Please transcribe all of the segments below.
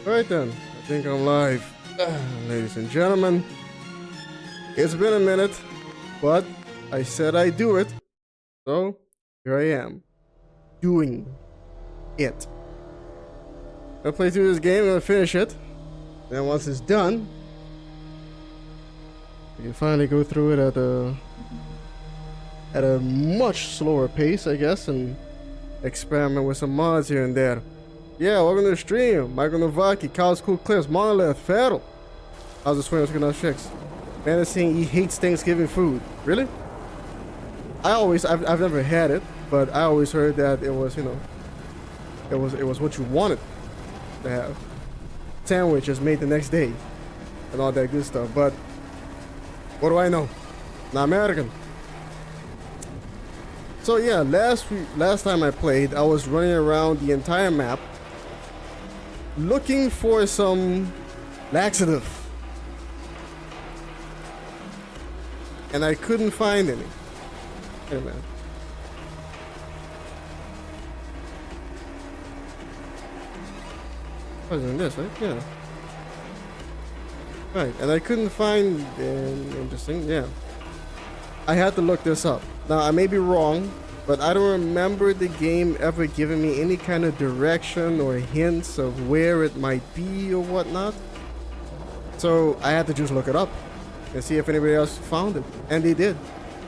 Alright then, I think I'm live. Ladies and gentlemen, it's been a minute, but I said I'd do it. So, here I am, doing it. I'm gonna play through this game, I'm gonna finish it. Then once it's done, we can finally go through it at a much slower pace, I guess, and experiment with some mods here and there. Yeah, welcome to the stream. Michael Novaki, Kyle's Cool Clips, Monolith, Fatal. How's the swing? What's going on, chicks? Man is saying he hates Thanksgiving food. Really? I've never had it, but I always heard that it was, you know, it was what you wanted to have. Sandwiches made the next day and all that good stuff. But what do I know? Not American. So yeah, last time I played, I was running around the entire map looking for some laxative, and I couldn't find any. Hey man. I was doing this, right? Yeah. Right, and I couldn't find interesting, yeah. I had to look this up. Now, I may be wrong, but I don't remember the game ever giving me any kind of direction or hints of where it might be or whatnot. So I had to just look it up and see if anybody else found it. And they did.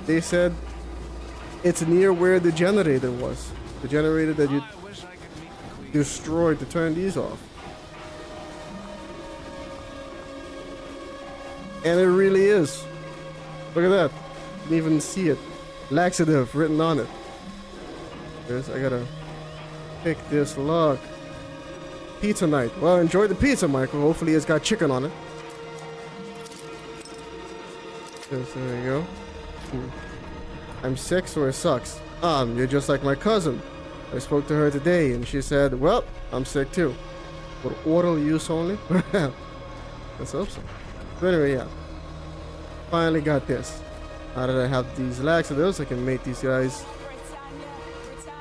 They said it's near where the generator was. The generator that you destroyed to turn these off. And it really is. Look at that. You can even see it. Laxative written on it. I gotta pick this lock. Pizza night. Well, enjoy the pizza, Michael. Hopefully it's got chicken on it. Yes, there you go. I'm sick, so it sucks. You're just like my cousin. I spoke to her today and she said, well, I'm sick too. For oral use only? Let's hope so. So anyway, yeah. Finally got this. Now that I have these laxatives, I can make these guys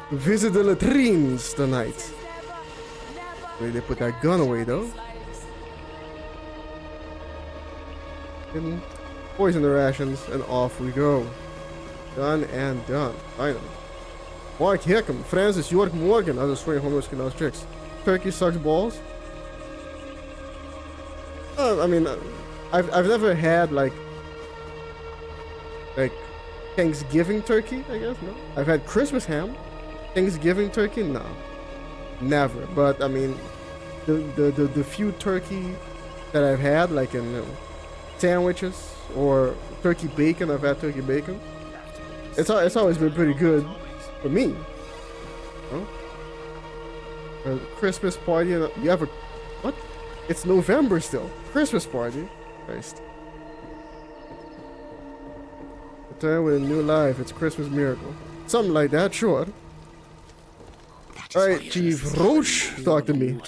visit the latrines tonight. Wait, they put that gun away though. And poison the rations, and off we go. Done and done. Finally. Mark Hickam, Francis York Morgan, other swing homeless canals tricks. Turkey sucks balls. I mean, I've never had like Thanksgiving turkey, I guess. No, I've had Christmas ham. Thanksgiving turkey, no, never. But I mean, the few turkey that I've had, like in sandwiches or turkey bacon, I've had turkey bacon. It's always been pretty good for me. A Christmas party, you have a what? It's November still. Christmas party, Christ. Return with a new life. It's Christmas miracle. Something like that, sure. Alright, Chief Roach, talk to me.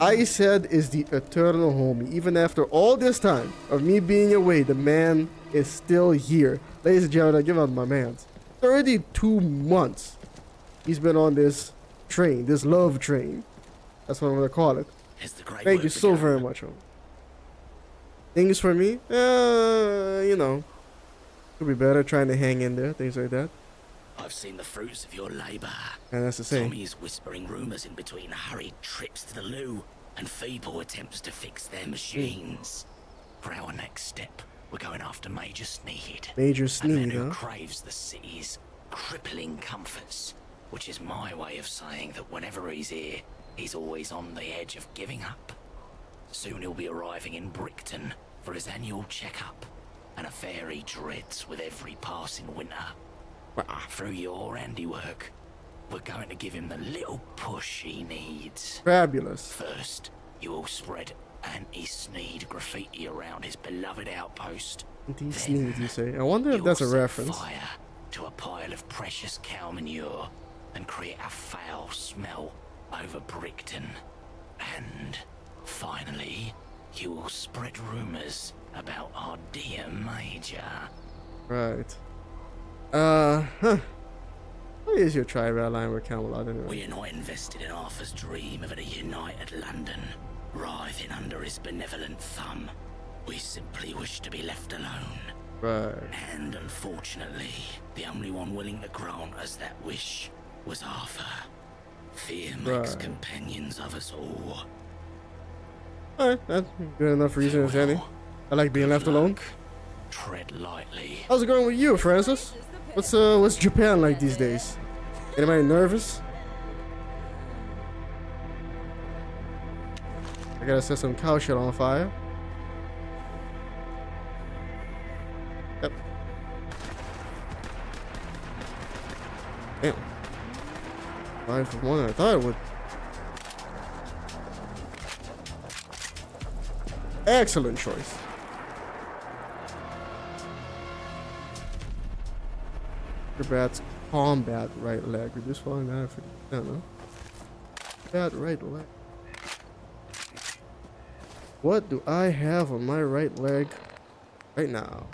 I said is the eternal homie. Even after all this time of me being away, the man is still here. Ladies and gentlemen, I give out my man. 32 months he's been on this train, this love train. That's what I'm gonna call it. Thank you so very much, homie. Things for me? You know. Could be better trying to hang in there, things like that. I've seen the fruits of your labor. And that's the same. Tommy's whispering rumors in between hurried trips to the loo and feeble attempts to fix their machines. For our next step, we're going after Major Sneed. Major a Sneed, man who huh? craves the city's crippling comforts, which is my way of saying that whenever he's here, he's always on the edge of giving up. Soon he'll be arriving in Brickton for his annual checkup. An affair he dreads with every passing winter. Through your handiwork, we're going to give him the little push he needs. Fabulous. First, you will spread anti-Sneed graffiti around his beloved outpost. Anti-Sneed, you say? I wonder if that's a reference. Fire to a pile of precious cow manure and create a foul smell over Brickton. And finally, you will spread rumors about our dear Major. Right. What is your tri-rail line with Camelot anyway? We're not invested in Arthur's dream of a united London, writhing under his benevolent thumb. We simply wish to be left alone. Right. And unfortunately, the only one willing to grant us that wish was Arthur. Fear makes companions of us all. Alright, that's good enough reason as any. I like being left alone. Tread lightly. How's it going with you, Francis? What's Japan like these days? Anybody nervous? I gotta set some cow shit on fire. Yep. Damn. 5 for 1, I thought it would. Excellent choice. Acrobat's combat right leg. Reduce falling down for I don't know. Combat right leg. What do I have on my right leg right now?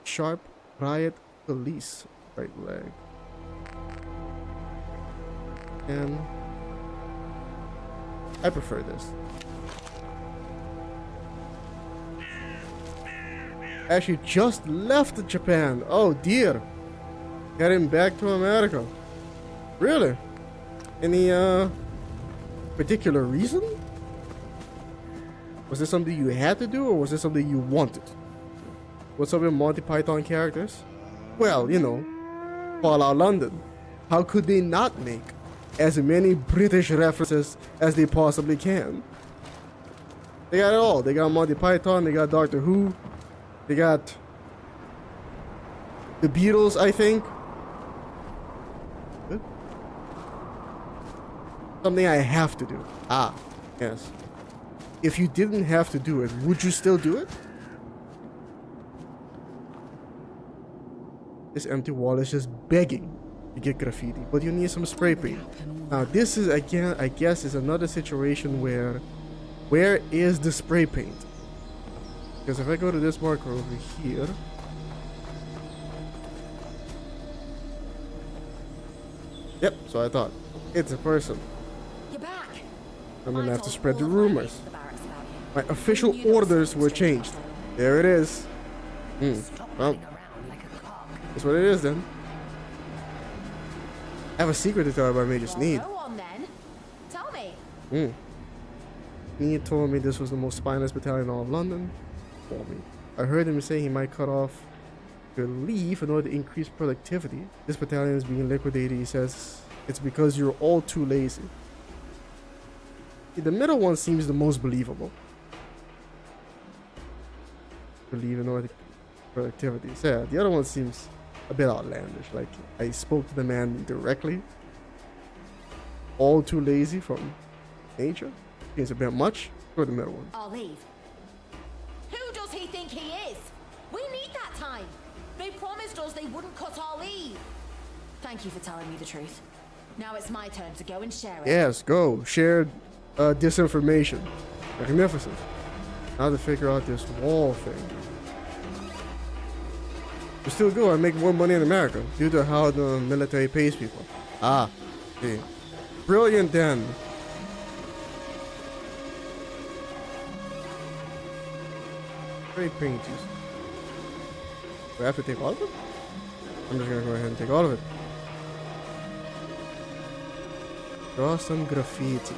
Sharp riot police right leg. And I prefer this. Actually just left Japan. Oh dear. Heading back to America. Really? Any particular reason? Was this something you had to do or was this something you wanted? What's up with Monty Python characters? Well, you know, Fallout London. How could they not make as many British references as they possibly can? They got it all. They got Monty Python, they got Doctor Who, they got the Beatles, I think. Good. Something I have to do. Ah, yes. If you didn't have to do it, would you still do it? This empty wall is just begging to get graffiti, but you need some spray paint. Now this is again, I guess, is another situation where is the spray paint? Because if I go to this marker over here, yep, so I thought it's a person. You're back. I'm gonna have to spread the rumors. My official orders were changed. There it is. Well, that's what it is then. I have a secret to tell you about Major Sneed. Go on then. Tell me. Sneed told me this was the most spineless battalion in all of London. Told me. I heard him say he might cut off your leave in order to increase productivity. This battalion is being liquidated. He says it's because you're all too lazy. The middle one seems the most believable. Believe in order to productivity. So yeah, the other one seems a bit outlandish. Like I spoke to the man directly. All too lazy from nature. Seems a bit much. Go to the middle one. I'll leave. Who does he think he is? We need that time. They promised us they wouldn't cut our leave. Thank you for telling me the truth. Now it's my turn to go and share it. Yes, go. Share disinformation. Magnificent. Now to figure out this wall thing. But still go. I make more money in America due to how the military pays people. Ah, okay. Brilliant then. Spray paint use. Do I have to take all of it? I'm just gonna go ahead and take all of it. Draw some graffiti.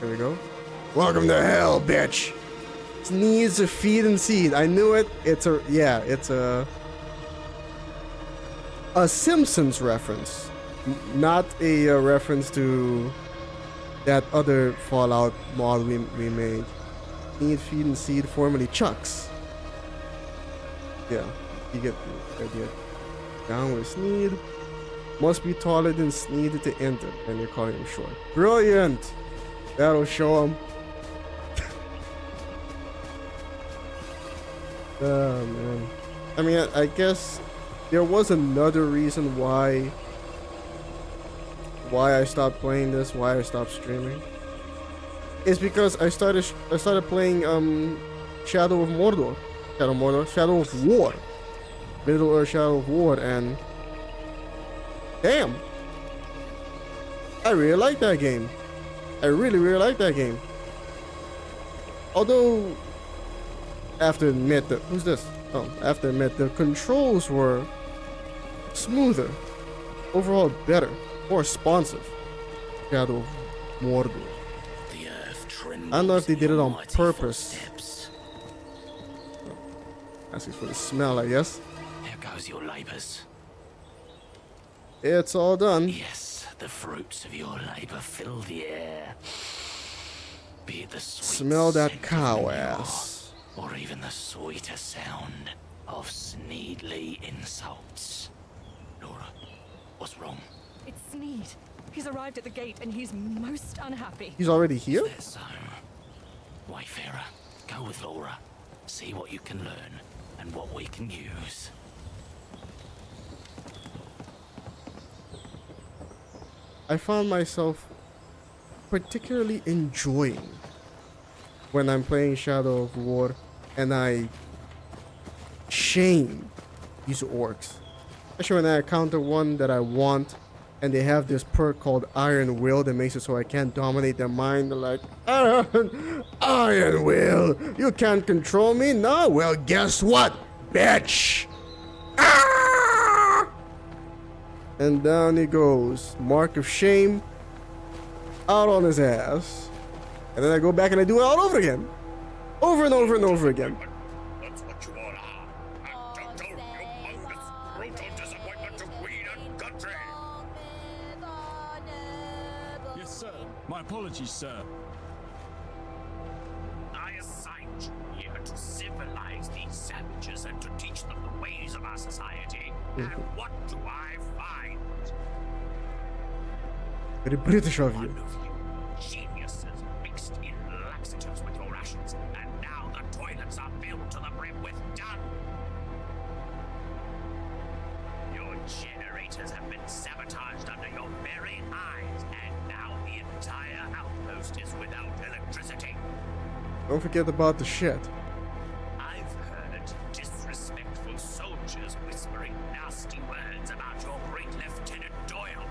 There we go. Welcome to hell, bitch. Sneeze, feed, and seed. I knew it. It's a Simpsons reference, not a reference to that other Fallout mod we made. Sneed, feed, and seed, formerly Chucks. Yeah, you get the idea. Down with Sneed. Must be taller than Sneed to enter, and you're calling him short. Brilliant! That'll show him. Oh man. I mean, I guess there was another reason why I stopped playing this, why I stopped streaming. It's because I started playing Shadow of War. Middle Earth Shadow of War, and damn, I really like that game. I really like that game. Although, I have to admit that who's this? Oh, I have to admit the controls were smoother, overall better, more responsive. Shadow of Mordor. The earth I don't know if they did it on mighty purpose. footsteps. Asking for the smell, I guess. Here goes your labours. It's all done. Yes, the fruits of your labour fill the air. Be it the sweet Smell that scent of cow manure, ass. or even the sweeter sound of Sneedly insults. Laura, what's wrong? It's Sneed. He's arrived at the gate and he's most unhappy. He's already here? Is that so? Wayfarer, go with Laura. See what you can learn and what we can use. I found myself particularly enjoying when I'm playing Shadow of War and I shame these orcs. Especially when I encounter one that I want and they have this perk called Iron Will that makes it so I can't dominate their mind. They're like, Iron Will, you can't control me? No? Well, guess what, bitch? Ah! And down he goes. Mark of shame. Out on his ass. And then I go back and I do it all over again. Over and over and over again. That's what you all are. A total, humongous, brutal disappointment to Queen and country. Yes, sir. My apologies, sir. I assigned you here to civilize these savages and to teach them the ways of our society. And what do I find? Very British of One you. of you geniuses mixed in laxatives with your rations, and now the toilets are filled to the brim with dung. Your generators have been sabotaged under your very eyes, and now the entire outpost is without electricity. Don't forget about the shit. I've heard disrespectful soldiers whispering nasty words about your great Lieutenant Doyle.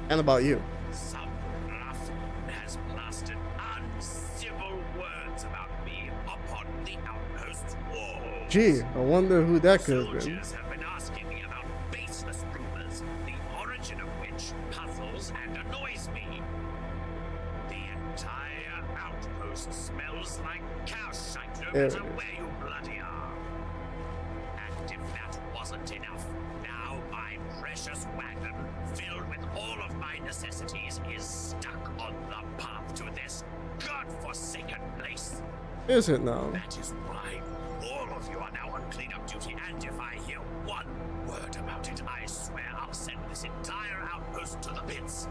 And about you. Some ruffian has plastered uncivil words about me upon the outpost wall. Gee, I wonder who that could have been. Soldiers have been asking me about baseless rumors, the origin of which puzzles and annoys me. The entire outpost smells like cow shite, no There matter it is. where you bloody are. And if that wasn't enough, now my precious wagon, filled with all of my necessities, is stuck on the path to this godforsaken place. Is it now? That is why all of you are now on cleanup duty, and if I hear one word about it, I swear I'll send this entire outpost to the pits.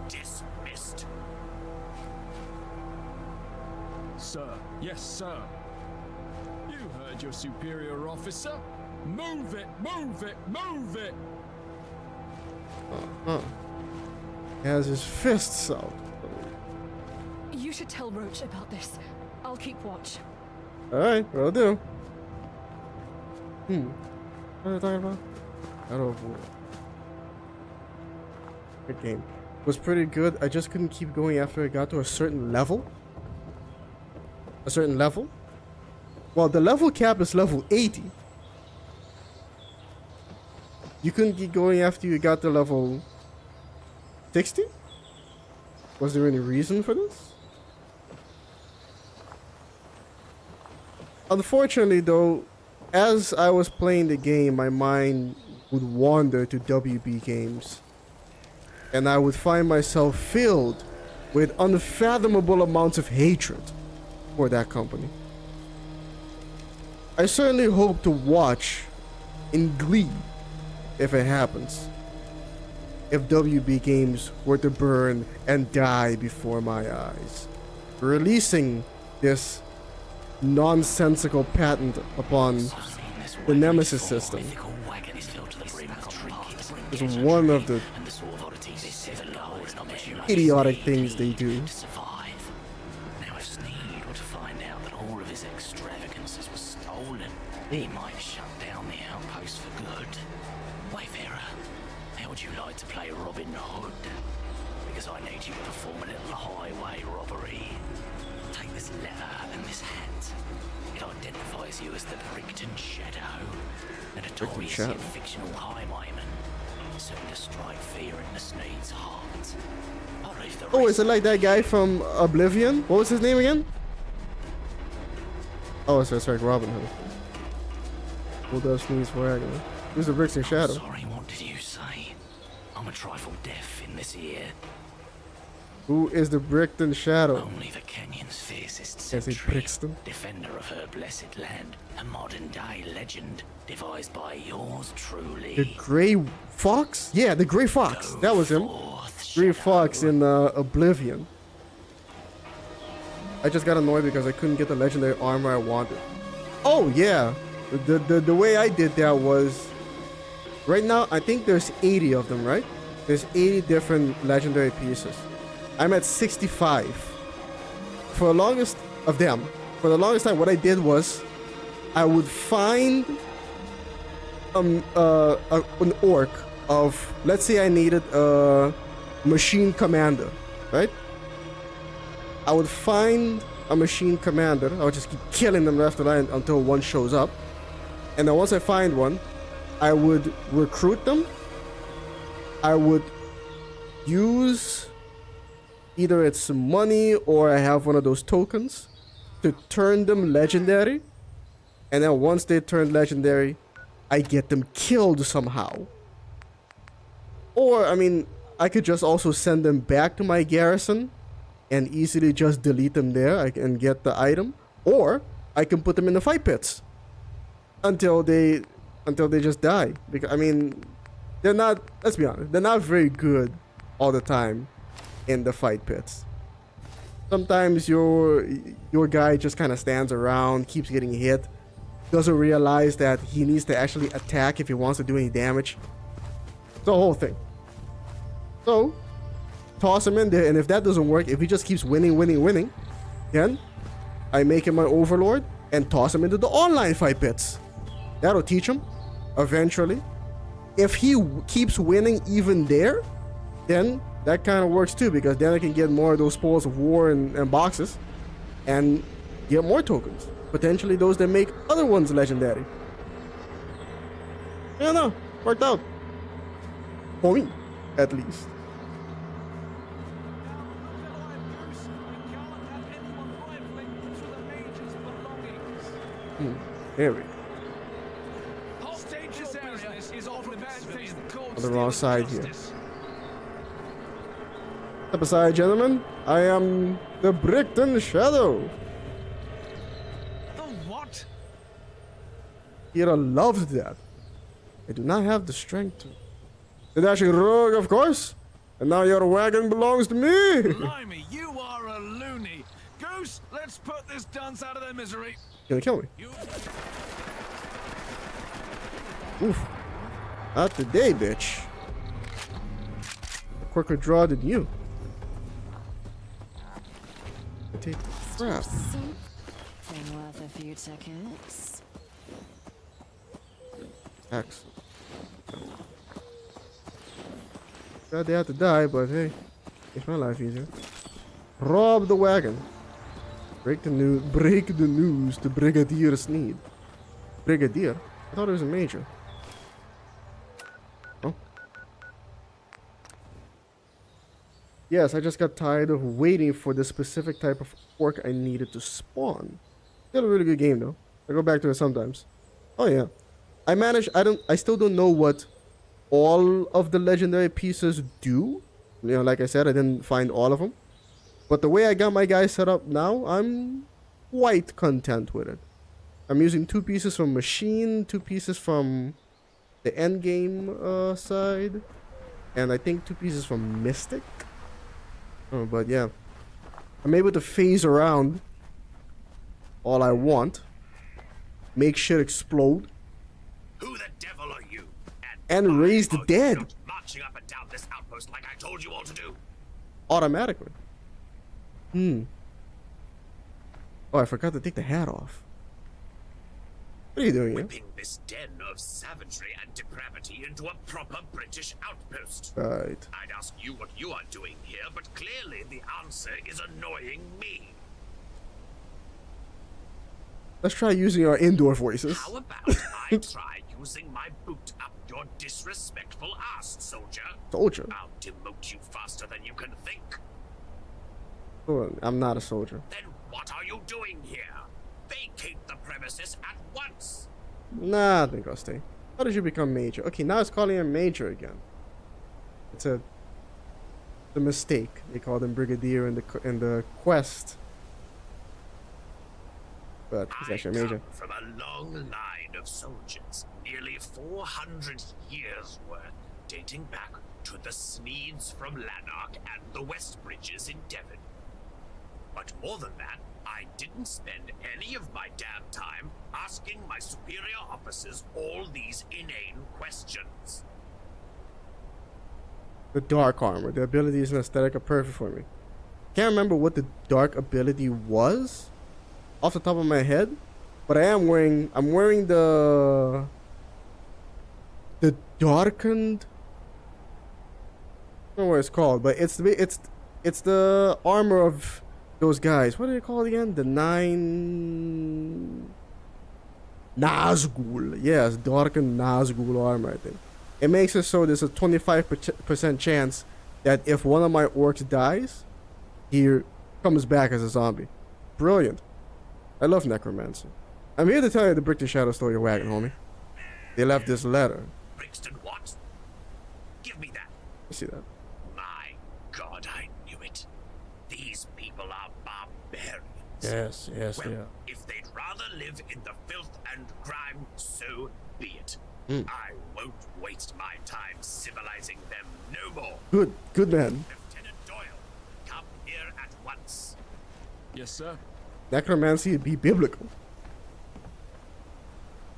Dismissed. Sir. Yes, sir. You heard your superior officer. Move it, move it, move it! Huh. He has his fists out. You should tell Roach about this. I'll keep watch. Alright, will do. What are they talking about? Shadow of War. Good game. Was pretty good. I just couldn't keep going after I got to a certain level. A certain level? Well, the level cap is level 80. You couldn't keep going after you got to level 60? Was there any reason for this? Unfortunately, though, as I was playing the game, my mind would wander to WB games. And I would find myself filled with unfathomable amounts of hatred for that company. I certainly hope to watch in glee if it happens. If WB Games were to burn and die before my eyes. Releasing this nonsensical patent upon the Nemesis system is one of the idiotic things they do. To survive. Now, if Sneed were to find out that all of his extravagances were stolen, he might shut Robin Hood, because I need you to perform a little highway robbery. Take this letter and this hat. It identifies you as the Brigton Shadow, a notorious Shadow. yet fictional highwayman, soon to strike fear in the Sneed's heart. I'll leave the Oh, rest is it like that guy from Oblivion? What was his name again? Oh, so it's like Robin Hood. Who does sneeze for agony? Who's the Brixton Shadow? Sorry, what did you say? I'm a trifle deaf in this ear. Who is the Brixton Shadow? Only the canyon's fiercest Is he sentry, Brixton? defender of her blessed land, a modern-day legend devised by yours truly. The Grey Fox? Yeah, the Grey Fox. Go That was him. forth, Grey Shadow. Fox in Oblivion. I just got annoyed because I couldn't get the legendary armor I wanted. Oh yeah, the way I did that was, right now I think there's 80 of them, right? There's 80 different legendary pieces. I'm at 65. For the longest of them, for the longest time, what I did was, I would find an orc of, let's say I needed a machine commander, right? I would find a machine commander. I would just keep killing them left and right until one shows up. And then once I find one, I would recruit them. I would use either it's money or I have one of those tokens to turn them legendary. And then once they turn legendary, I get them killed somehow. Or, I mean, I could just also send them back to my garrison and easily just delete them there. I can get the item, or I can put them in the fight pits until they just die. Because I mean, they're not. Let's be honest, they're not very good all the time in the fight pits. Sometimes your guy just kind of stands around, keeps getting hit, doesn't realize that he needs to actually attack if he wants to do any damage. It's the whole thing. So toss him in there, and if that doesn't work, if he just keeps winning, then I make him my overlord and toss him into the online fight pits. That'll teach him eventually. If he keeps winning even there, then that kind of works too, because then I can get more of those spoils of war and boxes and get more tokens, potentially those that make other ones legendary. Yeah, no, worked out for me, at least. There we go. On the wrong side here. Step aside, gentlemen. I am the Brigton Shadow. The what? Kira loves that. I do not have the strength to. The dashing rogue, of course. And now your wagon belongs to me. Blimey, you are a loony. Goose, let's put this dunce out of their misery. Gonna kill me. You... Oof. Not today, bitch. A quicker draw than you. I take crap. Something worth a few tickets. Excellent. Glad they have to die, but hey, makes my life easier. Rob the wagon. Break the news to Brigadier Sneed. Brigadier? I thought it was a major. Oh. Yes, I just got tired of waiting for the specific type of orc I needed to spawn. Still a really good game though. I go back to it sometimes. Oh yeah. I still don't know what all of the legendary pieces do. You know, like I said, I didn't find all of them. But the way I got my guy set up now, I'm quite content with it. I'm using 2 pieces from Machine, 2 pieces from the endgame side, and I think 2 pieces from Mystic. Oh, but yeah, I'm able to phase around all I want, make shit explode, Who the devil are you? and raise the dead Not marching up and down this outpost like I told you all to do. automatically. Oh, I forgot to take the hat off. What are you doing here? whipping this den of savagery and depravity into a proper British outpost. Right. I'd ask you what you are doing here, but clearly the answer is annoying me. Let's try using our indoor voices. How about I try using my boot up your disrespectful ass, soldier? Soldier? I'll demote you faster than you can think. Oh, I'm not a soldier. Then what are you doing here? Vacate the premises at once. Nah, I think I'll stay. How did you become major? Okay, now it's calling him major again. It's a mistake. They called him brigadier in the quest. But he's actually a major. I come from a long line of soldiers, nearly 400 years worth, dating back to the Sneeds from Lanark and the West Bridges in Devon. But more than that, I didn't spend any of my damn time asking my superior officers all these inane questions. The dark armor. The abilities and aesthetic are perfect for me. Can't remember what the dark ability was off the top of my head, but I'm wearing the darkened, I don't know what it's called, but it's the armor of those guys. What do they call it again? The 9 Nazgul. Yes, darkened Nazgul armor, I think. It makes it so there's a 25% chance that if one of my orcs dies, he comes back as a zombie. Brilliant. I love necromancy. I'm here to tell you the Bricks Shadow stole your wagon, homie. They left this letter. Brixton what? Give me that. You see that? My God, I knew it. These people are barbarians. Yes, Well, yeah. if they'd rather live in the filth and grime, so be it. I won't waste my time civilizing them no more. Good man. Lieutenant Doyle, come here at once. Yes, sir. Necromancy would be biblical.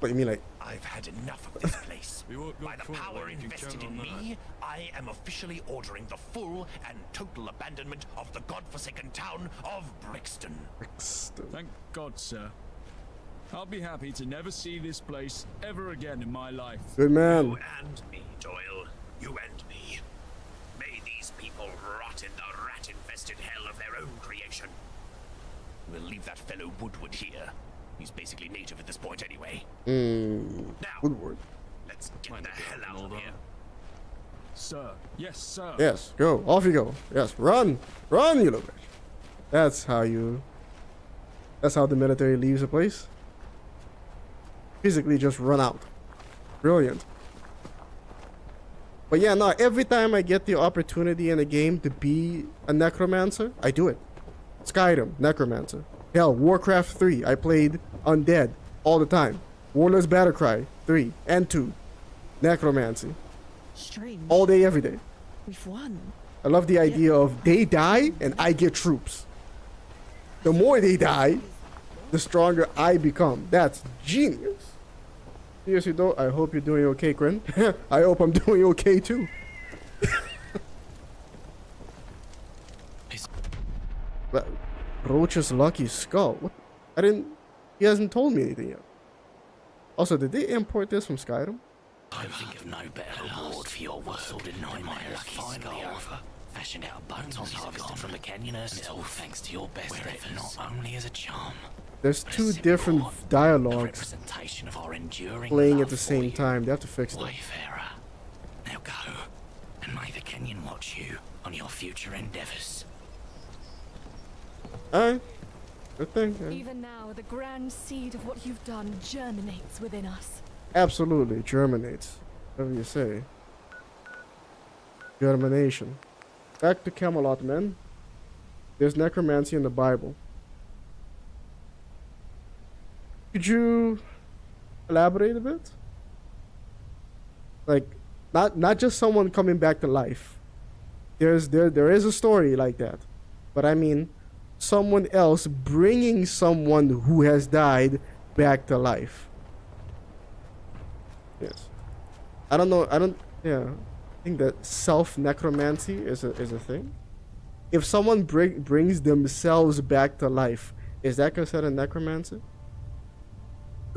What you mean, like? I've had enough of this place. We won't go By the forward power if you invested count in on me, I am officially ordering the full and total abandonment of the godforsaken town of Brixton. Thank God, sir. I'll be happy to never see this place ever again in my life. Good man. You and me, Doyle. You and me. May these people rot in the rat-infested hell of their own creation. We'll leave that fellow Woodward here. He's basically native at this point anyway. Now, Woodward. let's get Mind the if I hell have out an of order? here. Sir. Yes, sir. Yes, go. Off you go. Yes, run, you little bitch. That's how the military leaves a place. Physically, just run out. Brilliant. But yeah, no. Every time I get the opportunity in a game to be a necromancer, I do it. Skyrim, necromancer. Hell, Warcraft 3, I played undead all the time. Warlords Battlecry 3 and 2, necromancy. Strange. All day, every day. We've won. I love the idea of they die and I get troops. The more they die, the stronger I become. That's genius. Seriously though, I hope you're doing okay, Grin. I hope I'm doing okay too. But Roach's lucky skull. What? I didn't. He hasn't told me anything yet. Also, did they import this from Skyrim? I think of no better reward for your work than my lucky finally over. Fashioned out a bones harvested from the canyoners. It's all thanks to your best efforts. Not only as a charm. There's but a two simple different one, a dialogues representation of our enduring playing love at the for same you, time. They have to fix that. Wayfarer. Now go, and may the canyon watch you on your future endeavors. Alright. Good thing. Yeah. Even now, the grand seed of what you've done germinates within us. Absolutely. Germinates. Whatever you say. Germination. Back to Camelot, man. There's necromancy in the Bible. Could you elaborate a bit? Like, not just someone coming back to life. There is a story like that, but I mean, someone else bringing someone who has died back to life. Yes. I don't know. Yeah. I think that self-necromancy is a thing. If someone brings themselves back to life, is that considered necromancy?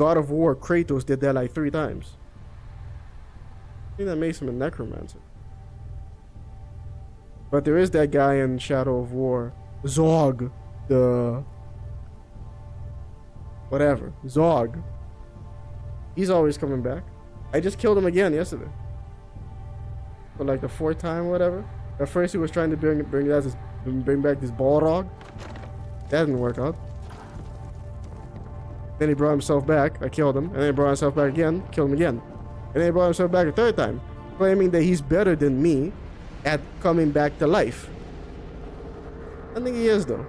God of War Kratos did that like 3 times. I think that makes him a necromancer. But there is that guy in Shadow of War, Zog, the whatever, Zog. He's always coming back. I just killed him again yesterday. For like the 4th time, or whatever. At first he was trying to bring back this Balrog. That didn't work out. Then he brought himself back. I killed him. And then he brought himself back again. Killed him again. And then he brought himself back a 3rd time, claiming that he's better than me at coming back to life. I think he is, though.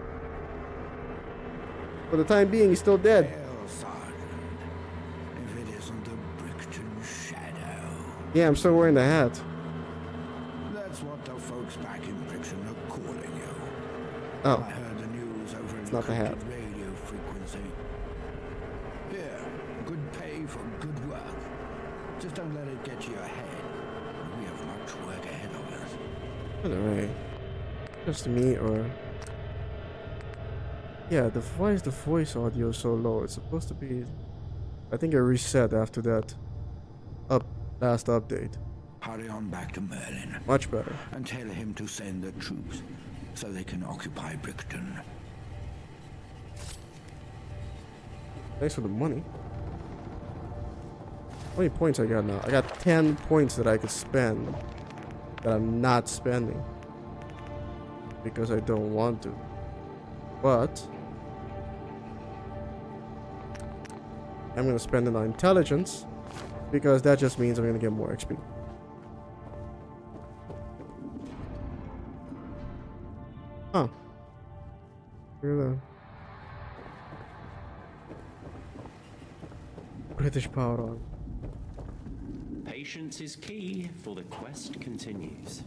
For the time being, he's still dead. Hell, Sergeant, if it isn't the Brickton Shadow. Yeah, I'm still wearing the hat. That's what the folks back in Brickton are calling you. Oh, I heard the news over it's an not the hat. encrypted radio frequency. Here, good pay for good work. Just don't let it get to your head. We have much work ahead of us. Alright. Just me, or... Yeah, why is the voice audio so low? It's supposed to be... I think it reset after that last update. Hurry on back to Merlin Much better. and tell him to send the troops so they can occupy Brickton. Thanks for the money. How many points I got now? I got 10 points that I could spend that I'm not spending because I don't want to. But I'm gonna spend it on intelligence because that just means I'm gonna get more XP. Huh. Look at that. British power on. Patience is key, for the quest continues.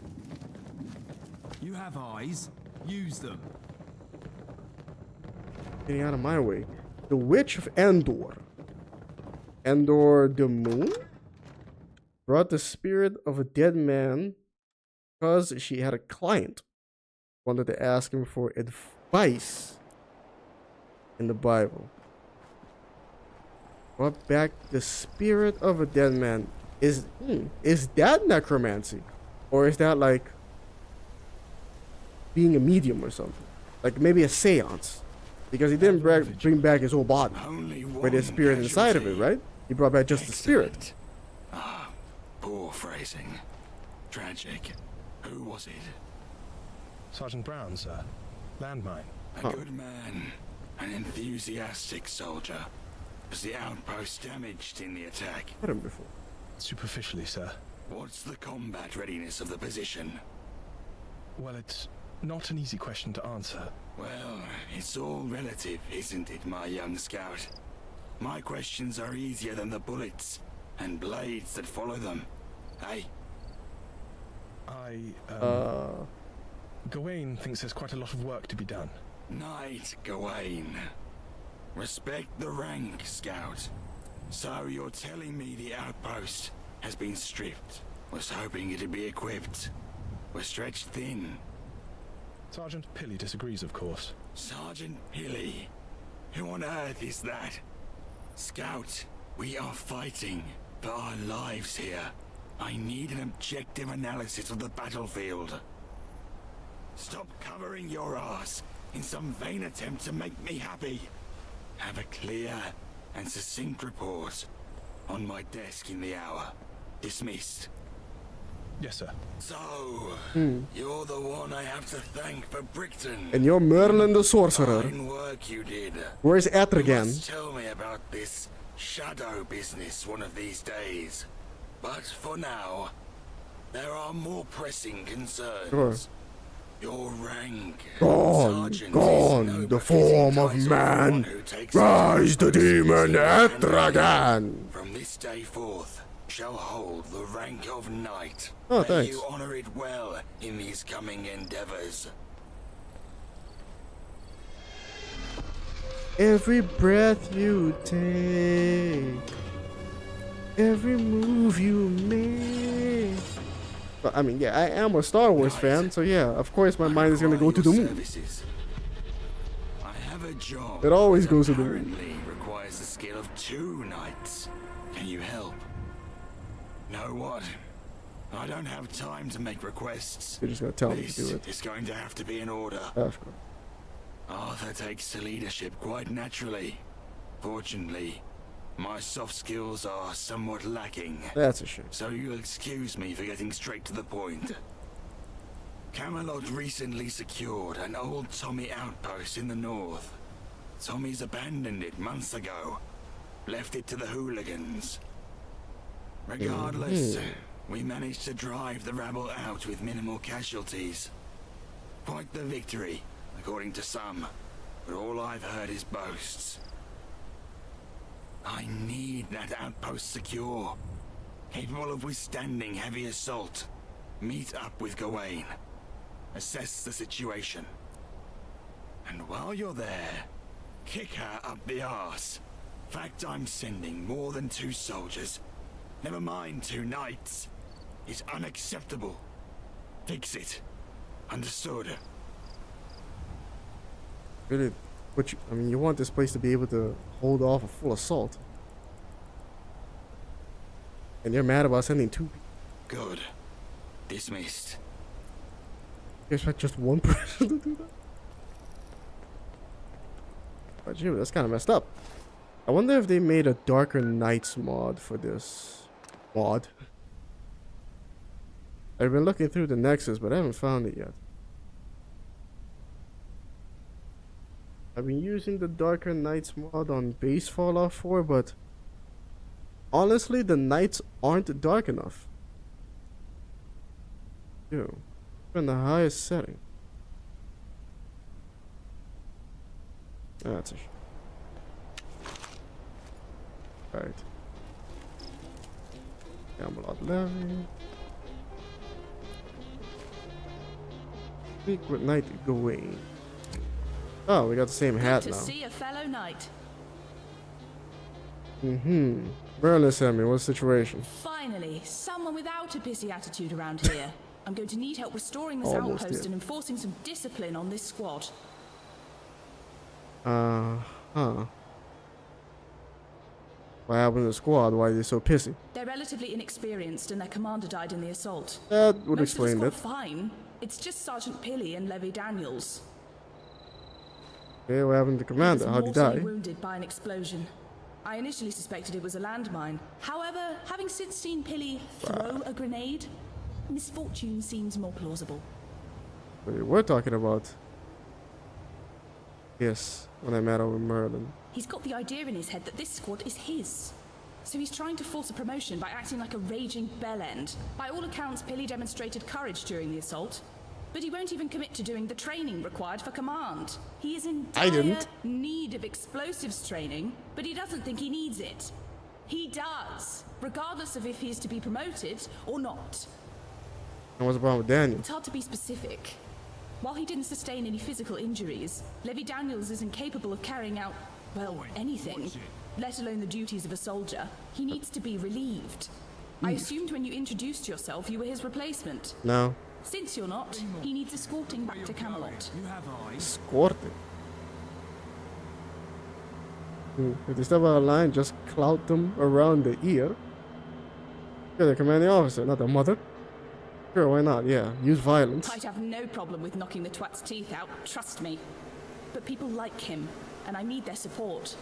You have eyes. Use them. Getting out of my way. The Witch of Endor. Endor the moon? Brought the spirit of a dead man because she had a client. Wanted to ask him for advice in the Bible. Brought back the spirit of a dead man. Is that necromancy? Or is that like being a medium or something? Like maybe a seance? Because he didn't bring back his whole body with his spirit inside of it, right? He brought back just the spirit. Ah, poor phrasing. Tragic. Who was it? Sergeant Brown, sir. Landmine. A good man. An enthusiastic soldier. Was the outpost damaged in the attack? Heard him before. Superficially, sir. What's the combat readiness of the position? Well, it's not an easy question to answer. Well, it's all relative, isn't it, my young scout? My questions are easier than the bullets and blades that follow them. Hey? Gawain thinks there's quite a lot of work to be done. Knight Gawain. Respect the rank, Scout. So you're telling me the outpost has been stripped? Was hoping it'd be equipped. We're stretched thin. Sergeant Pilly disagrees, of course. Sergeant Hilly? Who on earth is that? Scout, we are fighting for our lives here. I need an objective analysis of the battlefield. Stop covering your ass in some vain attempt to make me happy. Have a clear and succinct report on my desk in the hour. Dismissed. Yes, sir. So, you're the one I have to thank for Brickton. And you're Merlin the Sorcerer. Fine work you did. Where's You Etrigan? must tell me about this shadow business one of these days. But for now, there are more pressing concerns. Sure. Your rank, Gone, Sergeant, gone, is no the befitting form of title for man. one who takes Rise the demon responsibility Etrigan. From this day forth, shall hold the rank of knight. Oh, May thanks. you honor it well in these coming endeavors. Every breath you take, every move you make. But I mean, yeah, I am a Star Wars fan, so yeah, of course my mind is gonna go to the moon. Services. I have a job. It always that goes to the apparently requires the skill of 2 knights. Can you help? Know what? I don't have time to make requests. You're just gonna tell me to do it. It's going to have to be in order. Of course. Arthur takes to leadership quite naturally. Fortunately, my soft skills are somewhat lacking. That's a shame. So you'll excuse me for getting straight to the point. Camelot recently secured an old Tommy outpost in the north. Tommy's abandoned it months ago. Left it to the hooligans. Regardless, we managed to drive the rabble out with minimal casualties. Quite the victory, according to some, but all I've heard is boasts. I need that outpost secure, capable of withstanding heavy assault. Meet up with Gawain. Assess the situation. And while you're there, kick her up the arse. Fact I'm sending more than 2 soldiers. Never mind 2 knights. It's unacceptable. Fix it. Understood? Really, but you, I mean, you want this place to be able to hold off a full assault. And you're mad about sending 2 people. Good. Dismissed. You expect just 1 person to do that? But gee, that's kind of messed up. I wonder if they made a Darker Knights mod for this mod. I've been looking through the Nexus, but I haven't found it yet. I've been using the Darker Knights mod on base Fallout 4, but honestly, the Knights aren't dark enough. Ew. In the highest setting. That's a Alright. Camelot Levy. Secret Knight Gawain. Oh, we got the same hat Good to now. see a fellow knight. Merlin sent me. What's the situation? Finally, someone without a pissy attitude around here. I'm going to need help restoring this Almost outpost did. and enforcing some discipline on this squad. What happened to the squad? Why are they so pissy? They're relatively inexperienced and their commander died in the assault. That would Most explain of the it. squad fine. It's just Sergeant Pilly and Levy Daniels. Okay, what happened to the commander? How'd he Mortally die? wounded by an explosion. I initially suspected it was a landmine. However, having since seen Pilly throw a grenade, misfortune seems more plausible. Wait, we're talking about. Yes, when I met over Merlin. He's got the idea in his head that this squad is his. So he's trying to force a promotion by acting like a raging bellend. By all accounts, Pilly demonstrated courage during the assault. But he won't even commit to doing the training required for command. He is in dire need of explosives training, but he doesn't think he needs it. He does, regardless of if he is to be promoted or not. And what's the problem with Daniel? It's hard to be specific. While he didn't sustain any physical injuries, Levy Daniels is incapable of carrying out, well, anything, let alone the duties of a soldier. He needs to be relieved. I assumed when you introduced yourself you were his replacement. No. Since you're not, he needs escorting back to Camelot. Escorting? If they step out of line, just clout them around the ear. You're the commanding officer, not the mother. Sure, why not? Yeah, use violence. I'd have no problem with knocking the twat's teeth out, trust me. But people like him, and I need their support.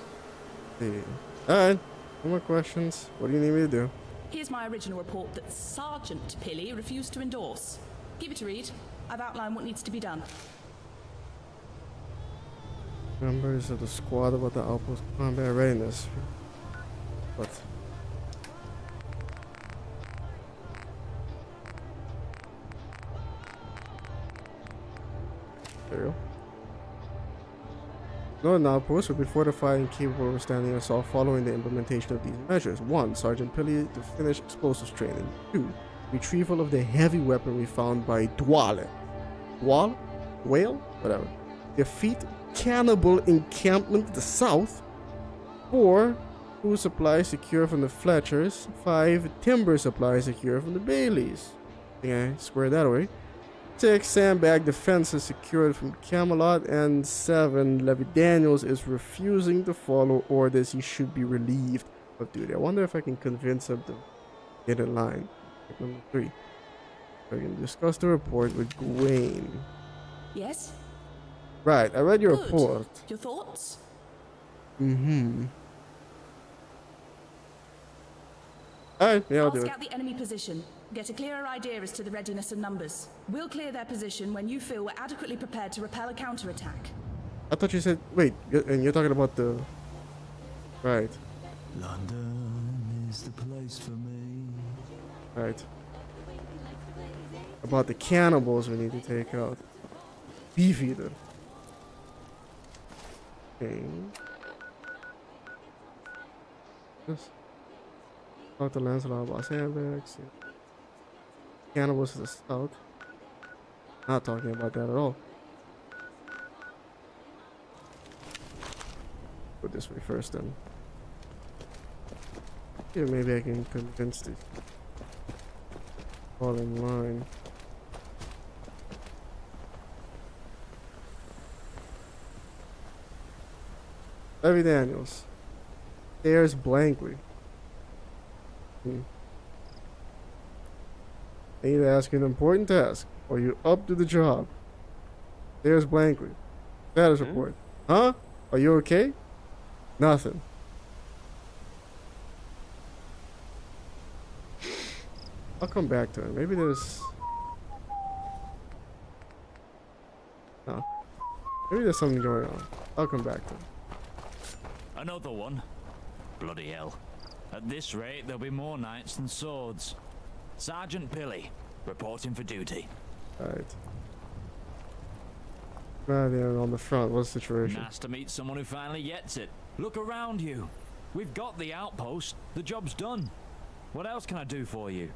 Alright, no more questions. What do you need me to do? Here's my original report that Sergeant Pilly refused to endorse. Give it a read. I've outlined what needs to be done. Members of the squad about the outpost combat readiness. What? There you go. Northern outposts will be fortified and capable of withstanding assault following the implementation of these measures. 1. Sergeant Pilly to finish explosives training. 2. Retrieval of the heavy weaponry found by Dwale. Dwale? Whale? Whatever. Defeat cannibal encampment to the south. 4. Food supplies secure from the Fletchers. 5. Timber supplies secure from the Baileys. I think I squared that away. Architect sandbag the fences secured from Camelot, and 7. Levy Daniels is refusing to follow orders. He should be relieved of duty. I wonder if I can convince him to get in line. Number 3. I can discuss the report with Gawain. Yes? Right, I read your Good. report. Your thoughts? Mm-hmm. Alright, yeah, I'll do it. Scout the enemy position. Get a clearer idea as to the readiness and numbers. We'll clear their position when you feel we're adequately prepared to repel a counterattack. I thought you said, wait, and you're talking about the... Right. London is the place for me. Right. About the cannibals we need to take out. Beefeater. Okay. Yes. Talk to Lancelot about sandbags. Cannibals to the south. Not talking about that at all. Go this way first then. Yeah, maybe I can convince the fall in line. Levy Daniels stares blankly. I need to ask you an important task. Are you up to the job? Stares blankly. Status report. Huh? Are you okay? Nothing. I'll come back to it. Maybe there's... No. Maybe there's something going on. I'll come back to it. Another one? Bloody hell. At this rate, there'll be more knights than swords. Sergeant Pilly, reporting for duty. Alright. Right there on the front, what's the situation? Nice to meet someone who finally gets it. Look around you. We've got the outpost. The job's done. What else can I do for you?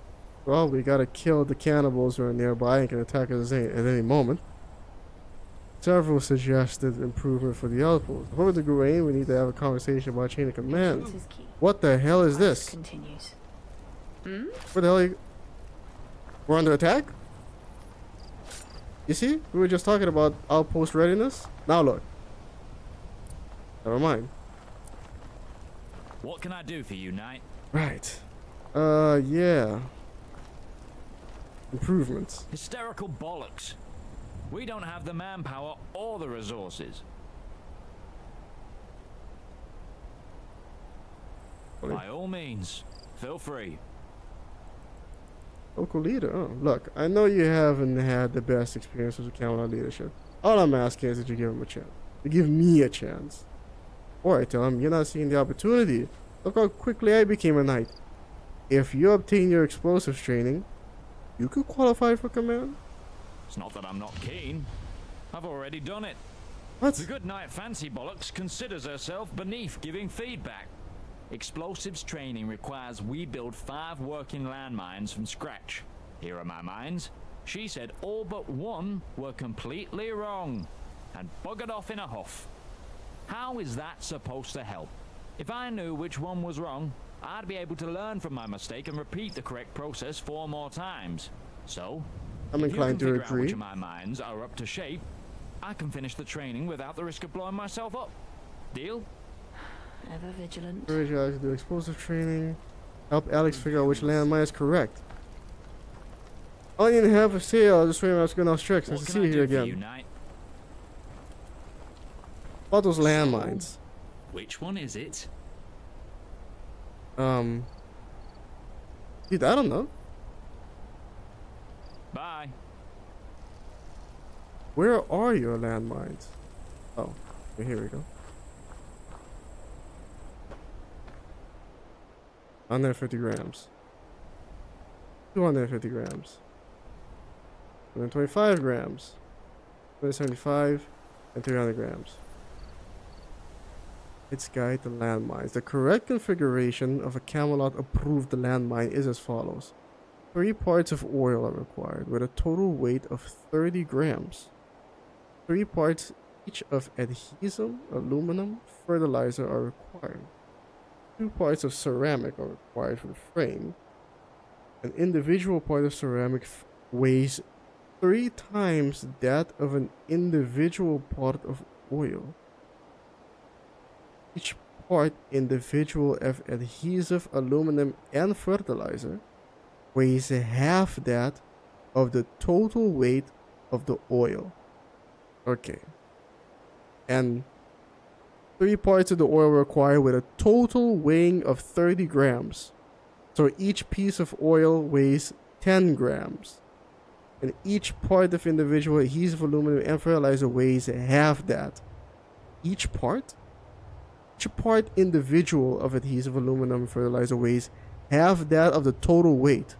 Well, we gotta kill the cannibals who are nearby and can attack us at any moment. Several suggested improvement for the outpost. According to Gawain, we need to have a conversation about chain of command. What the hell is this? Continues. What the hell? We're under attack? You see? We were just talking about outpost readiness. Now look. Never mind. What can I do for you, knight? Right. Yeah. Improvements. Hysterical bollocks. We don't have the manpower or the resources. By all means, feel free. Local leader. Oh, look, I know you haven't had the best experiences with Camelot leadership. All I'm asking is that you give him a chance. You give me a chance. Or I tell him you're not seeing the opportunity. Look how quickly I became a knight. If you obtain your explosives training, you could qualify for command. It's not that I'm not keen. I've already done it. What? The good knight Fancy Bollocks considers herself beneath giving feedback. Explosives training requires we build 5 working landmines from scratch. Here are my mines. She said all but 1 were completely wrong and buggered off in a huff. How is that supposed to help? If I knew which one was wrong, I'd be able to learn from my mistake and repeat the correct process 4 more times. So, I'm inclined to if you can figure out agree. which of my mines are up to shape, I can finish the training without the risk of blowing myself up. Deal? Ever vigilant. Encourage Alex to do explosive training. Help Alex figure out which landmine is correct. Only in half a sail, I'll just swim out good enough tricks. Nice to see you here again. About those landmines. Which one is it? Dude, I don't know. Bye. Where are your landmines? Oh, okay, here we go. 150 grams. 250 grams. 125 grams. 175 and 300 grams. Its guide to landmines. The correct configuration of a Camelot approved landmine is as follows. 3 parts of oil are required with a total weight of 30 grams. 3 parts each of adhesive, aluminum, fertilizer are required. 2 parts of ceramic are required for the frame. An individual part of ceramic weighs 3 times that of an individual part of oil. Each part individual of adhesive, aluminum, and fertilizer weighs half that of the total weight of the oil. Okay. And 3 parts of the oil required with a total weighing of 30 grams. So each piece of oil weighs 10 grams. And each part of individual adhesive, aluminum, and fertilizer weighs half that. Each part? Each part individual of adhesive, aluminum, and fertilizer weighs half that of the total weight.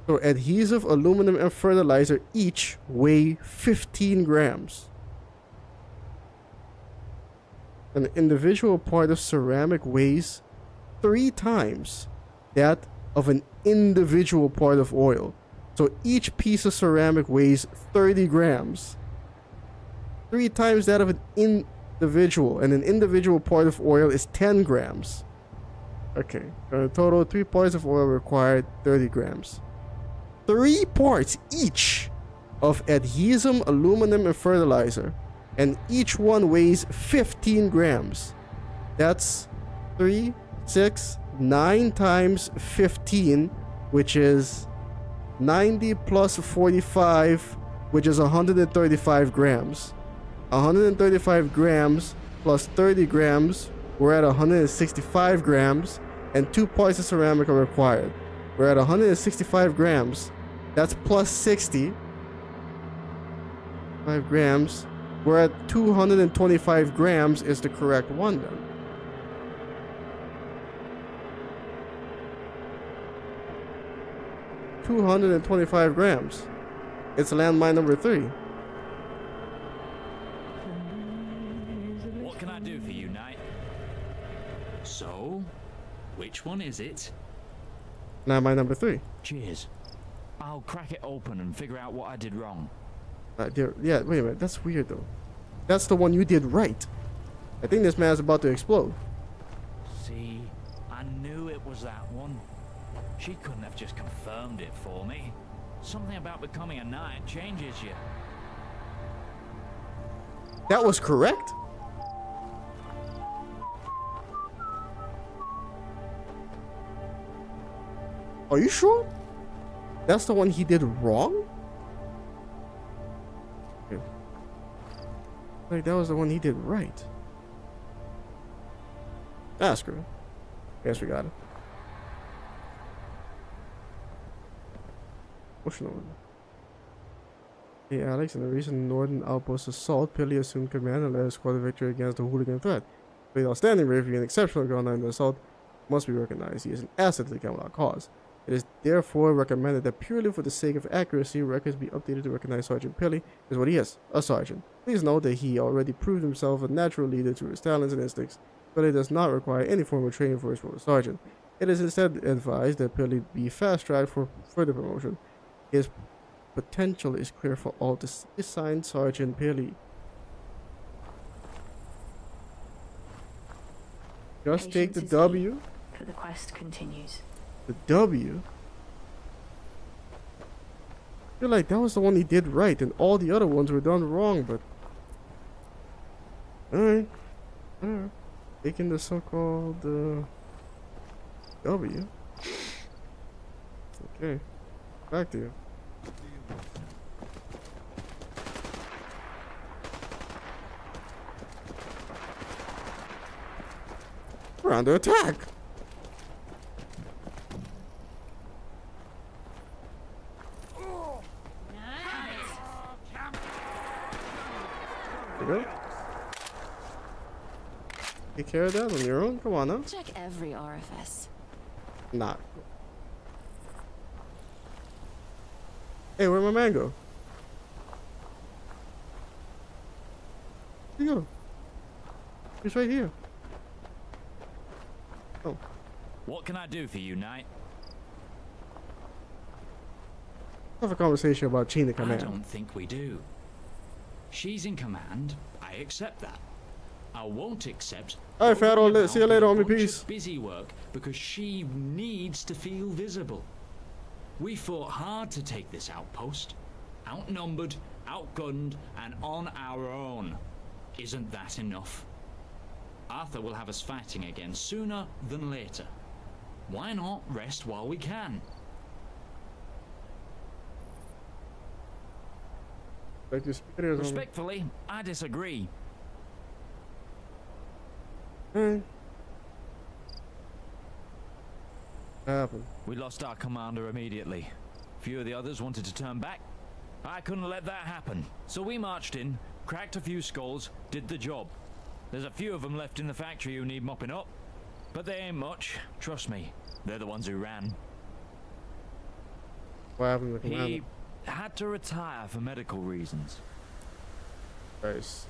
So adhesive, aluminum, and fertilizer each weigh 15 grams. An individual part of ceramic weighs 3 times that of an individual part of oil. So each piece of ceramic weighs 30 grams. 3 times that of an individual. And an individual part of oil is 10 grams. Okay. In total, 3 parts of oil required 30 grams. 3 parts each of adhesive, aluminum, and fertilizer. And each one weighs 15 grams. That's 3, 6, 9 times 15, which is 90 plus 45, which is 135 grams. 135 grams plus 30 grams, we're at 165 grams, and 2 parts of ceramic are required. We're at 165 grams. That's plus 60. 5 grams. We're at 225 grams is the correct one then. $225 grams. It's landmine number 3. What can I do for you, Knight? So, which one is it? Landmine number 3. Cheers. I'll crack it open and figure out what I did wrong. Yeah, wait a minute. That's weird though. That's the one you did right. I think this man's about to explode. See, I knew it was that one. She couldn't have just confirmed it for me. Something about becoming a knight changes you. That was correct? Are you sure? That's the one he did wrong? Okay. Like that was the one he did right. Ah, screw it. Guess we got it. Motion order. Hey Alex, in the recent Northern Outpost assault, Pilly assumed command and led a squad to victory against the hooligan threat. Played outstanding bravery and exceptional ground in the assault must be recognized. He is an asset to the camp without cause. It is therefore recommended that purely for the sake of accuracy, records be updated to recognize Sergeant Pilly as what he is, a sergeant. Please note that he already proved himself a natural leader through his talents and instincts, but it does not require any form of training for his role as sergeant. It is instead advised that Pilly be fast-tracked for further promotion. His potential is clear for all to see. Signed, Sergeant Pilly. Just take the W. For the quest continues. The W? I feel like that was the one he did right, and all the other ones were done wrong, but... Alright. Alright. Taking the so-called, W. Okay. Back to you. We're under attack! There you go. Take care of that on your own? Come on now. Check every orifice. Nah. Hey, where'd my man go? Where'd he go? He's right here. Oh. What can I do for you, Knight? Have a conversation about chain of command. I don't think we do. She's in command. I accept that. I won't accept. Alright, Pharaoh. See you later, homie. Peace. Busy work because she needs to feel visible. We fought hard to take this outpost. Outnumbered, outgunned, and on our own. Isn't that enough? Arthur will have us fighting again sooner than later. Why not rest while we can? Like your superiors. Respectfully, I disagree. What happened? We lost our commander immediately. Few of the others wanted to turn back. I couldn't let that happen. So we marched in, cracked a few skulls, did the job. There's a few of them left in the factory who need mopping up. But they ain't much, trust me. They're the ones who ran. What happened to the commander? He had to retire for medical reasons. Nice.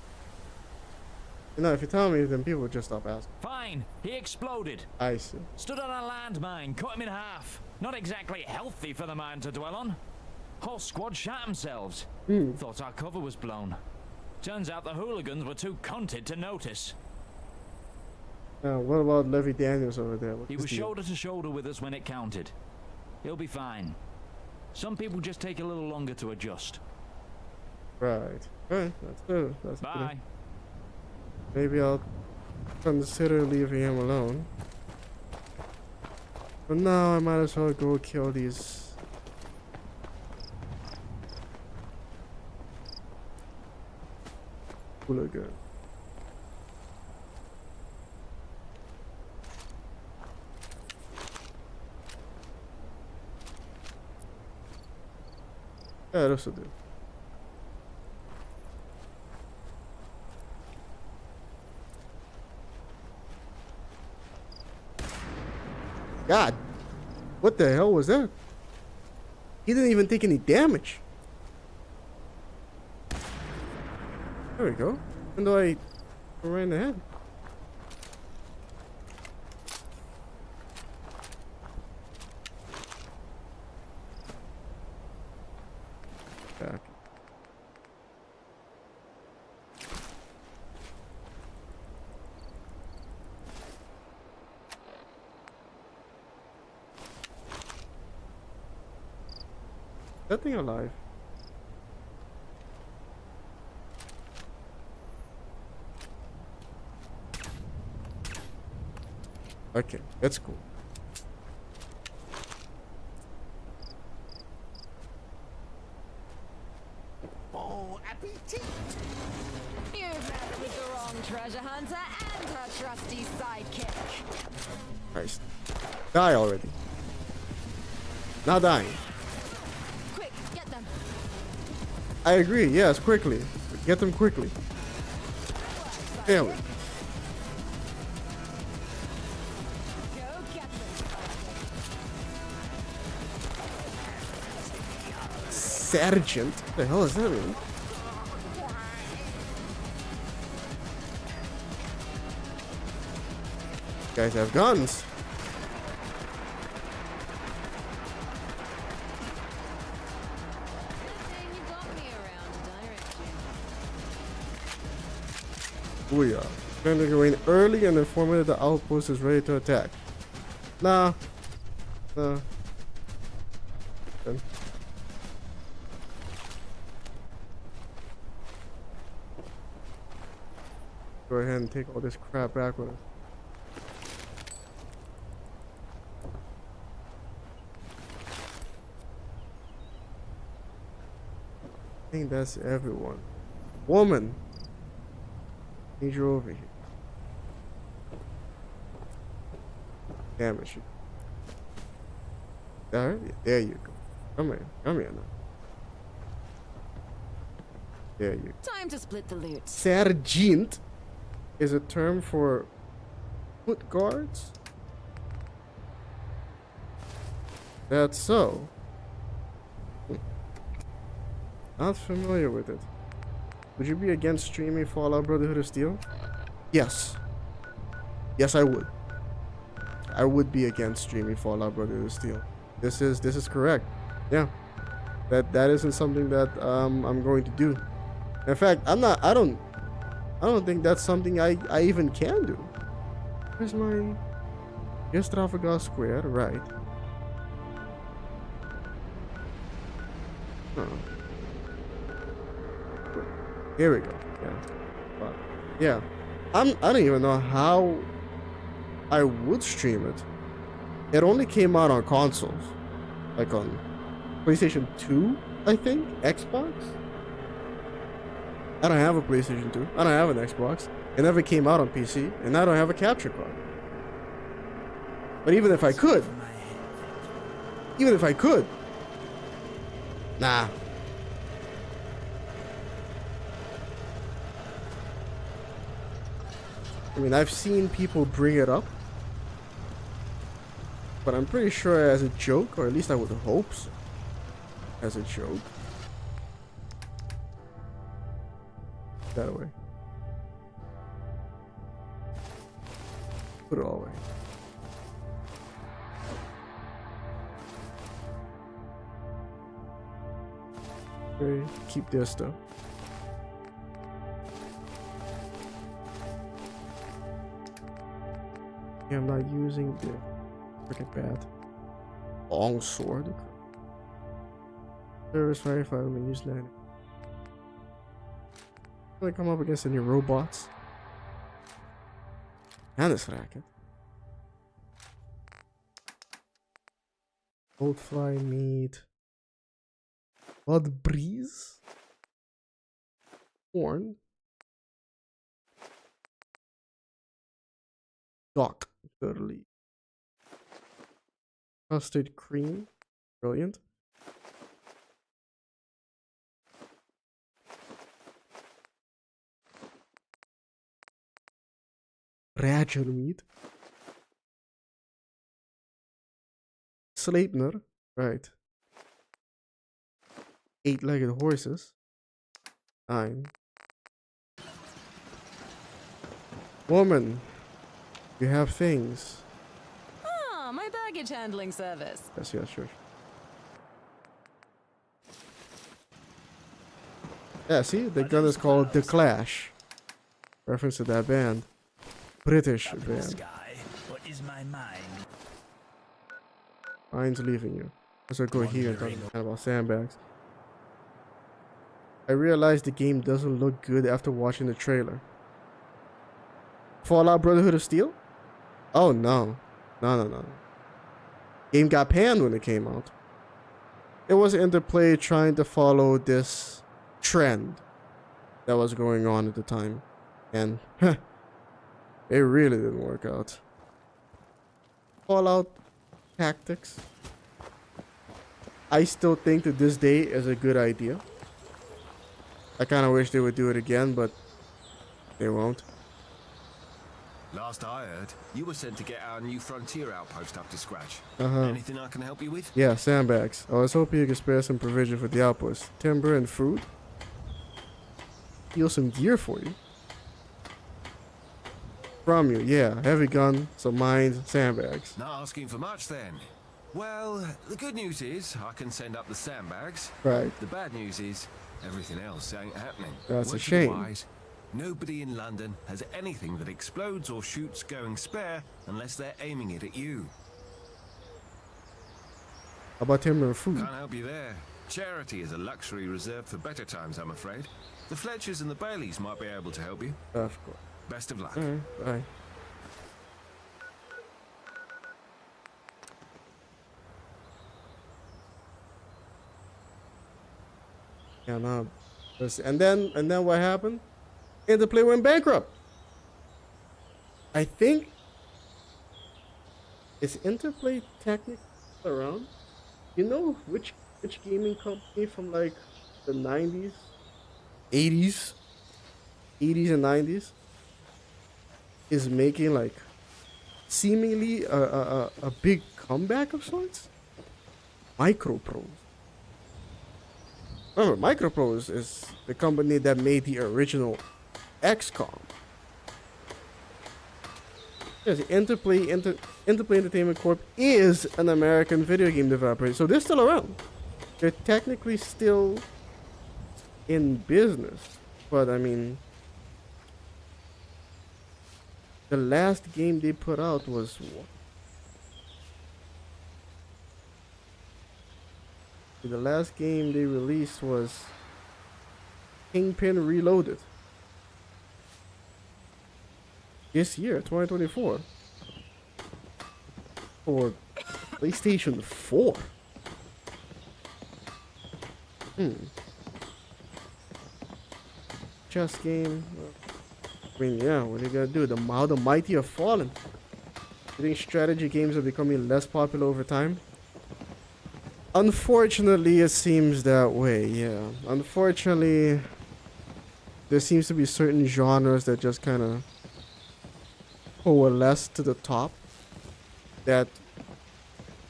You know, if you tell me, then people would just stop asking. Fine, he exploded. I see. Stood on a landmine, cut him in half. Not exactly healthy for the mine to dwell on. Whole squad shot themselves. Thought our cover was blown. Turns out the hooligans were too cunted to notice. Now, what about Levy Daniels over there? He was shoulder to shoulder with us when it counted. He'll be fine. Some people just take a little longer to adjust. Right. Right. That's good. That's Bye. good. Maybe I'll consider leaving him alone. But now I might as well go kill these. Hooligan. Yeah, this will do. God, what the hell was that? He didn't even take any damage. There we go. Even though I ran the head. Back. That thing alive? Okay, that's cool. Bon appetit! You've met with the wrong treasure hunter and her trusty sidekick. Nice. Die already. Not dying. Quick, get them. I agree, yes, quickly. Get them quickly. There we go. Sergeant? What the hell is that mean? You guys have guns. Booyah. Trying to go in early and inform that the outpost is ready to attack. Nah. Nah. Then. Go ahead and take all this crap back with us. I think that's everyone. Woman! Need you over here. Damage you. There you go. Come here now. There you go. Time to split the loot. Sergeant is a term for foot guards? That's so. Not familiar with it. Would you be against streaming Fallout Brotherhood of Steel? Yes. Yes, I would. I would be against streaming Fallout Brotherhood of Steel. This is correct. Yeah. That isn't something that I'm going to do. In fact, I don't think that's something I even can do. Where's my... Here's Trafalgar Square, right. Oh. Here we go. Yeah. But yeah. I don't even know how I would stream it. It only came out on consoles. Like on PlayStation 2, I think? Xbox? I don't have a PlayStation 2. I don't have an Xbox. It never came out on PC, and I don't have a capture card. But even if I could, nah. I mean, I've seen people bring it up, but I'm pretty sure as a joke, or at least I would hope so, as a joke. That away. Put it all away. Okay, keep this stuff. Yeah, I'm not using the freaking bad long sword. Service verified. I'm gonna use that. Can I come up against any robots? And this racket. Old fly meat. Blood breeze. Corn. Dock. Totally. Custard cream. Brilliant. Rachel meat. Sleipner. Right. 8-legged horses. 9. Woman. You have things. Ah, my baggage handling service. Yes, yeah, sure. Yeah, see? The gun is called The Clash. Reference to that band. British band. Sky, what is my mind? Mine's leaving you. Let's go here and talk about sandbags. I realized the game doesn't look good after watching the trailer. Fallout Brotherhood of Steel? Oh no. No. Game got panned when it came out. It was Interplay trying to follow this trend that was going on at the time. And it really didn't work out. Fallout Tactics. I still think to this day is a good idea. I kind of wish they would do it again, but they won't. Last I heard, you were sent to get our new frontier outpost up to scratch. Uh-huh. Anything I can help you with? Yeah, sandbags. I was hoping you could spare some provision for the outpost. Timber and food. Steal some gear for you. From you, yeah. Heavy gun, some mines, sandbags. Not asking for much then. Well, the good news is I can send up the sandbags. Right. The bad news is everything else ain't happening. That's a shame. Otherwise, nobody in London has anything that explodes or shoots going spare unless they're aiming it at you. How about timber and food? Can't help you there. Charity is a luxury reserved for better times, I'm afraid. The Fletchers and the Baileys might be able to help you. Of course. Best of luck. Alright, bye. Yeah, no. And then what happened? Interplay went bankrupt. I think is Interplay technically around? You know which gaming company from like the 90s, 80s and 90s is making like seemingly a big comeback of sorts? Microprose. Remember, Microprose is the company that made the original XCOM. Yes, Interplay Entertainment Corp is an American video game developer, so they're still around. They're technically still in business, but I mean, the last game they put out was what? The last game they released was Kingpin Reloaded. This year, 2024. For PlayStation 4. Chess game. I mean, yeah, what are you gonna do? How the mighty have fallen. You think strategy games are becoming less popular over time? Unfortunately, it seems that way, yeah. Unfortunately, there seems to be certain genres that just kind of coalesce to the top that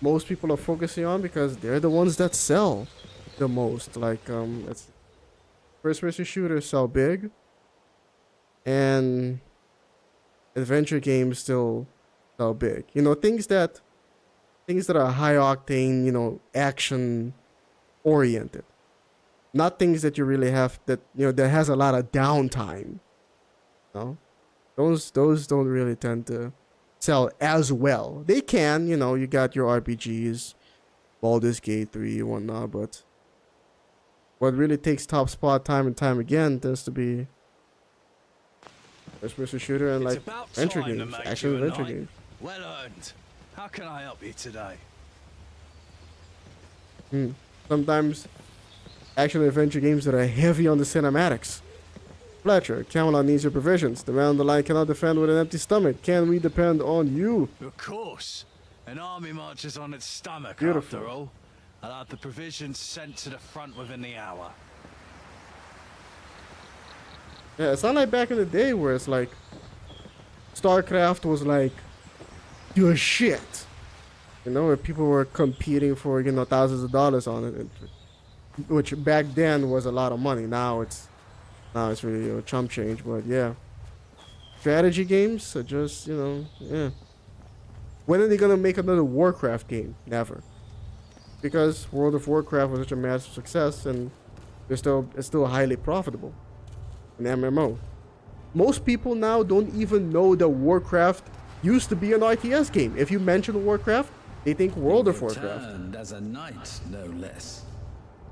most people are focusing on because they're the ones that sell the most. Like, it's first-person shooters sell big, and adventure games still sell big. You know, things that are high octane, you know, action oriented. Not things that you really have that, you know, that has a lot of downtime. No? Those don't really tend to sell as well. They can, you know, you got your RPGs, Baldur's Gate 3 and whatnot, but what really takes top spot time and time again tends to be first-person shooter and like adventure games, action adventure games. Well earned. How can I help you today? Sometimes action adventure games that are heavy on the cinematics. Fletcher, Camelot needs your provisions. The man on the line cannot defend with an empty stomach. Can we depend on you? Of course. An army marches on its stomach, Beautiful. after all. I'll have the provisions sent to the front within the hour. Yeah, it's not like back in the day where it's like StarCraft was like your shit. You know, where people were competing for, you know, thousands of dollars on it, which back then was a lot of money. Now it's really a chump change, but yeah. Strategy games are just, you know, yeah. When are they gonna make another Warcraft game? Never. Because World of Warcraft was such a massive success and it's still highly profitable. An MMO. Most people now don't even know that Warcraft used to be an RTS game. If you mention Warcraft, they think World of Warcraft. Returned as a knight, no less.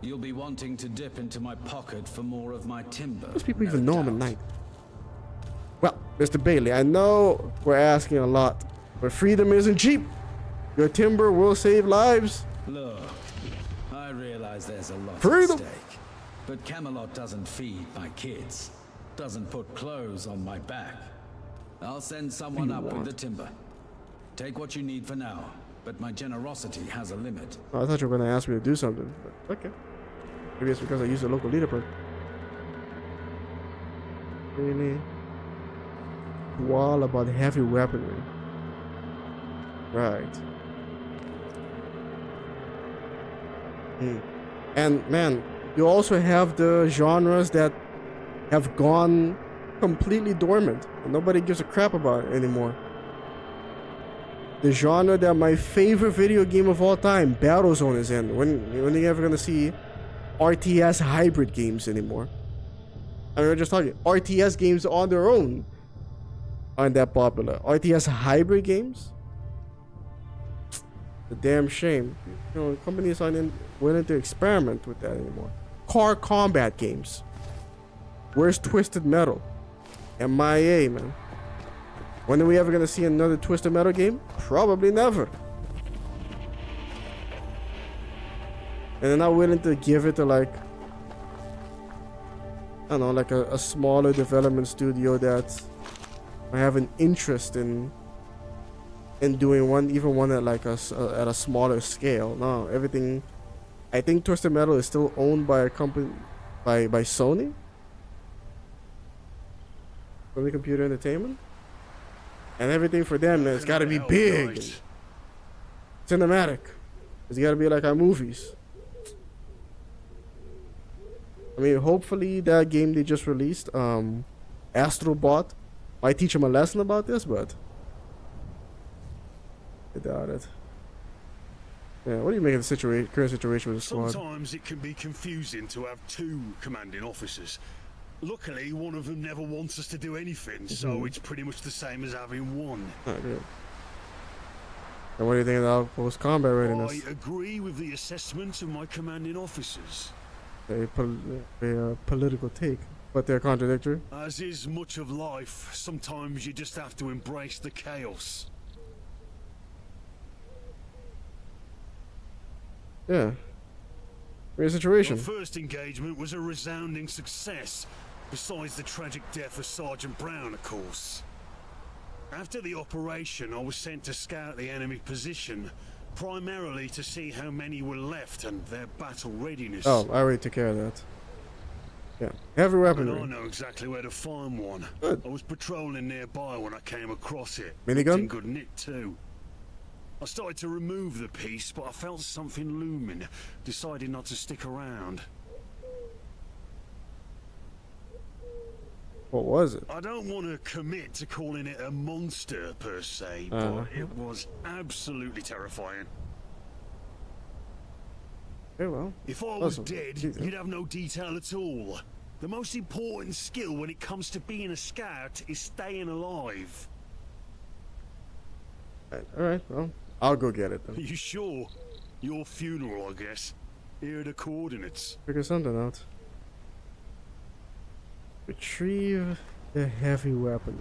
You'll be wanting to dip into my pocket for more of my timber. Most people even know I'm a knight. Well, Mr. Bailey, I know we're asking a lot, but freedom isn't cheap. Your timber will save lives. Look, I realize there's a lot Freedom. at stake, but Camelot doesn't feed my kids, doesn't put clothes on my back. I'll send someone up with the timber. Take what you need for now, but my generosity has a limit. Oh, I thought you were gonna ask me to do something, but okay. Maybe it's because I used the local leader perk. Really? Wall about heavy weaponry. Right. And man, you also have the genres that have gone completely dormant and nobody gives a crap about it anymore. The genre that my favorite video game of all time, Battlezone, is in. When are you ever gonna see RTS hybrid games anymore? I mean, we're just talking RTS games on their own aren't that popular. RTS hybrid games? It's a damn shame. You know, companies aren't willing to experiment with that anymore. Car combat games. Where's Twisted Metal? MIA, man. When are we ever gonna see another Twisted Metal game? Probably never. And they're not willing to give it to, like, I don't know, like a smaller development studio that might have an interest in doing one at like at a smaller scale. No, everything. I think Twisted Metal is still owned by a company by Sony. Sony Computer Entertainment. And everything for them, it's got to be big, and cinematic. It's got to be like our movies. I mean, hopefully that game they just released, Astrobot, might teach them a lesson about this, but I doubt it. Yeah, what do you make of the current situation with the squad? Sometimes it can be confusing to have two commanding officers. Luckily, one of them never wants us to do anything, so it's pretty much the same as having one. Oh, good. And what do you think of the outpost combat readiness? I agree with the assessment of my commanding officers. A political take, but they're contradictory. As is much of life, sometimes you just have to embrace the chaos. Yeah. Great situation. My first engagement was a resounding success, besides the tragic death of Sergeant Brown, of course. After the operation, I was sent to scout the enemy position, primarily to see how many were left and their battle readiness. Oh, I already took care of that. Yeah, heavy weaponry. And I know exactly where to find one. Good. I was patrolling nearby when I came across it. Minigun? In good nick too. I started to remove the piece, but I felt something looming. Decided not to stick around. What was it? I don't want to commit to calling it a monster per se, but it was absolutely terrifying. Okay, well. If I was dead, you'd have no detail at all. The most important skill when it comes to being a scout is staying alive. Alright, well, I'll go get it then. You sure? Your funeral, I guess. Here are the coordinates. Figure something out. Retrieve the heavy weapon.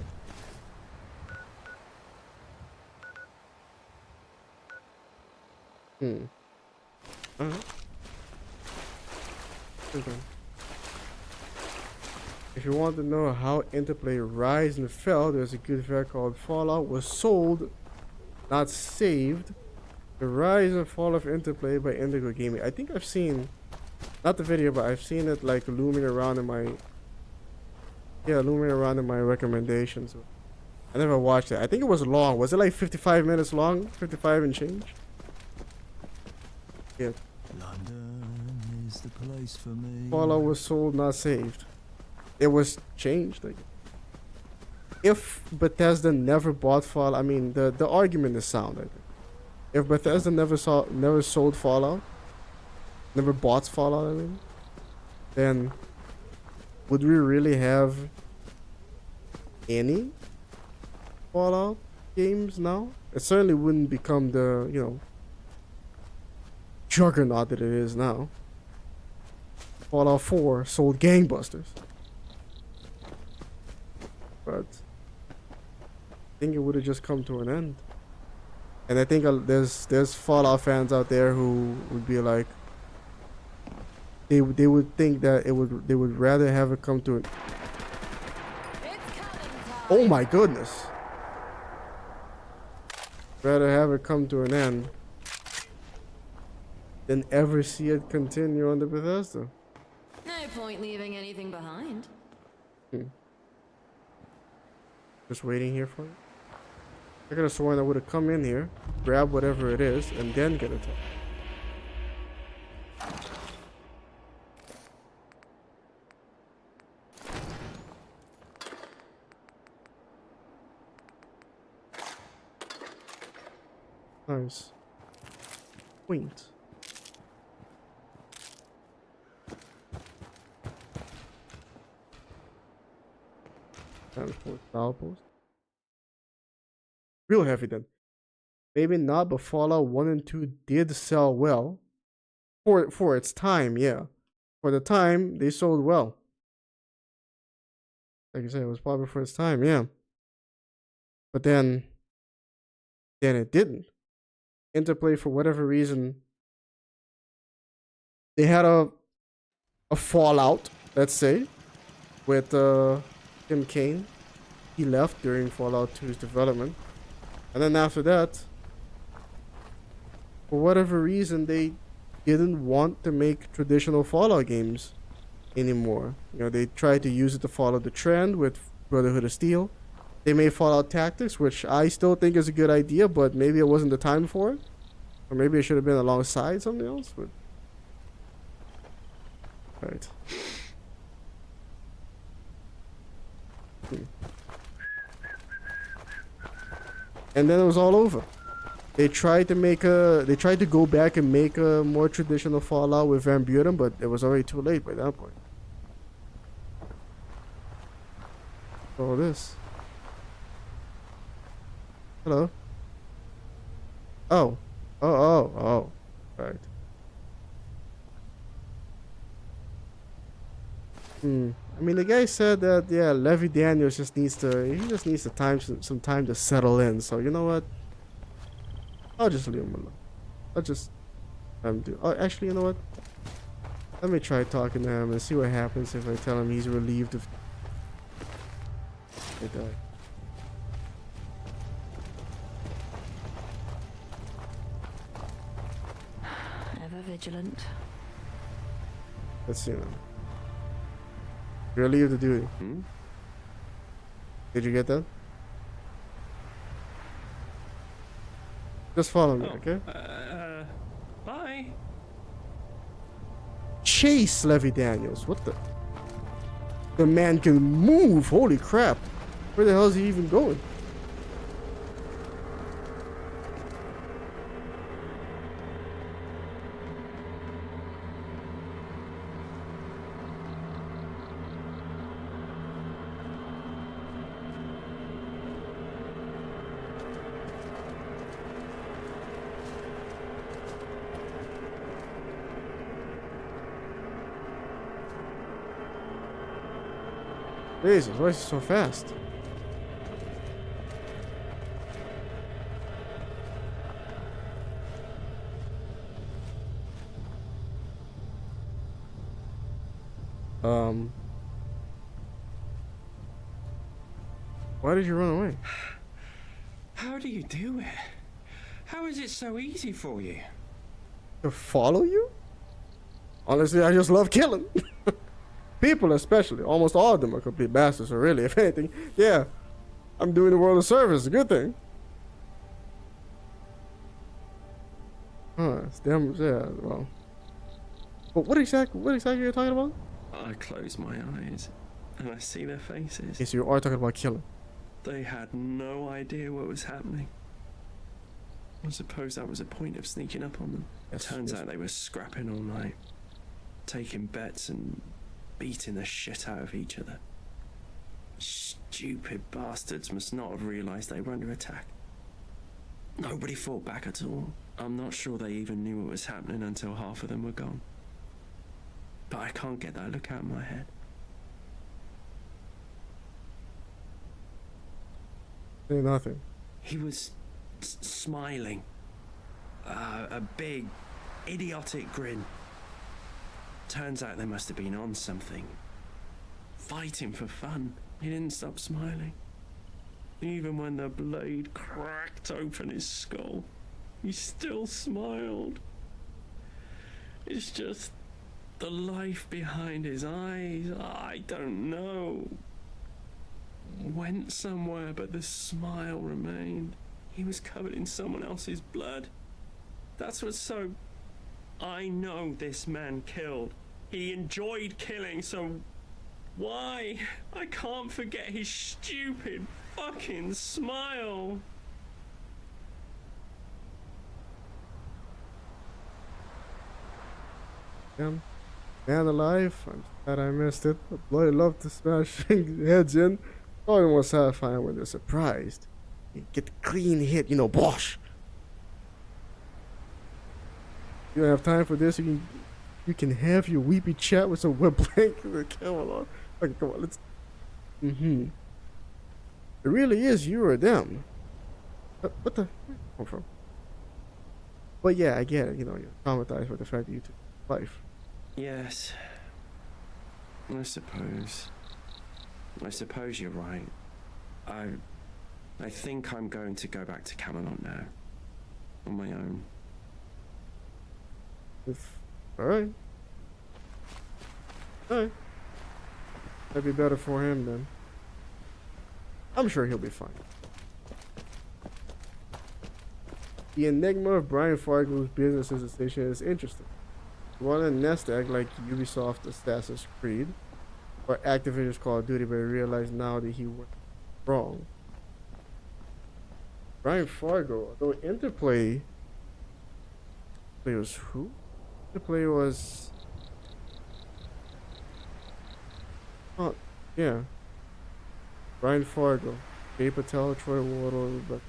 Alright. Okay. If you want to know how interplay rise and fell, there's a good fact called Fallout was sold, not saved. The rise and fall of interplay by Indigo Gaming. I think I've seen, not the video, but I've seen it like looming around in my, recommendations. I never watched it. I think it was long. Was it like 55 minutes long? 55 and change? Yeah. London is the place for me. Fallout was sold, not saved. It was changed. Like, if Bethesda never bought Fallout, I mean, the argument is sound. I think. If Bethesda never sold Fallout, never bought Fallout, I mean, then would we really have any Fallout games now? It certainly wouldn't become the, juggernaut that it is now. Fallout 4 sold gangbusters. But I think it would have just come to an end. And I think there's Fallout fans out there who would be like, they would think that they would rather have it come to an. Oh my goodness! Rather have it come to an end than ever see it continue on the Bethesda. No point leaving anything behind. Just waiting here for it. I could have sworn I would have come in here, grab whatever it is, and then get it. Nice. Quaint. Transport outpost. Real heavy then. Maybe not, but Fallout 1 and 2 did sell well. For its time, yeah. For the time, they sold well. Like you said, it was probably for its time, yeah. But then it didn't. Interplay, for whatever reason, they had a fallout, let's say, with Tim Kaine. He left during Fallout 2's development. And then after that, for whatever reason, they didn't want to make traditional Fallout games anymore. They tried to use it to follow the trend with Brotherhood of Steel. They made Fallout Tactics, which I still think is a good idea, but maybe it wasn't the time for it. Or maybe it should have been alongside something else. But right. And then it was all over. They tried to go back and make a more traditional Fallout with Van Buren, but it was already too late by that point. All this. Hello. Oh. Oh. Right. I mean, the guy said that, yeah, Levy Daniels just needs the time, some time to settle in. So, you know what? I'll just leave him alone. I'll just, oh, actually, you know what? Let me try talking to him and see what happens if I tell him he's relieved of they die. Ever vigilant. Let's see now. Relieved of duty. Did you get that? Just follow me, okay? Bye. Chase Levy Daniels. What the? The man can move. Holy crap. Where the hell is he even going? Jesus, why is he so fast? Why did you run away? How do you do it? How is it so easy for you? To follow you? Honestly, I just love killing. People especially. Almost all of them are complete bastards, so really, if anything, yeah. I'm doing the world a service, a good thing. Huh, it's damn, yeah, well. But what exactly are you talking about? I close my eyes and I see their faces. Okay, so you are talking about killing. They had no idea what was happening. I suppose that was a point of sneaking up on them. Turns out they were scrapping all night, taking bets and beating the shit out of each other. Stupid bastards must not have realised they were under attack. Nobody fought back at all. I'm not sure they even knew what was happening until half of them were gone. But I can't get that look out of my head. Say nothing. He was smiling. A big, idiotic grin. Turns out they must have been on something. Fighting for fun. He didn't stop smiling. Even when the blade cracked open his skull, he still smiled. It's just the life behind his eyes, I don't know. Went somewhere, but the smile remained. He was covered in someone else's blood. That's what's so... I know this man killed. He enjoyed killing, so why? I can't forget his stupid fucking smile. Damn. Man alive, I'm glad I missed it. I bloody love to smash heads in. All the more satisfying when they're surprised. You get the clean hit, you know, bosh. You don't have time for this, you can have your weepy chat with some web blank in the camera. Okay, come on, let's... It really is you or them. What the... Where did it come from? But yeah, I get it, you know, you're traumatized with the fact that you took life. Yes. I suppose you're right. I think I'm going to go back to Camelot now. On my own. Alright. Alright. That'd be better for him then. I'm sure he'll be fine. The enigma of Brian Fargo's business association is interesting. One a nest egg like Ubisoft Assassin's Creed or Activision's Call of Duty, but I realized now that he went wrong. Brian Fargo, though Interplay was who? Interplay was... Oh, yeah. Brian Fargo, Jay Patel, Troy Wardle, Rebecca.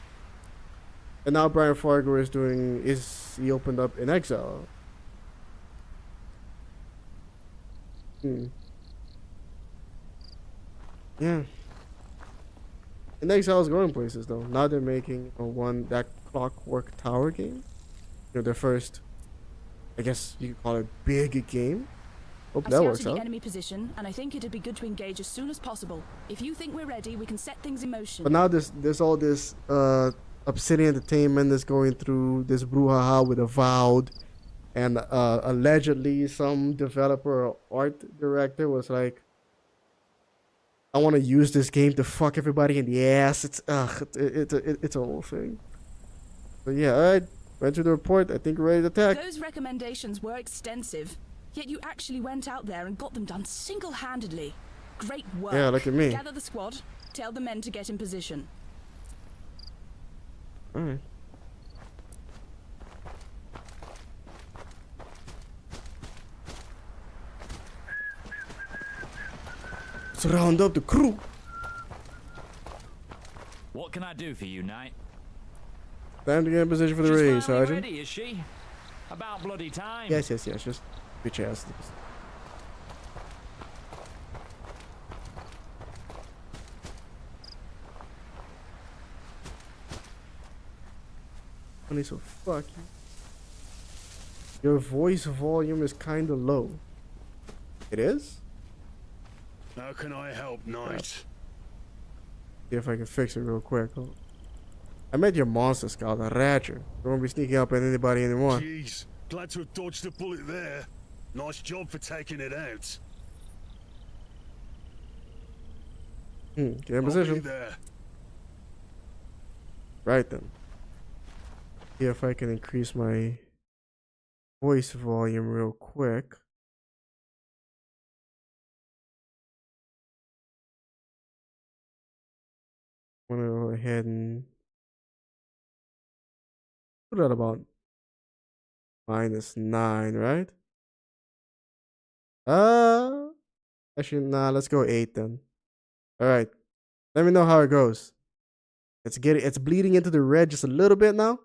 And now Brian Fargo is he opened up in exile. Yeah. In exile is going places though. Now they're making that Clockwork Tower game. You know, their first, I guess you could call it big game. Hope I've that works scouted out. the enemy position, and I think it'd be good to engage as soon as possible. If you think we're ready, we can set things in motion. But now there's all this Obsidian Entertainment that's going through this brouhaha with Avowed, and allegedly some developer or art director was like, I want to use this game to fuck everybody in the ass. It's a whole thing. But yeah, alright. Went through the report. I think we're ready to attack. Those recommendations were extensive, yet you actually went out there and got them done single-handedly. Great work. Yeah, look at me. Gather the squad. Tell the men to get in position. Alright. Let's round up the crew. What can I do for you, Knight? Time to get in position for the She's raid, finally Sergeant. ready, is she? About bloody time. Yes. Just bitch ass. Funny, so fuck you. Your voice volume is kinda low. It is? How can I help, Knight? See if I can fix it real quick. I met your monster scout, a Ratcher. Don't be sneaking up on anybody anymore. Jeez, glad to have dodged a bullet there. Nice job for taking it out. Get in I'll position. be there. Right then. See if I can increase my voice volume real quick. I'm gonna go ahead and put it about -9, right? Actually, nah, let's go 8 then. Alright. Let me know how it goes. It's bleeding into the red just a little bit now.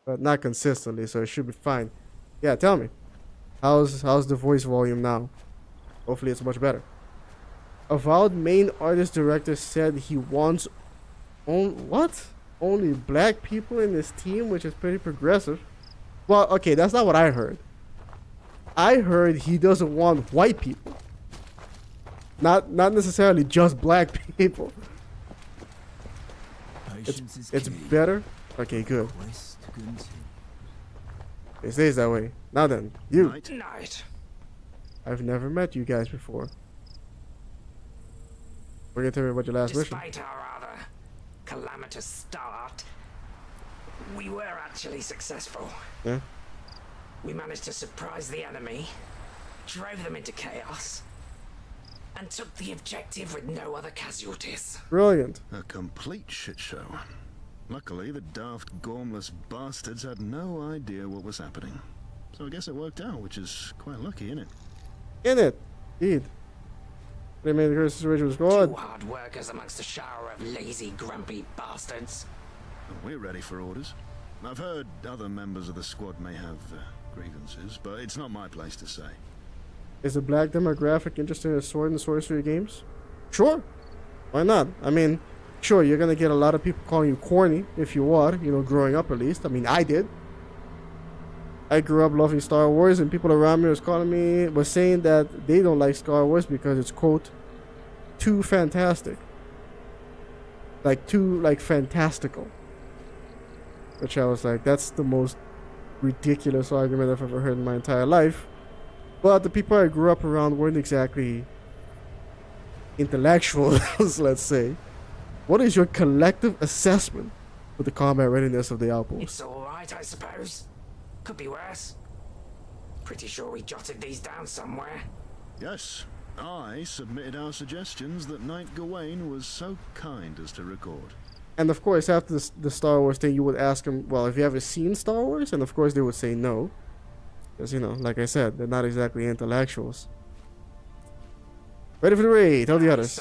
But not consistently, so it should be fine. Yeah, tell me. How's the voice volume now? Hopefully it's much better. Avowed main artist director said he wants only black people in his team, which is pretty progressive. Well, okay, that's not what I heard. I heard he doesn't want white people. Not necessarily just black people. It's better. Okay, good. It stays that way. Now then, you. Knight. I've never met you guys before. We're gonna tell me about your last mission. Despite our rather calamitous start, we were actually successful. Yeah. We managed to surprise the enemy, drove them into chaos, and took the objective with no other casualties. Brilliant. A complete shit show. Luckily, the daft, gormless bastards had no idea what was happening. So I guess it worked out, which is quite lucky, isn't it? Indeed. They made the curse original squad. Two hard workers amongst a shower of lazy, grumpy bastards. We're ready for orders. I've heard other members of the squad may have grievances, but it's not my place to say. Is the black demographic interested in sword and sorcery games? Sure. Why not? I mean, sure, you're gonna get a lot of people calling you corny if you are, you know, growing up at least. I mean, I did. I grew up loving Star Wars, and people around me was saying that they don't like Star Wars because it's, quote, too fantastic. Too fantastical. Which I was like, that's the most ridiculous argument I've ever heard in my entire life. But the people I grew up around weren't exactly intellectuals, let's say. What is your collective assessment of the combat readiness of the outpost? It's alright, I suppose. Could be worse. Pretty sure we jotted these down somewhere. Yes, I submitted our suggestions that Knight Gawain was so kind as to record. And of course, after the Star Wars thing, you would ask them, well, have you ever seen Star Wars? And of course, they would say no. Because, you know, like I said, they're not exactly intellectuals. Ready for the raid. Tell the others.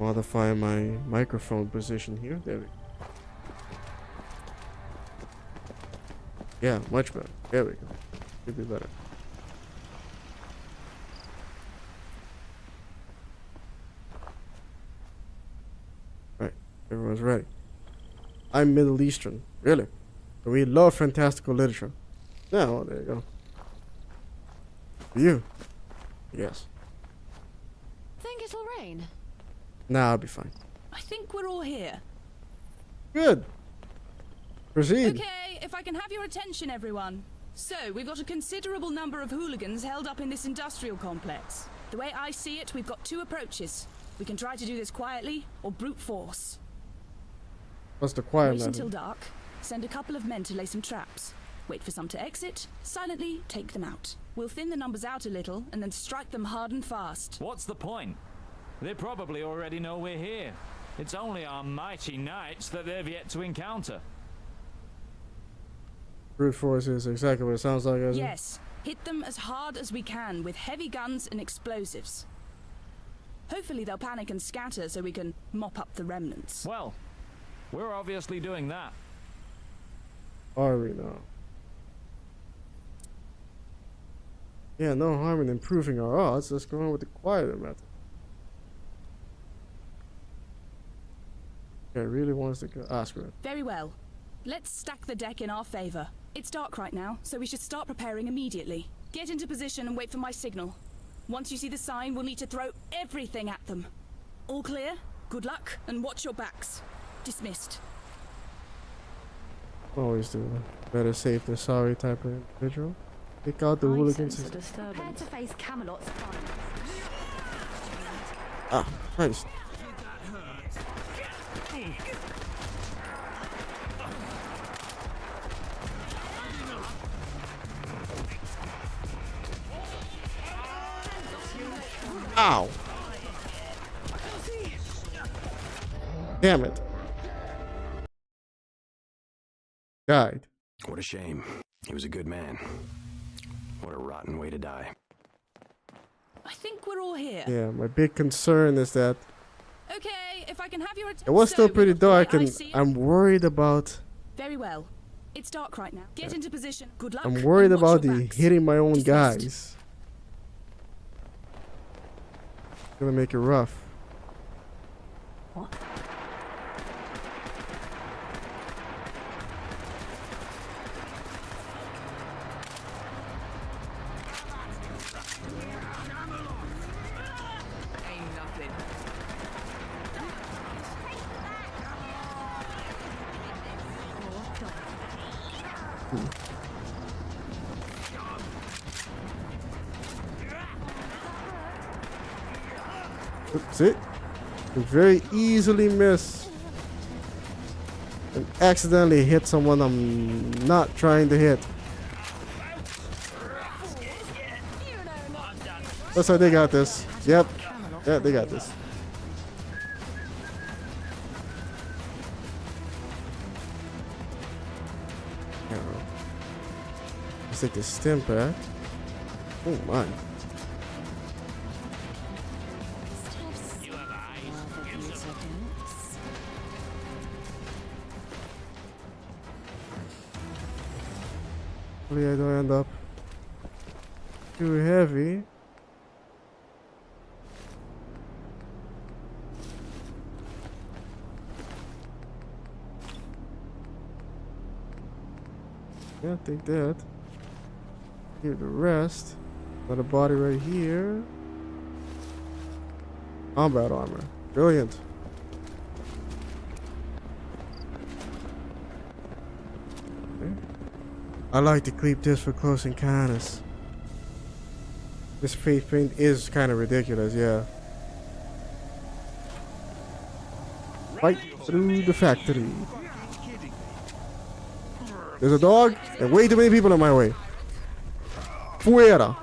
Modify my microphone position here. There we go. Yeah, much better. There we go. Should be better. Right, everyone's ready. I'm Middle Eastern, really. We love fantastical literature. Now, there you go. For you, yes. Think it'll rain? Nah, I'll be fine. I think we're all here. Good. Proceed. Okay, if I can have your attention, everyone. So, we've got a considerable number of hooligans held up in this industrial complex. The way I see it, we've got two approaches. We can try to do this quietly, or brute force. What's the quiet Wait method? until dark, send a couple of men to lay some traps. Wait for some to exit, silently take them out. We'll thin the numbers out a little, and then strike them hard and fast. What's the point? They probably already know we're here. It's only our mighty knights that they've yet to encounter. Brute force is exactly what it sounds like, isn't it? Yes, hit them as hard as we can with heavy guns and explosives. Hopefully they'll panic and scatter so we can mop up the remnants. Well, we're obviously doing that. Are we now? Yeah, no harm in improving our odds. Let's go on with the quieter method. Okay, really wants to go. Screw it. Very well. Let's stack the deck in our favor. It's dark right now, so we should start preparing immediately. Get into position and wait for my signal. Once you see the sign, we'll need to throw everything at them. All clear? Good luck, and watch your backs. Dismissed. Always do. Better safe than sorry type of individual. Pick out the hooligans. Prepare to face Camelot's finest. Ah, Christ. Ow. Damn it. Died. What a shame. He was a good man. What a rotten way to die. I think we're all here. Yeah, my big concern is that Okay, if I can have your it was still pretty dark and I'm worried about Very well. It's dark right now. Get into position. Good luck. I'm worried and watch about your the backs. hitting my own Dismissed. guys. Gonna make it rough. What? Ain't nothing. Oops, it. You very easily miss and accidentally hit someone I'm not trying to hit. Looks like they got this. Yep. Yeah, they got this. Let's take the stim pack. Oh my. Hopefully I don't end up too heavy. Yeah, take that. Here the rest. Another body right here. Combat armor. Brilliant. Okay. I like to keep this for close encounters. This face paint is kind of ridiculous, yeah. Right through the factory. There's a dog and way too many people in my way. Fuera.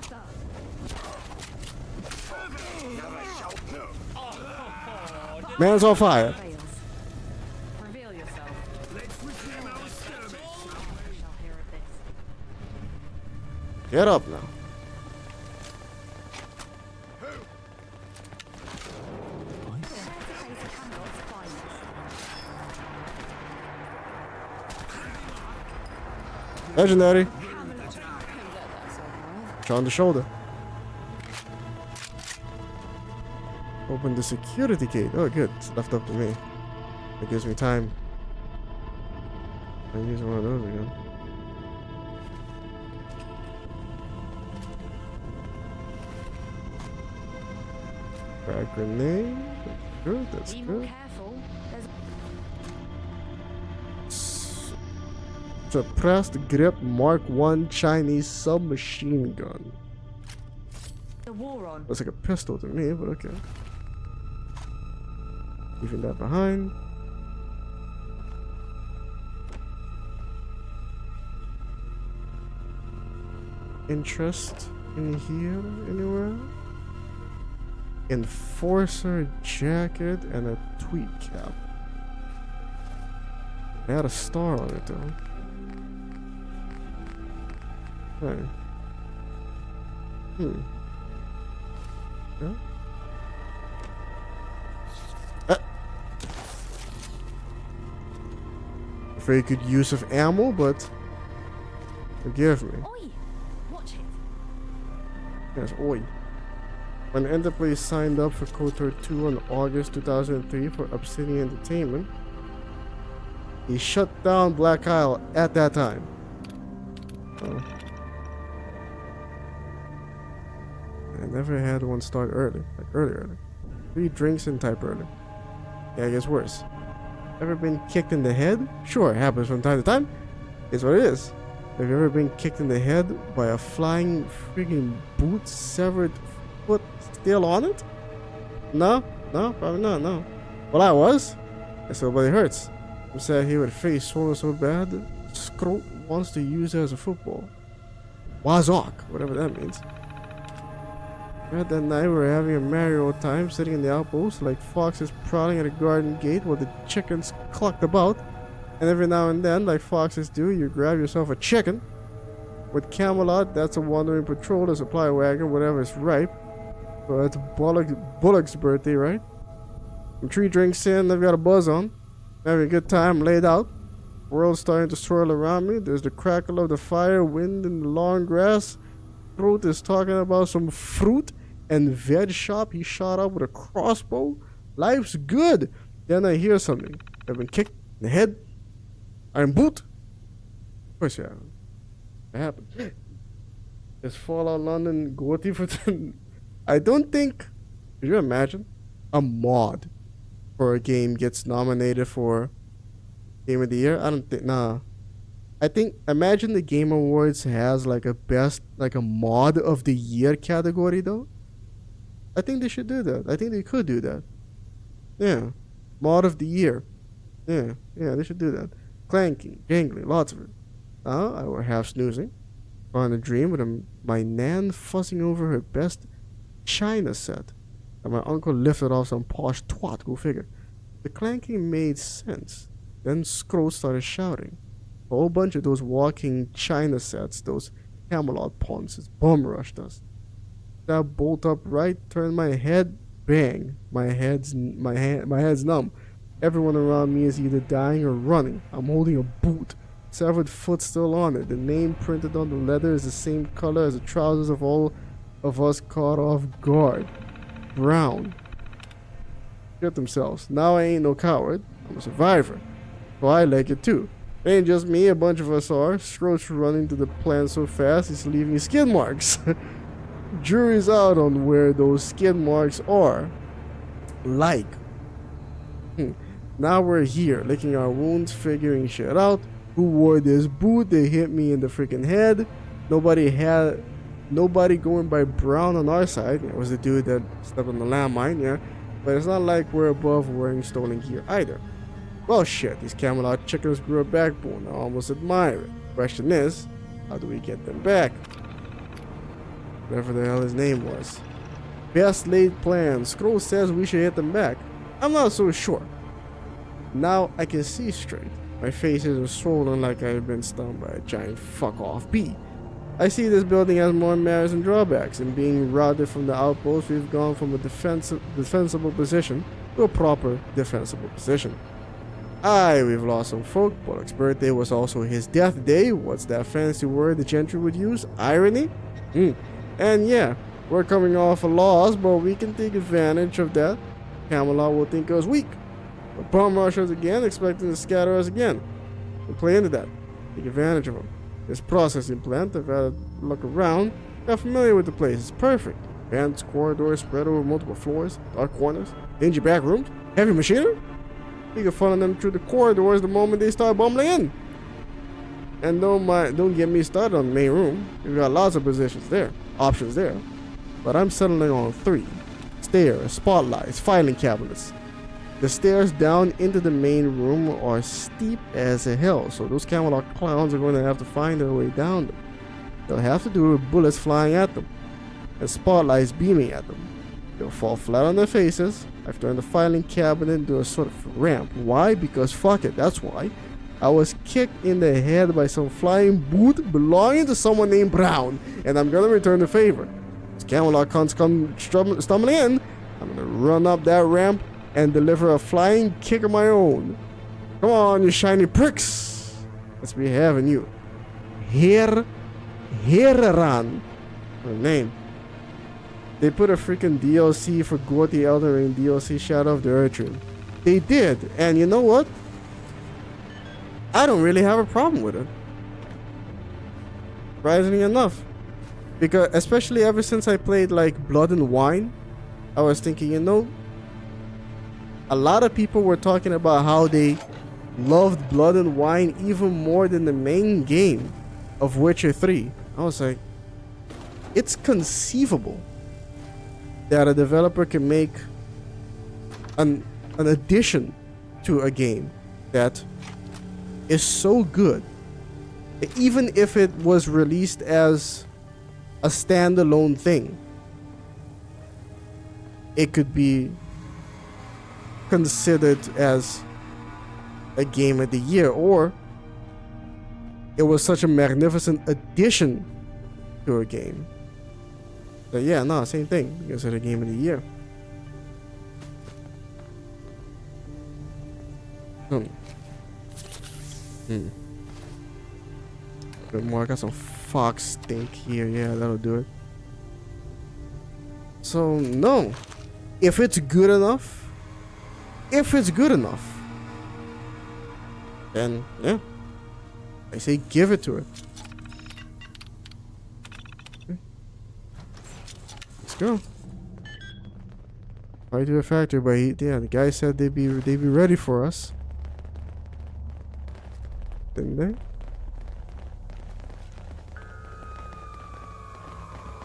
Man's on fire. Reveal yourself. Get up now. Legendary. On the shoulder. Open the security gate. Oh, good. It's left up to me. It gives me time. I use one of those again. Frag grenade. That's good. That's good. Suppressed grip Mark 1 Chinese submachine gun. The war on. Looks like a pistol to me, but okay. Leaving that behind. Interest in here anywhere? Enforcer jacket and a tweed cap. It had a star on it though. Okay. Yeah. Very good use of ammo, but forgive me. Oi! Watch it. Yes, oi. When Enterprise signed up for KOTOR 2 in August 2003 for Obsidian Entertainment, he shut down Black Isle at that time. I never had one start early, like early. 3 drinks and type early. Yeah, it gets worse. Ever been kicked in the head? Sure, it happens from time to time. It's what it is. Have you ever been kicked in the head by a flying freaking boot, severed foot still on it? No, probably not, no. Well, I was. And so, but it hurts. I'm sad here with face swollen so bad, Scroat wants to use it as a football. Wazok, whatever that means. That night we were having a merry old time sitting in the outpost like foxes prowling at a garden gate while the chickens clucked about. And every now and then, like foxes do, you grab yourself a chicken. With Camelot, that's a wandering patrol, a supply wagon, whatever is ripe. But it's Bullock's birthday, right? I'm 3 drinks in, I've got a buzz on. Having a good time, laid out. World's starting to swirl around me. There's the crackle of the fire, wind in the long grass. Throat is talking about some fruit and veg shop he shot up with a crossbow. Life's good. Then I hear something. I've been kicked in the head. I'm boot. Of course, yeah. It happened. Is Fallout London GOTY for 10? I don't think. Could you imagine a mod for a game gets nominated for Game of the Year? I don't think. Nah. I think, imagine the Game Awards has like a best, like a mod of the year category though. I think they should do that. I think they could do that. Yeah. Mod of the year. Yeah, they should do that. Clanking, jangling, lots of it. I were half snoozing. On a dream with my nan fussing over her best china set. And my uncle lifted off some posh twat, go figure. The clanking made sense. Then Scroat started shouting. A whole bunch of those walking china sets, those Camelot ponces, bum rushed us. That bolt up right, turned my head, bang. My head's numb. Everyone around me is either dying or running. I'm holding a boot, severed foot still on it. The name printed on the leather is the same color as the trousers of all of us caught off guard. Brown. Shit themselves. Now I ain't no coward. I'm a survivor. So I like it too. It ain't just me, a bunch of us are. Scroat's running to the plant so fast he's leaving skid marks. Jury's out on where those skid marks are. Like. Now we're here, licking our wounds, figuring shit out. Who wore this boot? They hit me in the freaking head. Nobody going by brown on our side. It was the dude that stepped on the landmine, yeah. But it's not like we're above wearing stolen gear either. Well, shit, these Camelot chickens grew a backbone. I almost admire it. Question is, how do we get them back? Whatever the hell his name was. Best laid plan. Scroll says we should hit them back. I'm not so sure. Now I can see straight. My face isn't swollen like I've been stung by a giant fuck-off bee. I see this building has more merits and drawbacks. In being routed from the outpost, we've gone from a defensible position to a proper defensible position. Aye, we've lost some folk. Bullock's birthday was also his death day. What's that fancy word the gentry would use? Irony? And yeah, we're coming off a loss, but we can take advantage of that. Camelot will think us weak. But bomb rush us again, expecting to scatter us again. We'll play into that. Take advantage of them. This processing plant, I've had a look around. Got familiar with the place. It's perfect. Vents, corridors spread over multiple floors, dark corners, dingy back rooms, heavy machinery. You can funnel them through the corridors the moment they start bumbling in. And don't get me started on the main room. We've got lots of options there. But I'm settling on 3. Stairs, spotlights, filing cabinets. The stairs down into the main room are steep as hell, so those Camelot clowns are going to have to find their way down them. They'll have to do it with bullets flying at them and spotlights beaming at them. They'll fall flat on their faces. I've turned the filing cabinet into a sort of ramp. Why? Because fuck it, that's why. I was kicked in the head by some flying boot belonging to someone named Brown, and I'm gonna return the favor. As Camelot cunts come stumbling in, I'm gonna run up that ramp and deliver a flying kick of my own. Come on, you shiny pricks! Let's be having you. Heran. Her name. They put a freaking DLC for Gorty Elden Ring DLC Shadow of the Earthrealm. They did, and you know what? I don't really have a problem with it. Surprisingly enough. Because, especially ever since I played like Blood and Wine, I was thinking, you know, a lot of people were talking about how they loved Blood and Wine even more than the main game of Witcher 3. I was like, it's conceivable that a developer can make an addition to a game that is so good, even if it was released as a standalone thing, it could be considered as a game of the year, or it was such a magnificent addition to a game that, yeah, no, same thing, because of the game of the year. Bit more. I got some fox steak here. Yeah, that'll do it. So no, if it's good enough, then yeah, I say give it to it. Okay. Let's go. Right to the factory, but yeah, the guy said they'd be ready for us. Didn't they?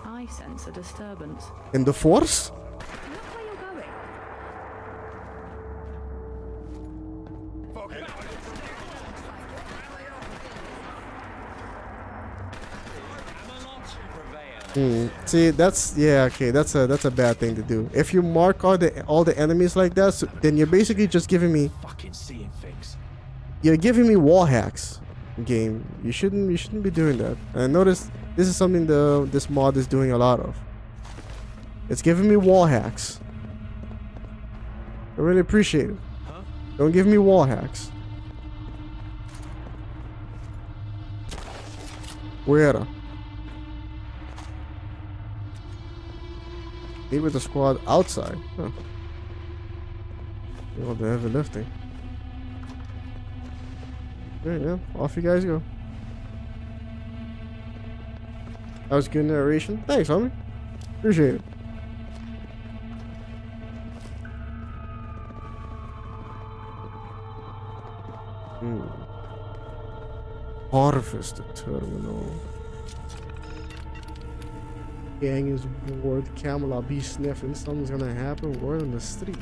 I sense a disturbance. In the force? Look where you're going. See, that's okay. That's a bad thing to do. If you mark all the enemies like that, so then you're basically just giving me fucking seeing things. You're giving me wall hacks, game. You shouldn't be doing that. And I noticed this is something this mod is doing a lot of. It's giving me wall hacks. I really appreciate it. Don't give me wall hacks. Where? Meet with the squad outside. Huh. You want the heavy lifting. Yeah, off you guys go. That was good narration. Thanks, homie. Appreciate it. Harvest the terminal. Gang is bored. Camelot be sniffing. Something's gonna happen. Word on the street.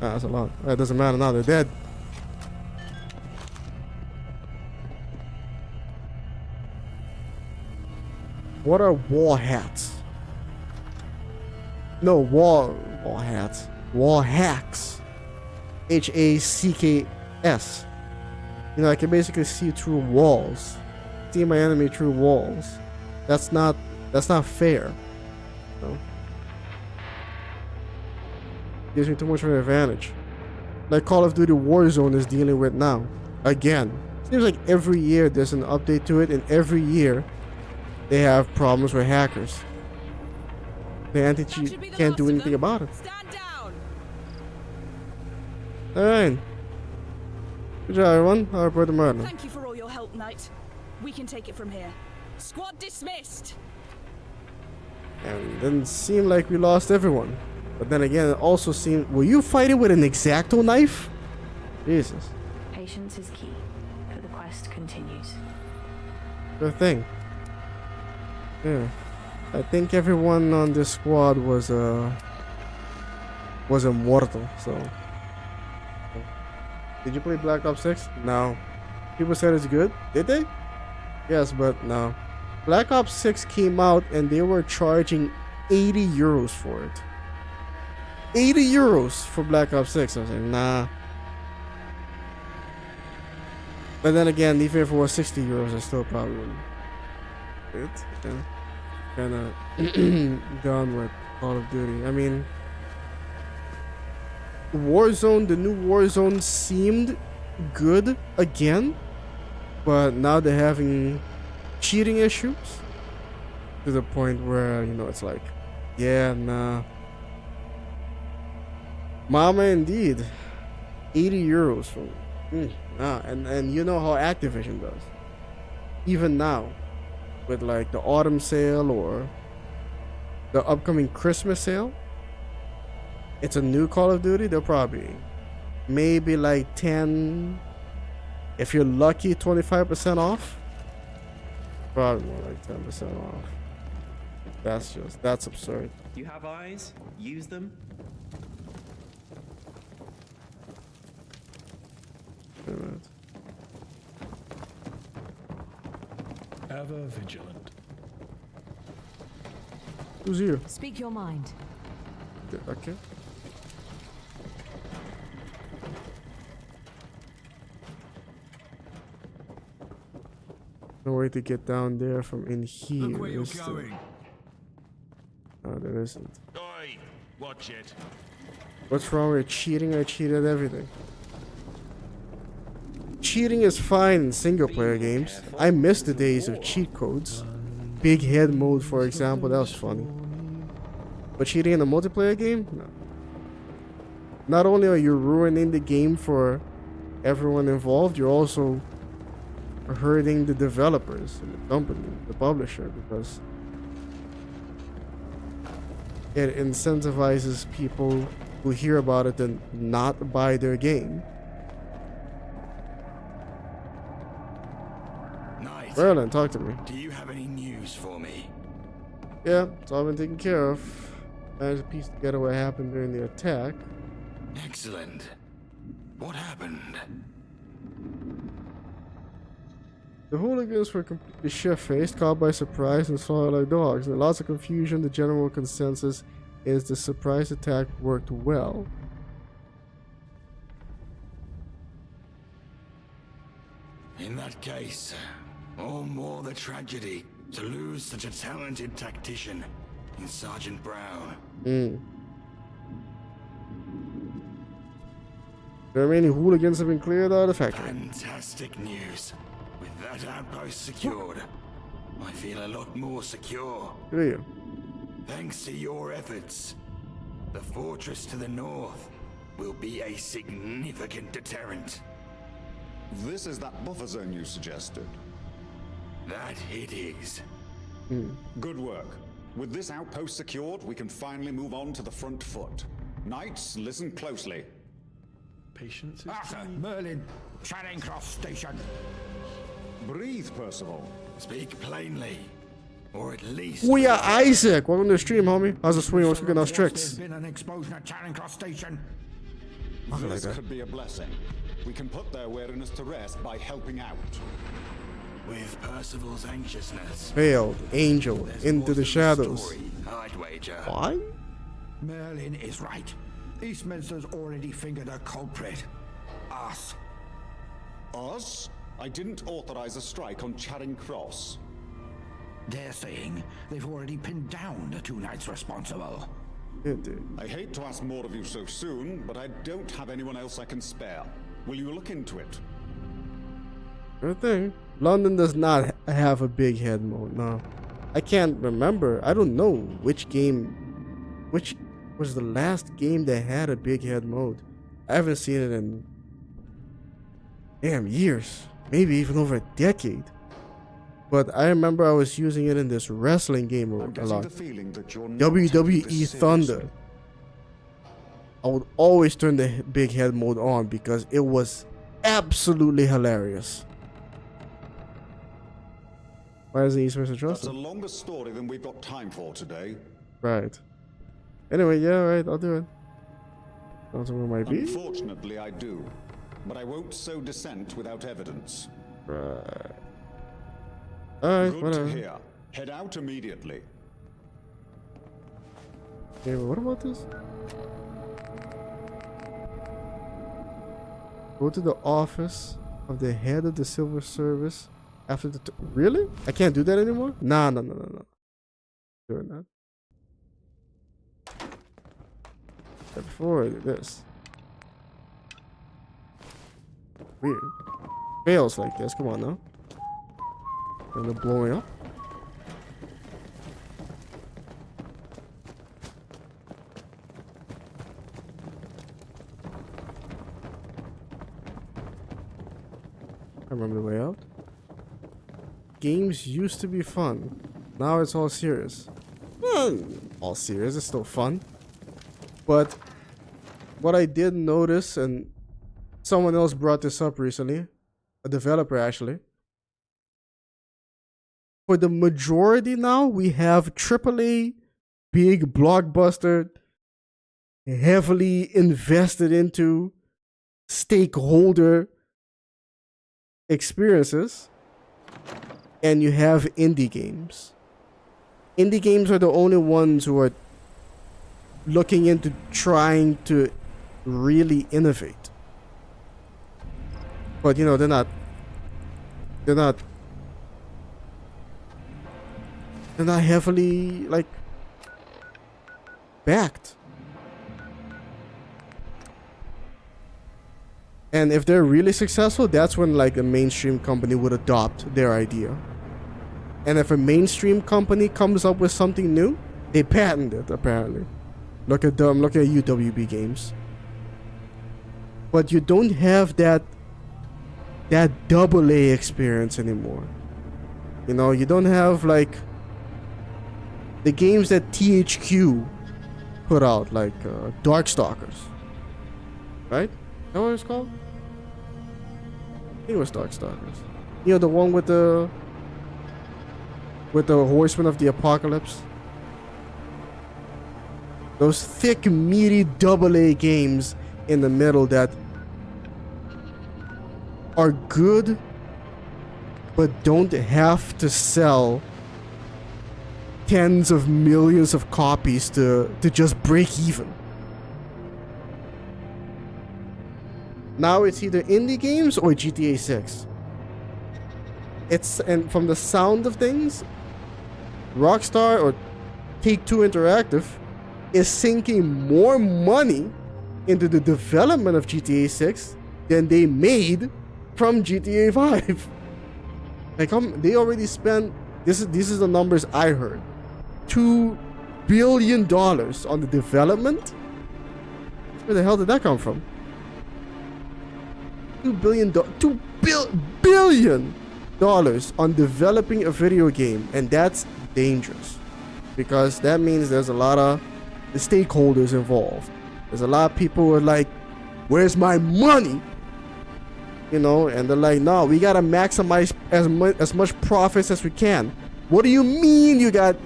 Ah, that's a lot. That doesn't matter now. They're dead. What are wall hats? No, wall hats. Wall hacks. H-A-C-K-S. You know, I can basically see through walls. See my enemy through walls. That's not fair. No. gives me too much of an advantage. Like Call of Duty Warzone is dealing with now. Again. Seems like every year there's an update to it, and every year they have problems with hackers. The anti-cheat can't do anything about it. Alright. Good job, everyone. I'll report the murder. Thank you for all your help, Knight. We can take it from here. Squad dismissed. And it didn't seem like we lost everyone. But then again, it also seemed... Were you fighting with an X-Acto knife? Jesus. Patience is key, but the quest continues. Good thing. Yeah. I think everyone on this squad was immortal, so... Did you play Black Ops 6? No. People said it's good. Did they? Yes, but no. Black Ops 6 came out and they were charging 80 euros for it. 80 euros for Black Ops 6. I was like, nah. But then again, even if it was 60 euros, I still probably wouldn't. It's kind of done with Call of Duty. I mean, Warzone, the new Warzone seemed good again, but now they're having cheating issues to the point where, you know, it's like, yeah, nah. Mama, indeed. 80 euros for nah. And you know how Activision does. Even now, with like the autumn sale or the upcoming Christmas sale, it's a new Call of Duty. They'll probably maybe like 10, if you're lucky, 25% off. Probably more like 10% off. That's absurd. You have eyes? Use them. Wait a minute. Ever vigilant. Who's here? Speak your mind. Okay. No way to get down there from in here. Look where you're is there? going. No, there isn't. Oi, watch it. What's wrong with cheating? I cheated everything. Cheating is fine in single player games. I miss the days of cheat codes. Big head mode, for example, that was funny. But cheating in a multiplayer game? No. Not only are you ruining the game for everyone involved, you're also hurting the developers, the company, the publisher, because it incentivizes people who hear about it to not buy their game. Knight, Merlin, talk to me. do you have any news for me? Yeah, it's all been taken care of. Managed to piece together what happened during the attack. Excellent. What happened? The hooligans were completely shit-faced, caught by surprise, and slaughtered like dogs. In lots of confusion, the general consensus is the surprise attack worked well. In that case, all more the tragedy to lose such a talented tactician in Sergeant Brown. The remaining hooligans have been cleared out of the factory. Fantastic news. With that outpost secured, I feel a lot more secure. Do you? Thanks to your efforts, the fortress to the north will be a significant deterrent. This is that buffer zone you suggested. That it is. Good work. With this outpost secured, we can finally move on to the front foot. Knights, listen closely. Patience is Arthur, Merlin, Charing Cross Station. Breathe, Percival. Speak plainly, or at least... Oh yeah, Isaac! Welcome to the stream, homie. How's the swing? What's cooking those tricks? There's been an explosion at Charing Cross Station. This could be a blessing. We can put their weariness to rest by helping out. With Percival's anxiousness... Failed. Angel. Into the shadows. I'd wager. Why? Merlin is right. Eastminster's already fingered a culprit. Us. Us? I didn't authorize a strike on Charing Cross. They're saying they've already pinned down the two knights responsible. I hate to ask more of you so soon, but I don't have anyone else I can spare. Will you look into it? Good thing. London does not have a big head mode, no. I can't remember. I don't know which was the last game that had a big head mode. I haven't seen it in damn years. Maybe even over a decade. But I remember I was using it in this wrestling game a lot. WWE Thunder. I would always turn the big head mode on because it was absolutely hilarious. Why isn't he supposed to trust That's him? a longer story than we've got time for today. Right. Anyway, yeah, right, I'll do it. Don't know where it might be. Unfortunately, I do. But I won't sow dissent without evidence. Right. Alright, Good whatever. to hear. Head out immediately. Okay, but what about this? Go to the office of the head of the civil service after the... Really? I can't do that anymore? Nah. Doing that. Before I did this. Weird. Fails like this. Come on now. And they're blowing up. I remember the way out. Games used to be fun. Now it's all serious. Well, all serious. It's still fun. But what I did notice, and someone else brought this up recently, a developer actually. For the majority now, we have AAA, big blockbuster, heavily invested into stakeholder experiences, and you have indie games. Indie games are the only ones who are looking into trying to really innovate. But you know, they're not heavily like backed. And if they're really successful, that's when like a mainstream company would adopt their idea. And if a mainstream company comes up with something new, they patent it apparently. Look at them, look at UWB games. But you don't have that AA experience anymore. You know, you don't have like the games that THQ put out, like Darkstalkers. Right? Is that what it's called? I think it was Darkstalkers. You know, the one with the Horsemen of the Apocalypse. Those thick, meaty AA games in the middle that are good, but don't have to sell tens of millions of copies to just break even. Now it's either indie games or GTA 6. And from the sound of things, Rockstar or Take-Two Interactive is sinking more money into the development of GTA 6 than they made from GTA 5. Like they already spent, this is the numbers I heard, $2 billion on the development. Where the hell did that come from? $2 billion on developing a video game, and that's dangerous because that means there's a lot of the stakeholders involved. There's a lot of people who are like, where's my money? You know, and they're like, no, we gotta maximize as much profits as we can. What do you mean you got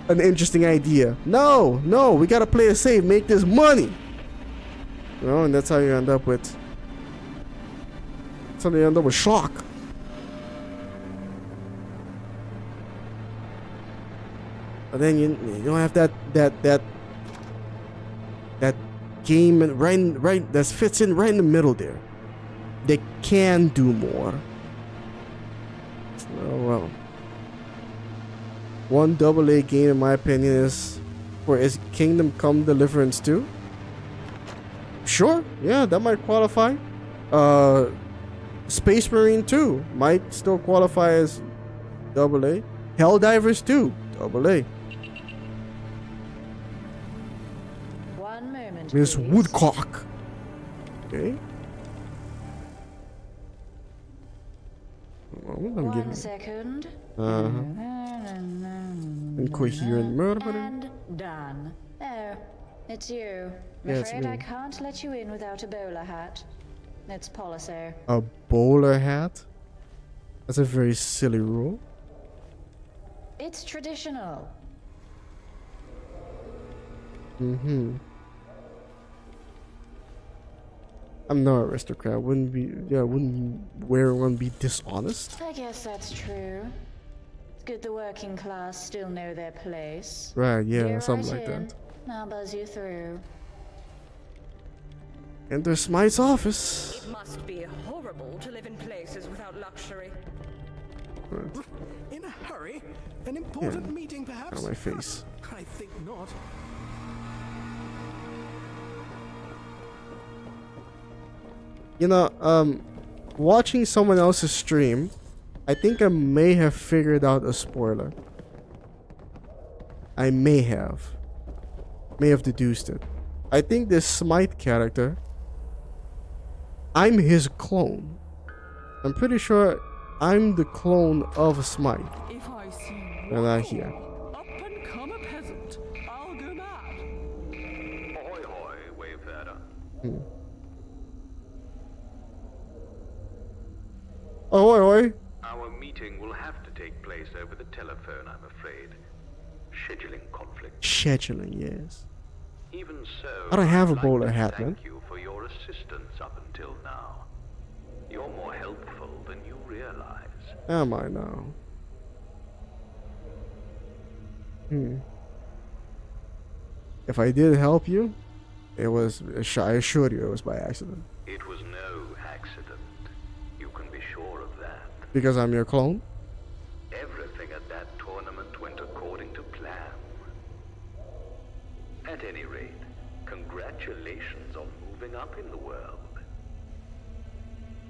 an interesting idea? No, we gotta play it safe, make this money. You know, and that's how you end up with shock. And then you don't have that game and right that fits in right in the middle there. They can do more. Oh well. One AA game in my opinion is Or is Kingdom Come Deliverance 2? Sure, yeah, that might qualify. Space Marine 2 might still qualify as AA. Helldivers 2, AA. One moment. Miss please. Woodcock. Okay. One second. Incoherent murder. And done. Oh, it's you. I'm Yeah, it's afraid I me. can't let you in without a bowler hat. It's policy. A bowler hat? That's a very silly rule. It's traditional. Mm-hmm. I'm no aristocrat. Wouldn't wear one be dishonest? I guess that's true. It's good the working class still know their place. Right, yeah, You're something right like in. that. I'll buzz you through. Enter Smite's office. It must be horrible to live in places without luxury. Right. In a hurry? An important Yeah. meeting, perhaps? Out of my face. I think not. You know, watching someone else's stream, I think I may have figured out a spoiler. I may have deduced it. I think this Smite character, I'm his clone. I'm pretty sure I'm the clone of Smite. If I see And I hear. up and come a peasant, I'll go mad. Ahoy hoy, wayfarer. Ahoy hoy. Our meeting will have to take place over the telephone, I'm afraid. Scheduling conflict. Scheduling, yes. Even so, I don't have a I'd like bowler to hat, man. Thank you for your assistance up until now. You're more helpful than you realize. Am I now? If I did help you, it was, I assure you, it was by accident. It was no accident. You can be sure of that. Because I'm your clone? Everything at that tournament went according to plan. At any rate, congratulations on moving up in the world.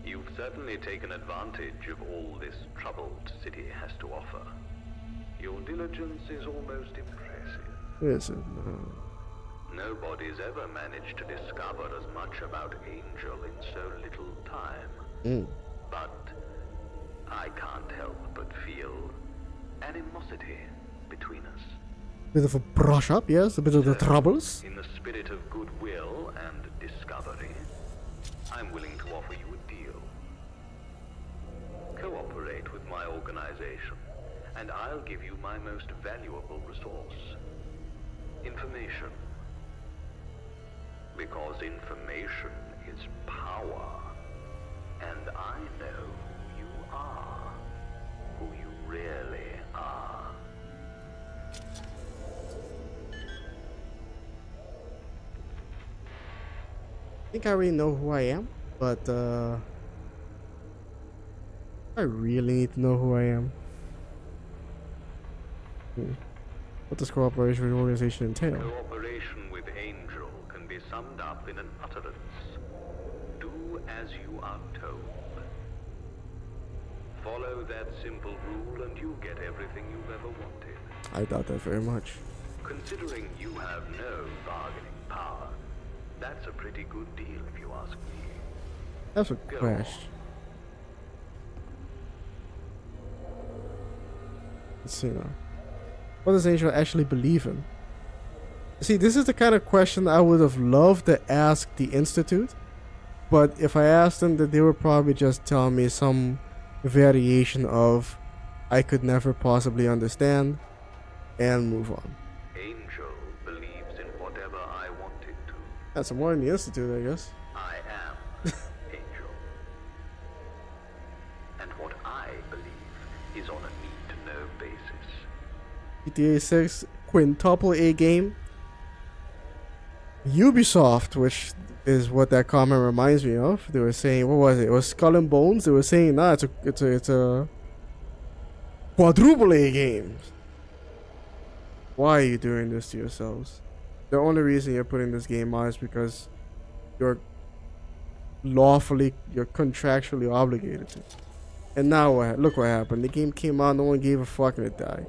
You've certainly taken advantage of all this troubled city has to offer. Your diligence is almost impressive. Is it? No. Nobody's ever managed to discover as much about Angel in so little time. But I can't help but feel animosity between us. Bit of a brush up, yes? A bit of the troubles? In the spirit of goodwill and discovery, I'm willing to offer you a deal. Cooperate with my organization, and I'll give you my most valuable resource. Information. Because information is power. And I know who you are. Who you really are. I think I already know who I am, but I really need to know who I am. What does cooperation with the organization entail? Cooperation with Angel can be summed up in an utterance. Do as you are told. Follow that simple rule and you get everything you've ever wanted. I doubt that very much. Considering you have no bargaining power, that's a pretty good deal if you ask me. That's a crash. Let's see now. What does Angel actually believe in? See, this is the kind of question I would have loved to ask the Institute. But if I asked them, that they would probably just tell me some variation of I could never possibly understand and move on. Angel believes in whatever I want it to. That's more in the Institute, I guess. I am Angel. And what I believe is on a need-to-know basis. GTA 6 quintuple A game. Ubisoft, which is what that comment reminds me of. They were saying, what was it? It was Skull and Bones. They were saying, nah, it's a quadruple A game. Why are you doing this to yourselves? The only reason you're putting this game on is because you're contractually obligated to. And now look what happened. The game came out, no one gave a fuck, and it died.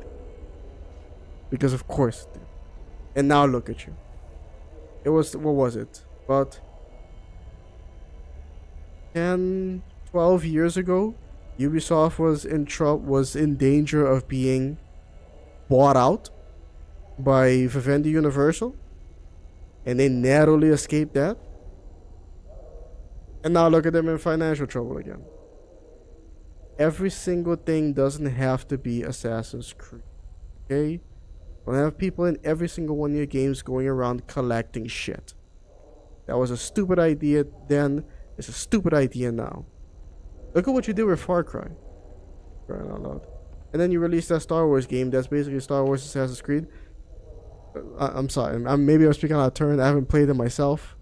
Because of course it did. And now look at you. It was, what was it? About 10, 12 years ago, Ubisoft was in danger of being bought out by Vivendi Universal, and they narrowly escaped that. And now look at them in financial trouble again. Every single thing doesn't have to be Assassin's Creed. Okay? Don't have people in every single one of your games going around collecting shit. That was a stupid idea then. It's a stupid idea now. Look at what you did with Far Cry. Crying out loud. And then you released that Star Wars game that's basically Star Wars Assassin's Creed. I'm sorry. Maybe I'm speaking out of turn. I haven't played it myself.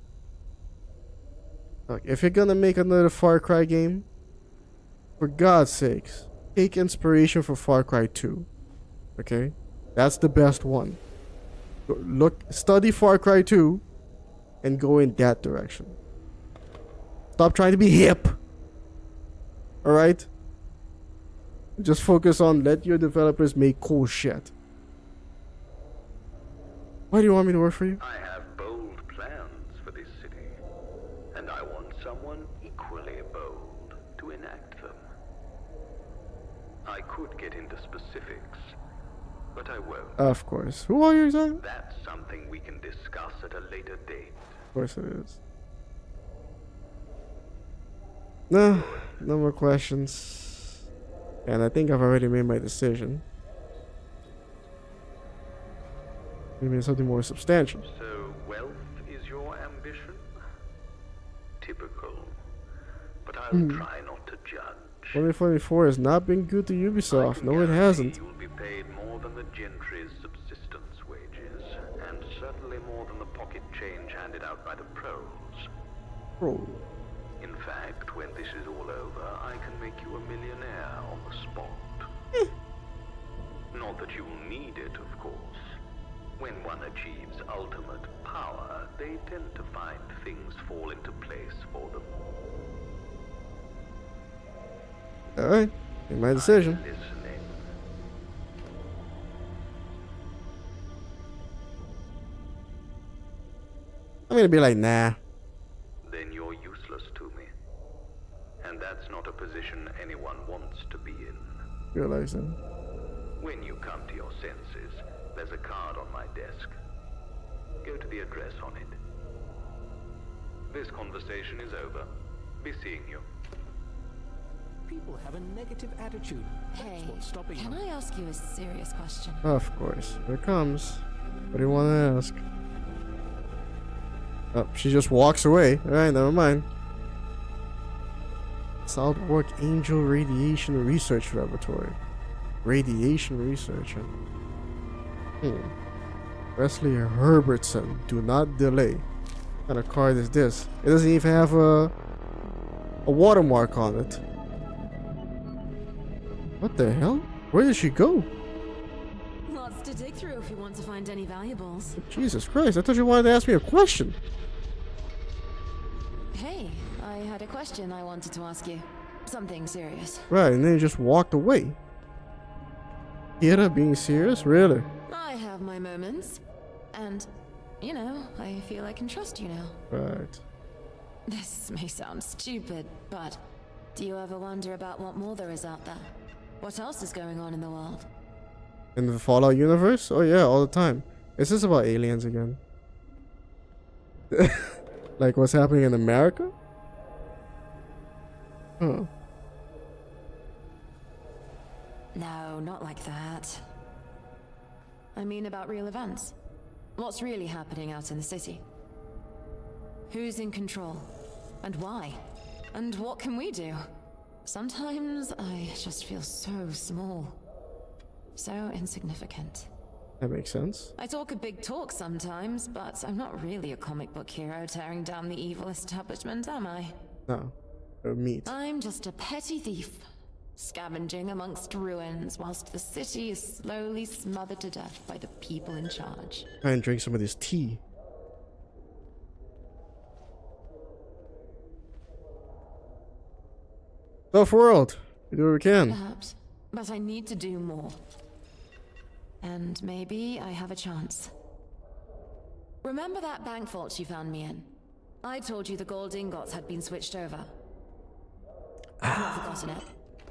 Look, if you're gonna make another Far Cry game, for God's sakes, take inspiration from Far Cry 2. Okay? That's the best one. Study Far Cry 2 and go in that direction. Stop trying to be hip. Alright? Just focus on let your developers make cool shit. Why do you want me to work for you? I have bold plans for this city, and I want someone equally bold to enact them. I could get into specifics, but I won't. Of course. Who are you exactly? That's something we can discuss at a later date. Of course it is. No more questions. And I think I've already made my decision. Maybe something more substantial. So wealth is your ambition? Typical. But I'll try not to judge. 2024 has not been good to Ubisoft. No, it hasn't. You will be paid more than the gentry's subsistence wages, and certainly more than the pocket change handed out by the pros. Bro. In fact, when this is all over, I can make you a millionaire on the spot. Not that you will need it, of course. When one achieves ultimate power, they tend to find things fall into place for them. Alright, made my decision. I'm gonna be like, nah. Then you're useless to me. And that's not a position anyone wants to be in. Realize that. When you come to your senses, there's a card on my desk. Go to the address on it. This conversation is over. Be seeing you. People have a negative attitude. Hey, can I ask you a serious question? Of course. Here it comes. What do you want to ask? Oh, she just walks away. Alright, never mind. Southwark Angel Radiation Research Laboratory. Radiation researcher. Wesley Herbertson. Do not delay. What kind of card is this? It doesn't even have a watermark on it. What the hell? Where did she go? Lots to dig through if you want to find any valuables. Jesus Christ, I thought you wanted to ask me a question. Hey, I had a question I wanted to ask you. Something serious. Right, and then you just walked away. Kira being serious? Really? I have my moments. And, you know, I feel I can trust you now. Right. This may sound stupid, but do you ever wonder about what more there is out there? What else is going on in the world? In the Fallout universe? Oh yeah, all the time. Is this about aliens again? Like what's happening in America? Huh. No, not like that. I mean about real events. What's really happening out in the city? Who's in control? And why? And what can we do? Sometimes I just feel so small. So insignificant. That makes sense. I talk a big talk sometimes, but I'm not really a comic book hero tearing down the evil establishment, am I? No. Meat. I'm just a petty thief. scavenging amongst ruins whilst the city is slowly smothered to death by the people in charge. Try and drink some of this tea. Tough world. We do what we can. Perhaps, but I need to do more. And maybe I have a chance. Remember that bank vault you found me in? I told you the gold ingots had been switched over. I've not forgotten it.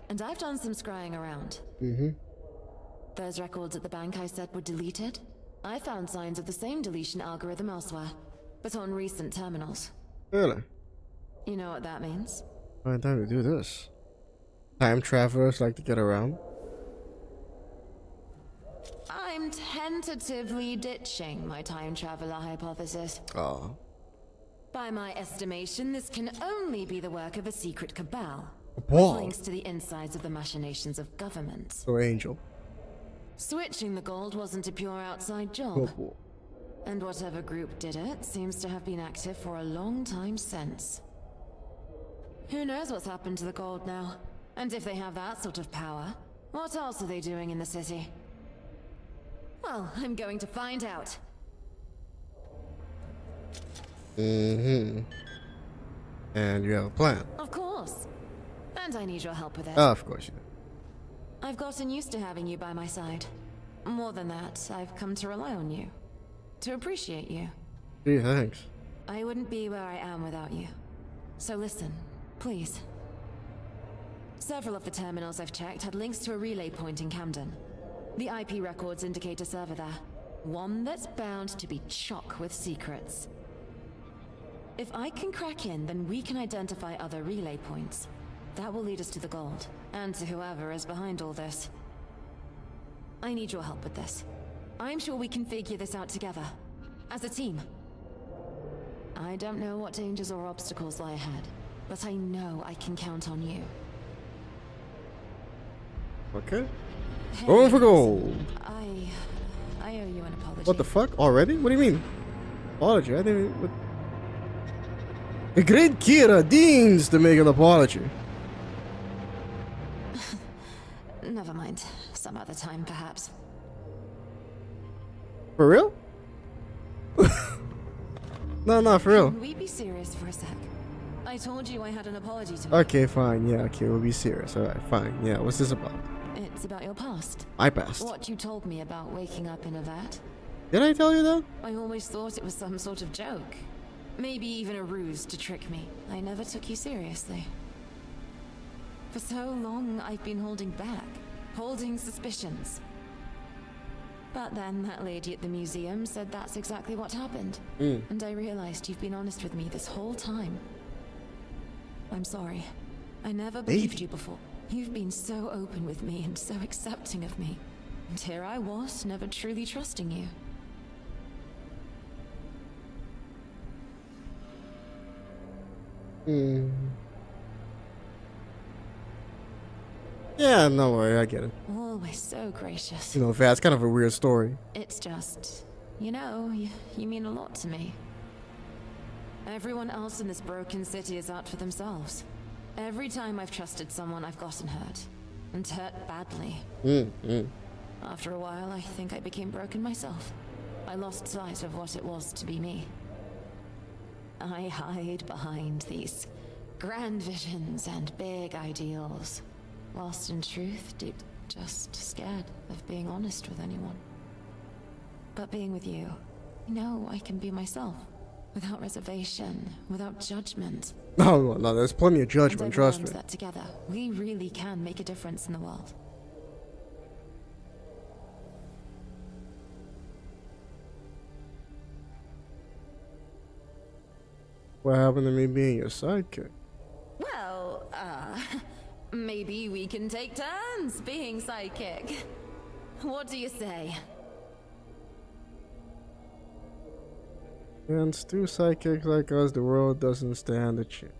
And I've done some scrying around. Those records at the bank I said were deleted. I found signs of the same deletion algorithm elsewhere, but on recent terminals. Really? You know what that means? Find time to do this. Time travelers like to get around. I'm tentatively ditching my time traveler hypothesis. Oh. By my estimation, this can only be the work of a secret cabal. Whoa. With links to the insides of the machinations of government. So Angel. Switching the gold wasn't a pure outside job. Oh. And whatever group did it seems to have been active for a long time since. Who knows what's happened to the gold now? And if they have that sort of power, what else are they doing in the city? Well, I'm going to find out. And you have a plan. Of course. And I need your help with it. Oh, of course you do. I've gotten used to having you by my side. More than that, I've come to rely on you. To appreciate you. Gee, thanks. I wouldn't be where I am without you. So listen, please. Several of the terminals I've checked had links to a relay point in Camden. The IP records indicate a server there. One that's bound to be chock with secrets. If I can crack in, then we can identify other relay points. That will lead us to the gold, and to whoever is behind all this. I need your help with this. I'm sure we can figure this out together. As a team. I don't know what dangers or obstacles lie ahead, but I know I can count on you. Okay. Hey, Going for gold. I owe you an apology. What the fuck? Already? What do you mean? Apology? I didn't even... What? The great Kira deigns to make an apology. Never mind. Some other time, perhaps. For real? No, for real. Can we be serious for a sec? I told you I had an apology to make. Okay, fine. Yeah, okay, we'll be serious. Alright, fine. Yeah, what's this about? It's about your past. My past. What you told me about waking up in a vat. Did I tell you that? I always thought it was some sort of joke. Maybe even a ruse to trick me. I never took you seriously. For so long, I've been holding back. Holding suspicions. But then that lady at the museum said that's exactly what happened. And I realized you've been honest with me this whole time. I'm sorry. I never believed you before. You've been so open with me and so accepting of me. And here I was, never truly trusting you. Yeah, no worry, I get it. Always so gracious. You know, that's kind of a weird story. It's just, you know, you mean a lot to me. Everyone else in this broken city is out for themselves. Every time I've trusted someone, I've gotten hurt. And hurt badly. After a while, I think I became broken myself. I lost sight of what it was to be me. I hide behind these grand visions and big ideals. Whilst in truth, deep, just scared of being honest with anyone. But being with you, I know I can be myself. Without reservation, without judgment. No, there's plenty of judgment, And trust I've me. learned that together, we really can make a difference in the world. What happened to me being your sidekick? Well, maybe we can take turns being sidekick. What do you say? Against two sidekicks like us, the world doesn't stand a chance.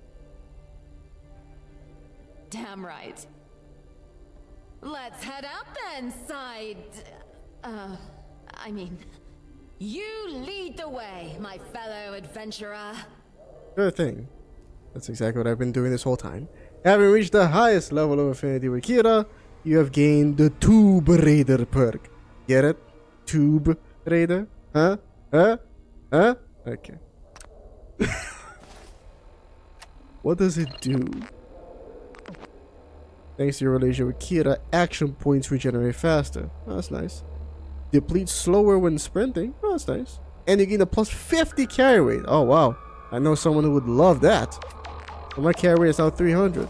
Damn right. Let's head out then, I mean, you lead the way, my fellow adventurer. Good thing. That's exactly what I've been doing this whole time. Having reached the highest level of affinity with Kira, you have gained the Tube Raider perk. Get it? Tube Raider? Huh? Huh? Huh? Okay. What does it do? Thanks to your relation with Kira, action points regenerate faster. Oh, that's nice. Deplete slower when sprinting. Oh, that's nice. And you gain a plus 50 carry rate. Oh, wow. I know someone who would love that. So my carry rate is now 300.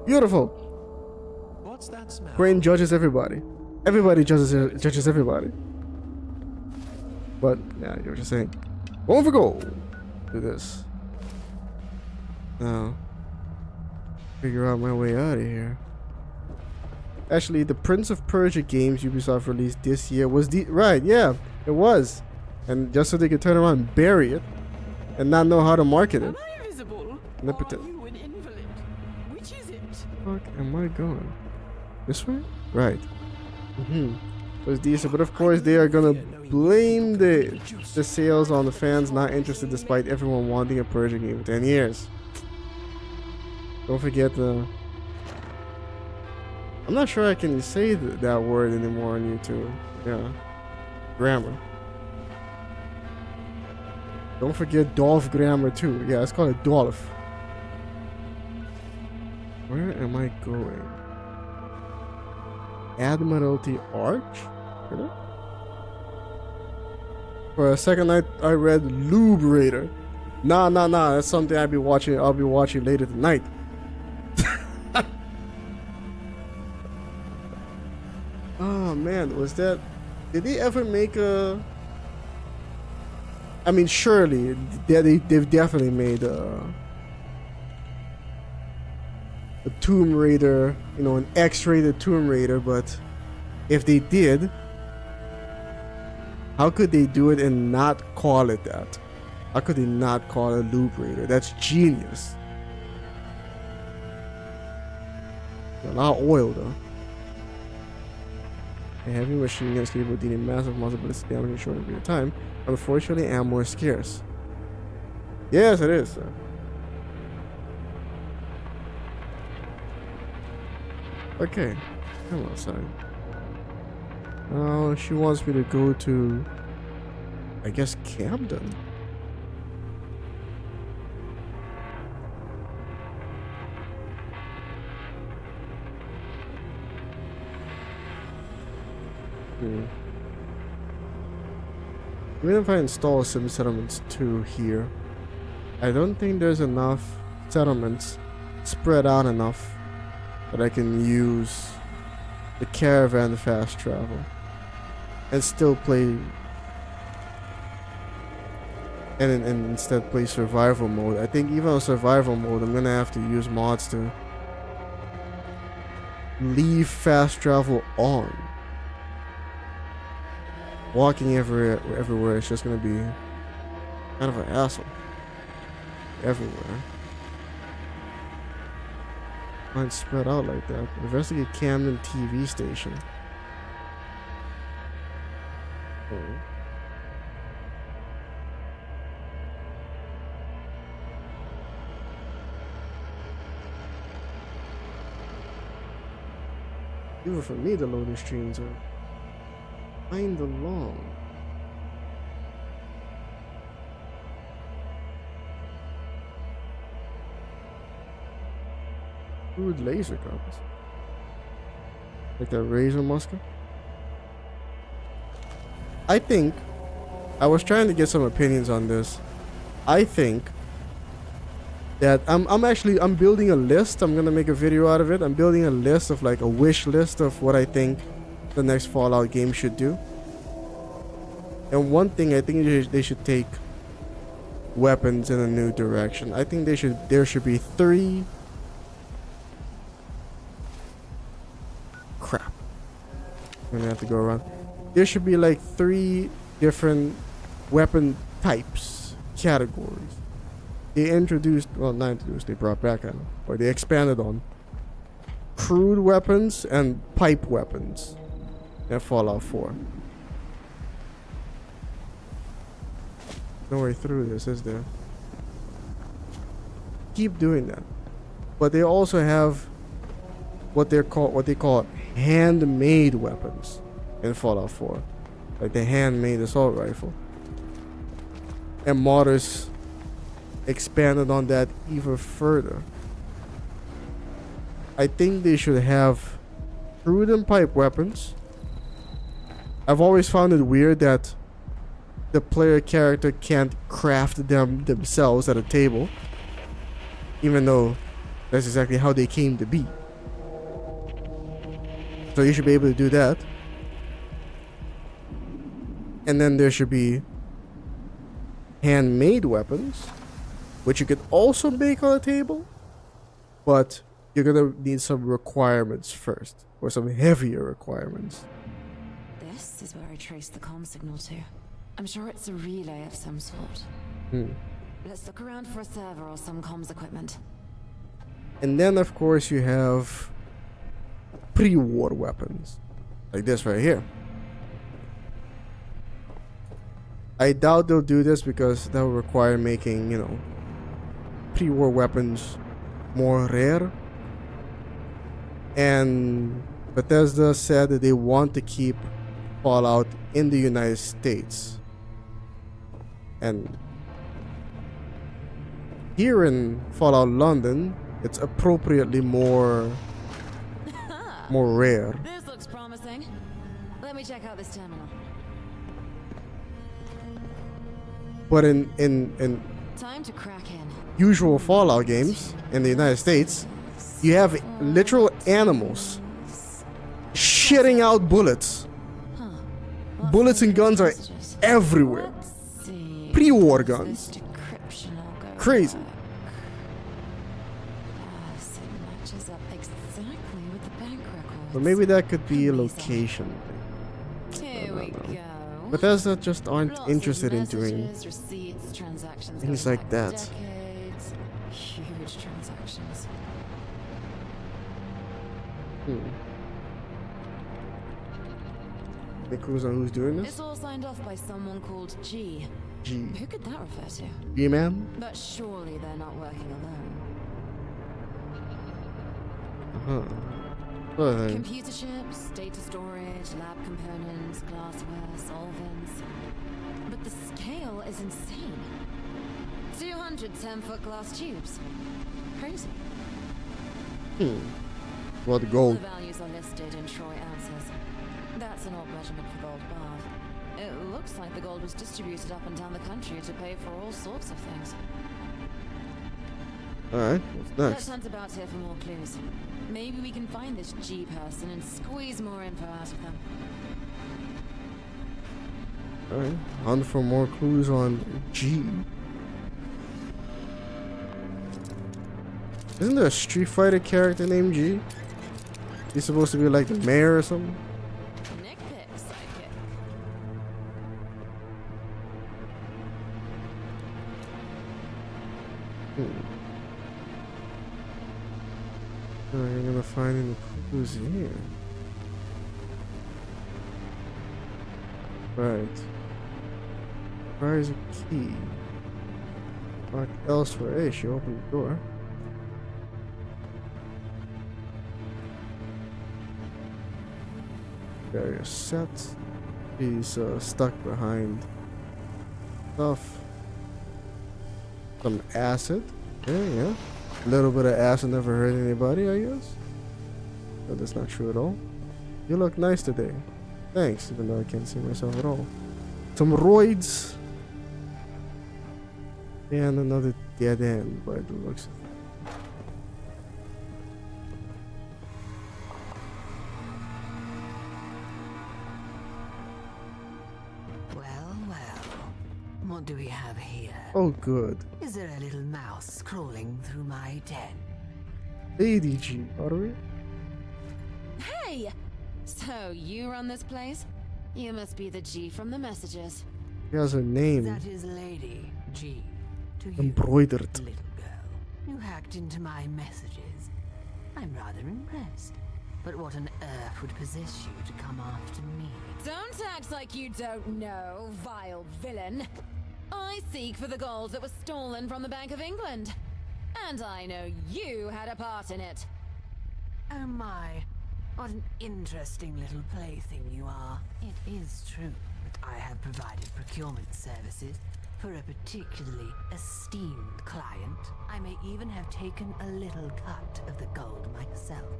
Beautiful. What's that smell? Crane judges everybody. Everybody judges everybody. But, yeah, you were just saying. Going for gold. Do this. Now, figure out my way out of here. Actually, the Prince of Persia games Ubisoft released this year was right, yeah, it was. And just so they could turn around and bury it and not know how to market it. Omnipotent. Which is it? Fuck am I going? This way? Right. So it's decent, but of course they are gonna blame the sales on the fans not interested despite everyone wanting a Persia game for 10 years. Don't forget the... I'm not sure I can say that word anymore on YouTube. Yeah. Grammar. Don't forget Dolph grammar too. Yeah, it's called a Dolph. Where am I going? Admiralty Arch? Really? For a second I read Lube Raider. Nah. That's something I'll be watching later tonight. Oh man, was that... Did they ever make a... I mean, surely they've definitely made a Tomb Raider, you know, an X-rated Tomb Raider, but if they did, how could they do it and not call it that? How could they not call it Lube Raider? That's genius. A lot of oil though. A heavy machine gun is capable of dealing massive amounts of ballistic damage in a short period of time. Unfortunately, ammo is scarce. Yes, it is, sir. Okay, come outside. Oh, she wants me to go to, I guess, Camden. Even if I install some settlements too here, I don't think there's enough settlements spread out enough that I can use the caravan fast travel and still play and instead play survival mode. I think even on survival mode I'm gonna have to use mods to leave fast travel on. Walking everywhere is just gonna be kind of an hassle. Everywhere. Might spread out like that. Investigate Camden TV station. Oh. Even for me, the loading screens are kinda long. Crude laser compass. Like that razor musket. I think I was trying to get some opinions on this. I think that I'm building a list. I'm gonna make a video out of it. I'm building a list of like a wish list of what I think the next Fallout game should do. And one thing I think they should take weapons in a new direction. I think there should be 3 crap. I'm gonna have to go around. There should be like 3 different weapon types, categories. They introduced, well, not introduced, they brought back on, or they expanded on crude weapons and pipe weapons in Fallout 4. No way through this, is there? Keep doing that. but they also have what they call handmade weapons in Fallout 4, like the handmade assault rifle. And modders expanded on that even further. I think they should have crude and pipe weapons. I've always found it weird that the player character can't craft them themselves at a table, even though that's exactly how they came to be. So you should be able to do that. And then there should be handmade weapons, which you could also make on a table, but you're gonna need some requirements first, or some heavier requirements. This is where I traced the comm signal to. I'm sure it's a relay of some sort. Let's look around for a server or some comms equipment. And then, of course, you have pre-war weapons, like this right here. I doubt they'll do this because that will require making, pre-war weapons more rare. And Bethesda said that they want to keep Fallout in the United States. And here in Fallout London, it's appropriately more rare. This looks promising. Let me check out this terminal. But in Time to crack in. usual Fallout games in the United States, you have literal animals shitting out bullets. Bullets and guns are everywhere. Pre-war guns. Crazy. But maybe that could be a location thing. Bethesda just aren't interested in doing things like that. Huge transactions. Any clues on who's doing this? It's all signed off by someone called G. G. Who could that refer to? G-Man? But surely they're not working alone. Computer chips, data storage, lab components, glassware, solvents. But the scale is insane. 200 10-foot glass tubes. Crazy. What gold? The values are listed in troy ounces. That's an old measurement for gold bar. It looks like the gold was distributed up and down the country to pay for all sorts of things. Alright, what's Let's next? hunt about here for more clues. Maybe we can find this G person and squeeze more info out of them. Alright, hunt for more clues on G. Isn't there a Street Fighter character named G? He's supposed to be like the mayor or something? Nick pick, sidekick. I'm gonna find any clues here. Right. Where is a key? Locked elsewhere. Hey, she opened the door. Barrier set. He's stuck behind stuff. Some acid. Yeah. A little bit of acid never hurt anybody, I guess. But that's not true at all. You look nice today. Thanks, even though I can't see myself at all. Some roids. And another dead end by the looks of it. What do we have here? Oh, good. Is there a little mouse crawling through my den? ADG, are we? Hey! So, you run this place? You must be the G from the messages. He has a name. That is Lady G. To you, Embroidered. little girl. You hacked into my messages. I'm rather impressed. But what on earth would possess you to come after me? Don't act like you don't know, vile villain. I seek for the gold that was stolen from the Bank of England. And I know you had a part in it. Oh my, what an interesting little plaything you are. It is true that I have provided procurement services for a particularly esteemed client. I may even have taken a little cut of the gold myself.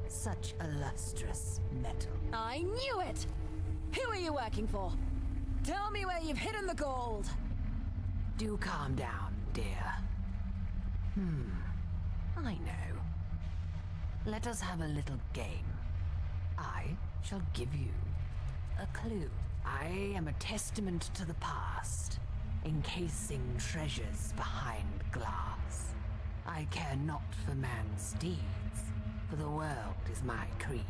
Such a lustrous metal. I knew it! Who are you working for? Tell me where you've hidden the gold. Do calm down, dear. I know. Let us have a little game. I shall give you a clue. I am a testament to the past, encasing treasures behind glass. I care not for man's deeds, for the world is my creed,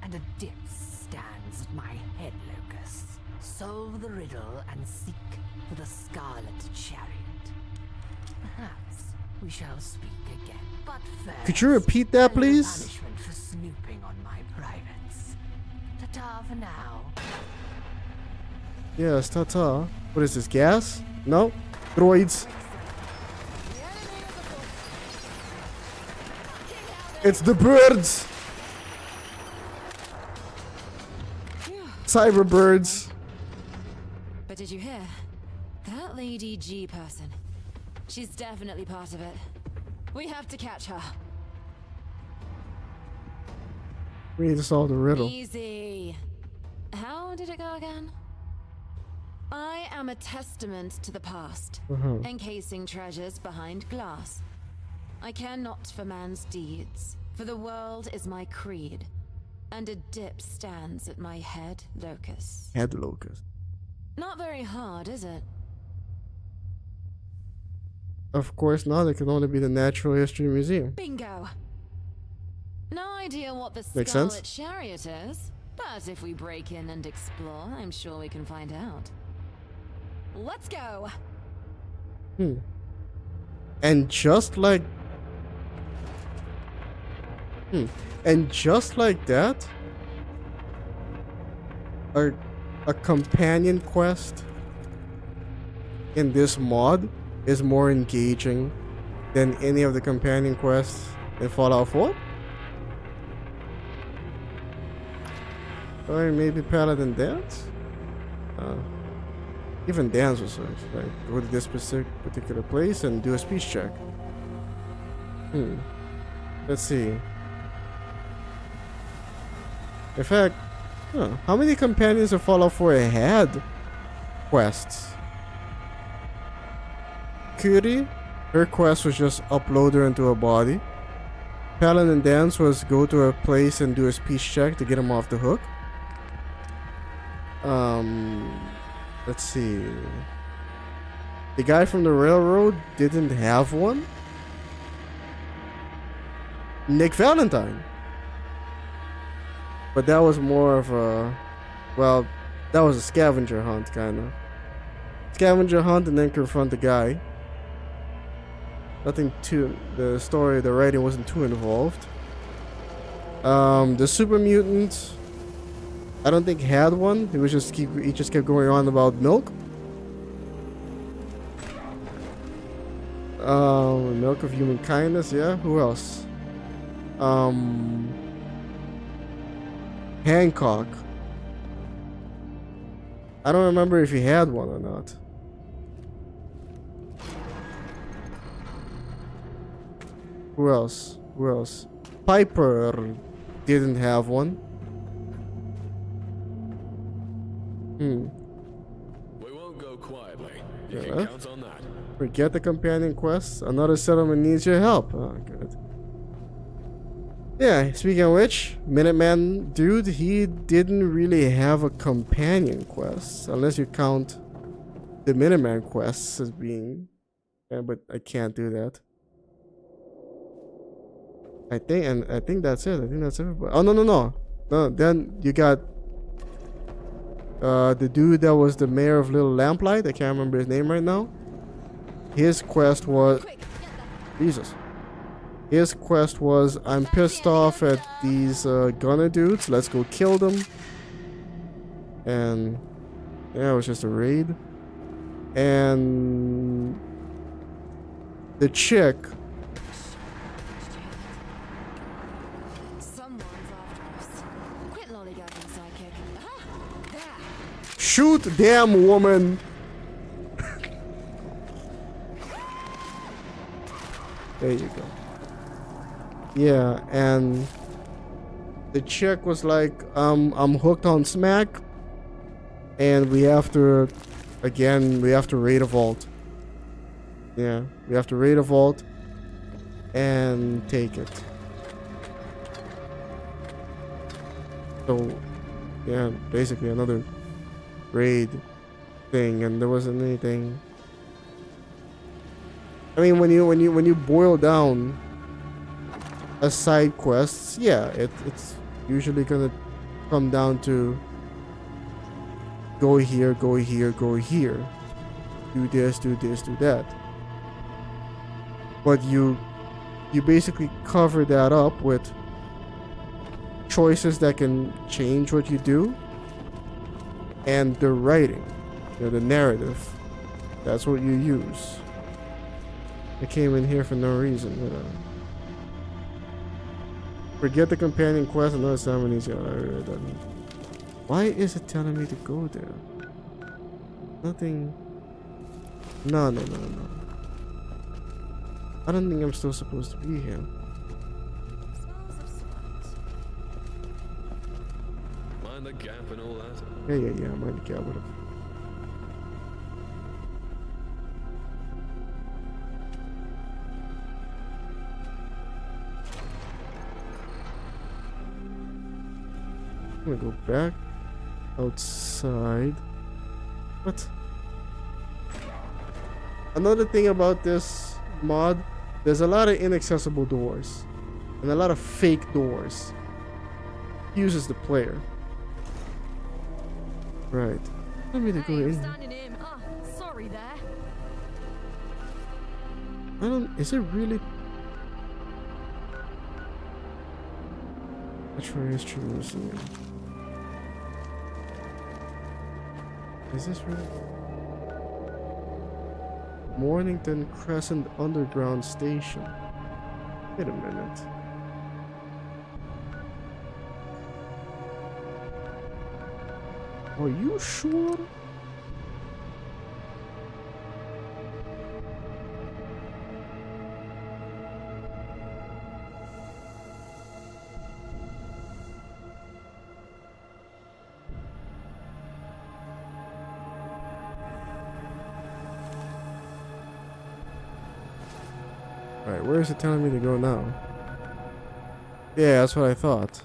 and a dip stands at my head, Locus. Solve the riddle and seek for the Scarlet Chariot. Perhaps we shall speak again. But first, could you repeat that, please? Punishment for snooping on my privates. Ta-ta for now. Yes, ta-ta. What is this, gas? No? Droids. It's the birds! Cyber birds. But did you hear? That Lady G person. She's definitely part of it. We have to catch her. We need to solve the riddle. Easy. How did it go again? I am a testament to the past, encasing treasures behind glass. I care not for man's deeds, for the world is my creed, and a dip stands at my head, Locus. Head Locus. Not very hard, is it? Of course not. It can only be the Natural History Museum. Bingo. No idea what the Makes Scarlet sense. Chariot is, but if we break in and explore, I'm sure we can find out. Let's go. And just like and just like that, a companion quest in this mod is more engaging than any of the companion quests in Fallout 4. Or maybe Paladin Dance? Even Dance was like, go to this particular place and do a speech check. Let's see. In fact, how many companions of Fallout 4 had quests? Cutie, her quest was just upload her into a body. Paladin Dance was go to a place and do a speech check to get him off the hook. Let's see. The guy from the railroad didn't have one. Nick Valentine. But that was more of a, well, that was a scavenger hunt, kinda. Scavenger hunt and then confront the guy. Nothing too, the story, the writing wasn't too involved. The super mutant, I don't think had one. He just kept going on about milk. Milk of human kindness, yeah. Who else? Hancock. I don't remember if he had one or not. Who else? Who else? Piper didn't have one. We won't go quietly. You can count on that. Forget the companion quests. Another settlement needs your help. Oh, good. Yeah, speaking of which, Minuteman dude, he didn't really have a companion quest. Unless you count the Minuteman quests as being... Yeah, but I can't do that. I think that's it. I think that's everybody. Oh, no. Then you got... the dude that was the mayor of Little Lamplight. I can't remember his name right now. His quest was... Jesus. His quest was, I'm pissed off at these gunner dudes. Let's go kill them. And yeah, it was just a raid. And the chick Shoot, damn woman. There you go. Yeah, and the chick was like, I'm hooked on smack, and we have to raid a vault. Yeah, we have to raid a vault and take it. So, yeah, basically another raid thing, and there wasn't anything. I mean, when you boil down a side quests, yeah, it's usually gonna come down to go here, go here, go here, do this, do this, do that. But you basically cover that up with choices that can change what you do, and the writing, the narrative. That's what you use. I came in here for no reason, Forget the companion quest and other ceremonies. Why is it telling me to go there? Nothing. No. I don't think I'm still supposed to be here. Mind the gap and all that. Yeah. Mind the gap. Whatever. I'm gonna go back outside. What? Another thing about this mod, there's a lot of inaccessible doors and a lot of fake doors. Uses the player. Right. Let me to go in. Sorry there. I don't. Is it really? Which one is true? Is this really? Mornington Crescent Underground Station. Wait a minute. Are you sure? Alright, where is it telling me to go now? Yeah, that's what I thought.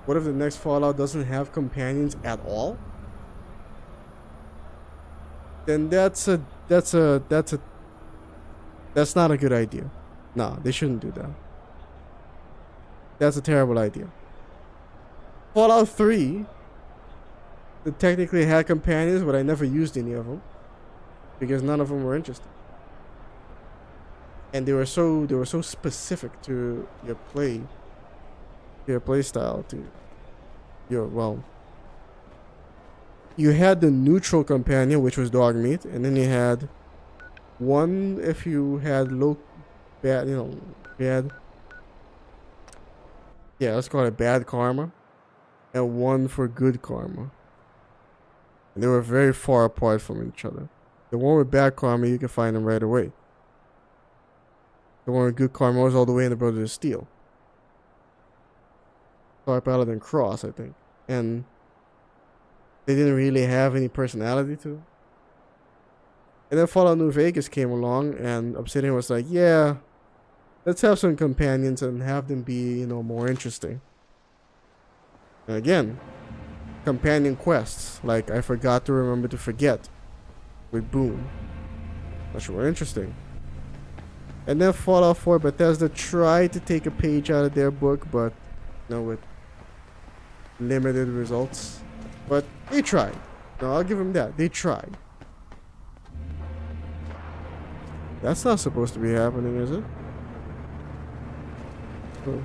What if the next Fallout doesn't have companions at all? Then that's not a good idea. Nah, they shouldn't do that. That's a terrible idea. Fallout 3, it technically had companions, but I never used any of them because none of them were interested, and they were so specific to your play style. You had the neutral companion, which was dog meat, and then you had one if you had bad. Yeah, let's call it bad karma. And one for good karma. And they were very far apart from each other. The one with bad karma, you can find them right away. The one with good karma was all the way in the Brothers of Steel. Star Paladin Cross, I think. And they didn't really have any personality to them. And then Fallout New Vegas came along, and Obsidian was like, yeah, let's have some companions and have them be, more interesting. And again, companion quests, like I forgot to remember to forget with Boone. Which were interesting. And then Fallout 4, Bethesda tried to take a page out of their book, but with limited results. But they tried. No, I'll give them that. They tried. That's not supposed to be happening, is it? Oh.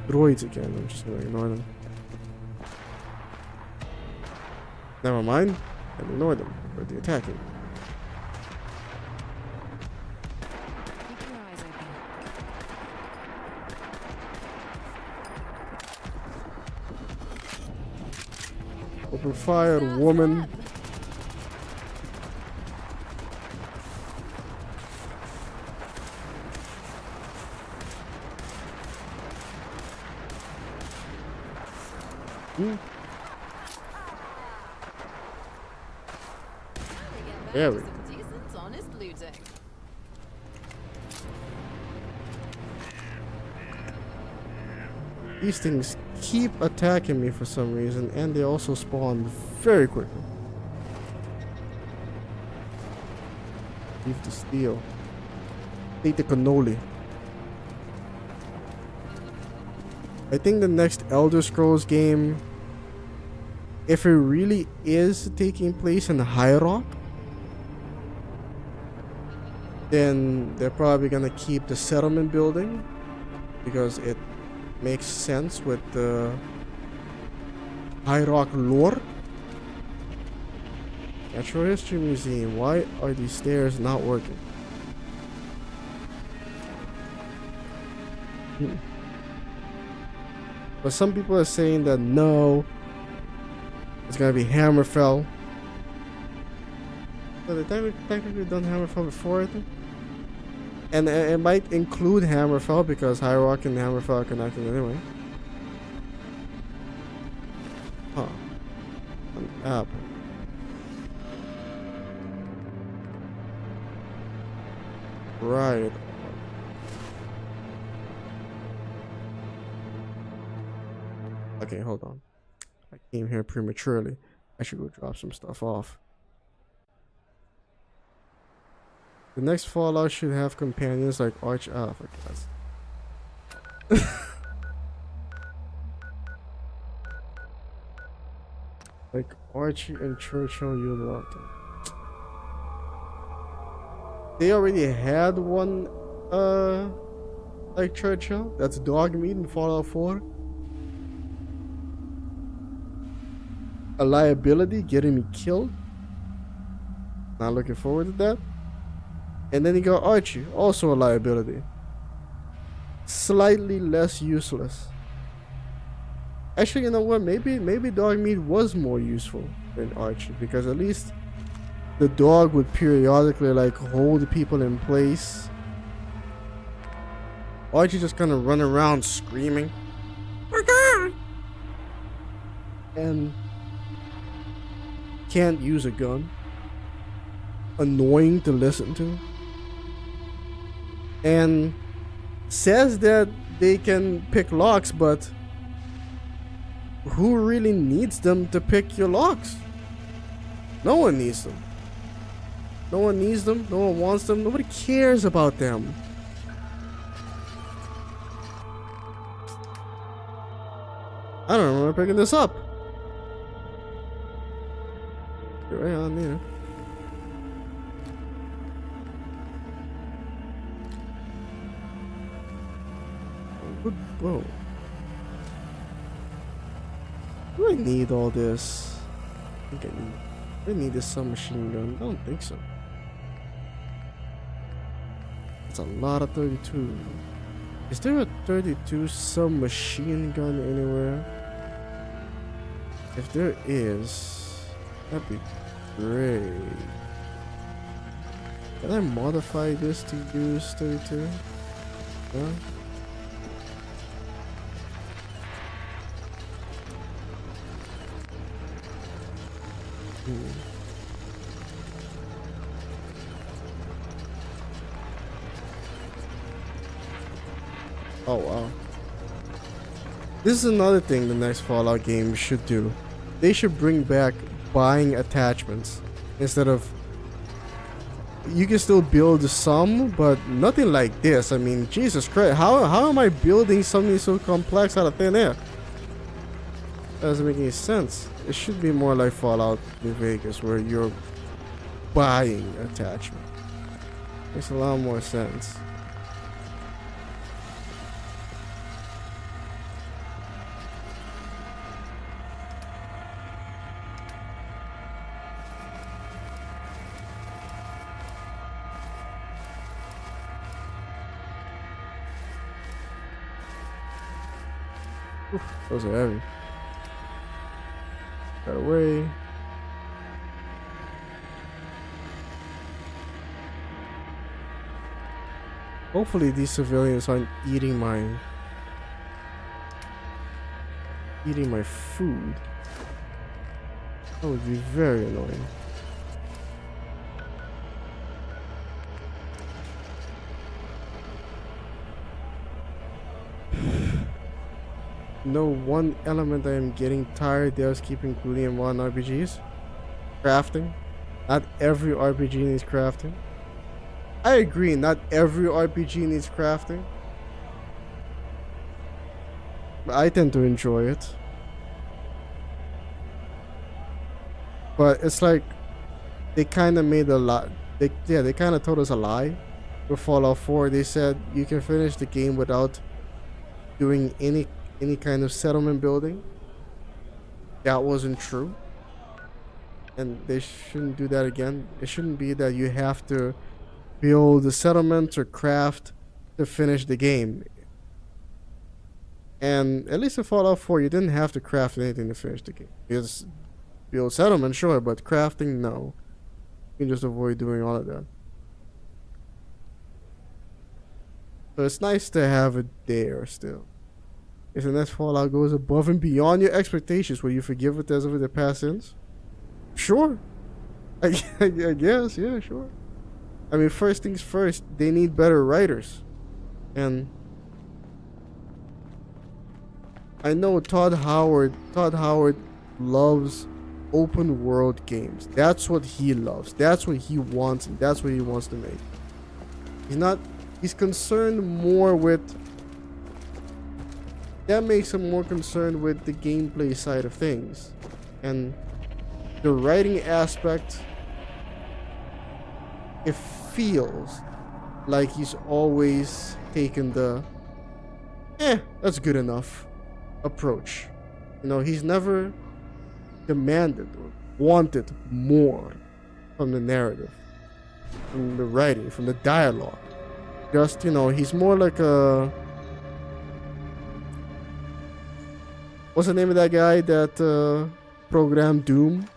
Droids again. I'm just gonna ignore them. Never mind. and ignore them, or they attacking. Keep your eyes open. Open fire, woman. There we go. Decent, honest looting. These things keep attacking me for some reason, and they also spawn very quickly. Leave the steel. Take the cannoli. I think the next Elder Scrolls game, if it really is taking place in High Rock, then they're probably gonna keep the settlement building because it makes sense with the High Rock lore. Natural History Museum. Why are these stairs not working? But some people are saying that no, it's gonna be Hammerfell. But they technically done Hammerfell before, I think. And it might include Hammerfell because High Rock and Hammerfell are connected anyway. Huh. An apple. Right. Okay, hold on. I came here prematurely. I should go drop some stuff off. The next Fallout should have companions like Arch Alpha class. Like Archie and Churchill, you love them. They already had one, like Churchill. That's dog meat in Fallout 4. A liability, getting me killed. Not looking forward to that. And then you got Archie, also a liability. Slightly less useless. Actually, you know what? Maybe dog meat was more useful than Archie, because at least the dog would periodically like hold people in place. Archie just kind of run around screaming. And can't use a gun. Annoying to listen to. And says that they can pick locks, but who really needs them to pick your locks? No one needs them. No one needs them. No one wants them. Nobody cares about them. I don't remember picking this up. Right on there. Good bow. Do I need all this? I think I need this submachine gun. I don't think so. It's a lot of 32. Is there a 32 submachine gun anywhere? If there is, that'd be great. Can I modify this to use 32? No? Oh wow. This is another thing the next Fallout game should do. They should bring back buying attachments instead of... You can still build some, but nothing like this. I mean, Jesus Christ, how am I building something so complex out of thin air? That doesn't make any sense. It should be more like Fallout New Vegas, where you're buying attachment. Makes a lot more sense. Oof, those are heavy. Got away. Hopefully these civilians aren't eating my food. That would be very annoying. No, one element I am getting tired of keep including in modern RPGs. Crafting. Not every RPG needs crafting. I agree, not every RPG needs crafting. But I tend to enjoy it. But it's like they kind of made a lot. They kind of told us a lie with Fallout 4. They said you can finish the game without doing any kind of settlement building. That wasn't true. And they shouldn't do that again. It shouldn't be that you have to build a settlement or craft to finish the game. And at least in Fallout 4, you didn't have to craft anything to finish the game. You just build settlement, sure, but crafting, no. You can just avoid doing all of that. So it's nice to have it there still. If the next Fallout goes above and beyond your expectations, will you forgive it as if it past sins? Sure. I guess, yeah, sure. I mean, first things first, they need better writers. And I know Todd Howard loves open world games. That's what he loves. That's what he wants, and that's what he wants to make. He's concerned more with, that makes him more concerned with the gameplay side of things. And the writing aspect, it feels like he's always taken the that's good enough approach. You know, he's never demanded or wanted more from the narrative, from the writing, from the dialogue. Just, you know, he's more like a, what's the name of that guy that programmed Doom?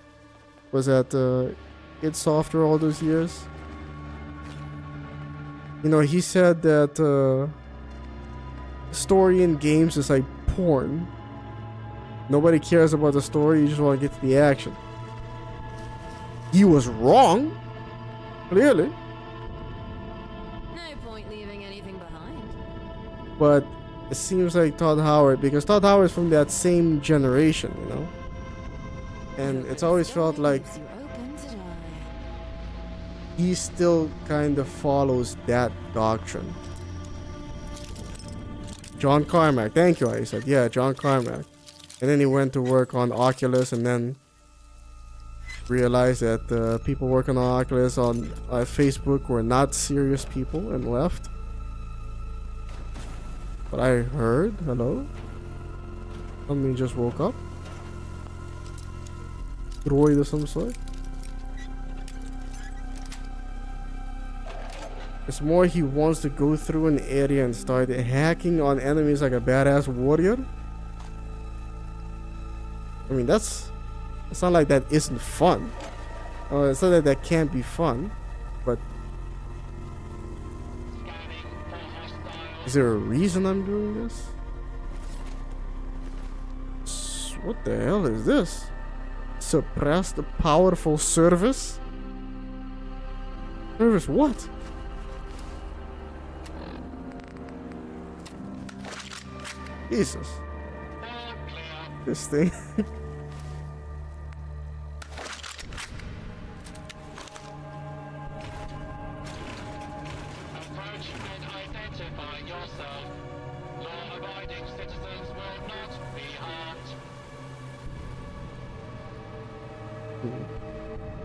Was at id Software all those years? You know, he said that story in games is like porn. Nobody cares about the story, you just want to get to the action. He was wrong, clearly. No point leaving anything behind. But it seems like Todd Howard, because Todd Howard is from that same generation, you know? And it's always felt like he still kind of follows that doctrine. John Carmack, thank you, I said. Yeah, John Carmack. And then he went to work on Oculus and then realized that people working on Oculus on Facebook were not serious people and left. But I heard, hello? Somebody just woke up. Droid of some sort. It's more he wants to go through an area and start hacking on enemies like a badass warrior. I mean, it's not like that isn't fun. It's not that that can't be fun, but is there a reason I'm doing this? What the hell is this? Suppress the powerful service? Service what? Jesus. This thing.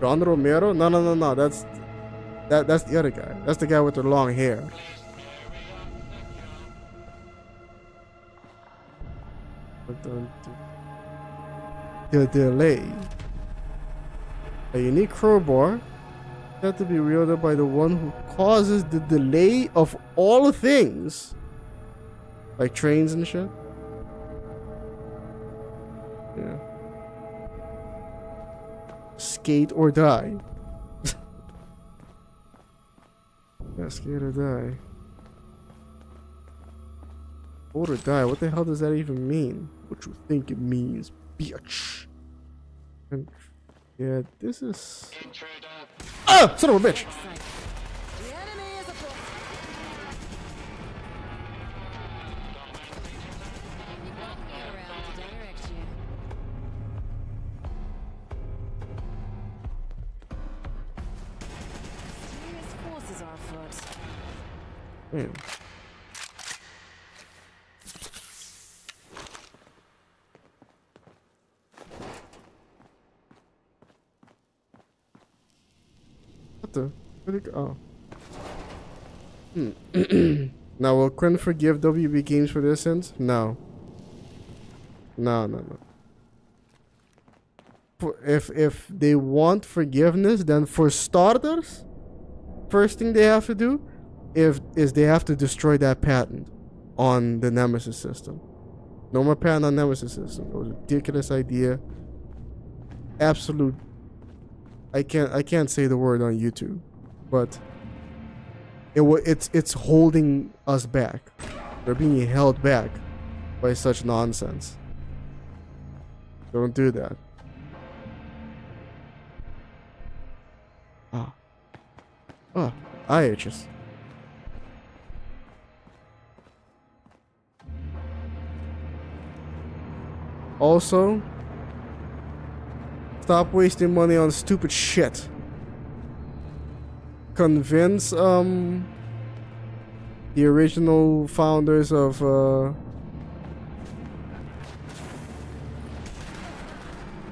John Romero? No. That's the other guy. That's the guy with the long hair. The delay. A unique crowbar had to be wielded by the one who causes the delay of all things. Like trains and shit. skate or die. Yeah, skate or die. Vote or die. What the hell does that even mean? What you think it means, bitch? And yeah, this is. Ah, son of a bitch! Man. What the? Where'd it go? Oh. Now, will Quinn forgive WB Games for their sins? No. No. If they want forgiveness, then for starters, first thing they have to do is they have to destroy that patent on the Nemesis system. No more patent on Nemesis system. It was a ridiculous idea. Absolute. I can't say the word on YouTube, but it's holding us back. They're being held back by such nonsense. Don't do that. Eye itches. Also, stop wasting money on stupid shit. Convince the original founders of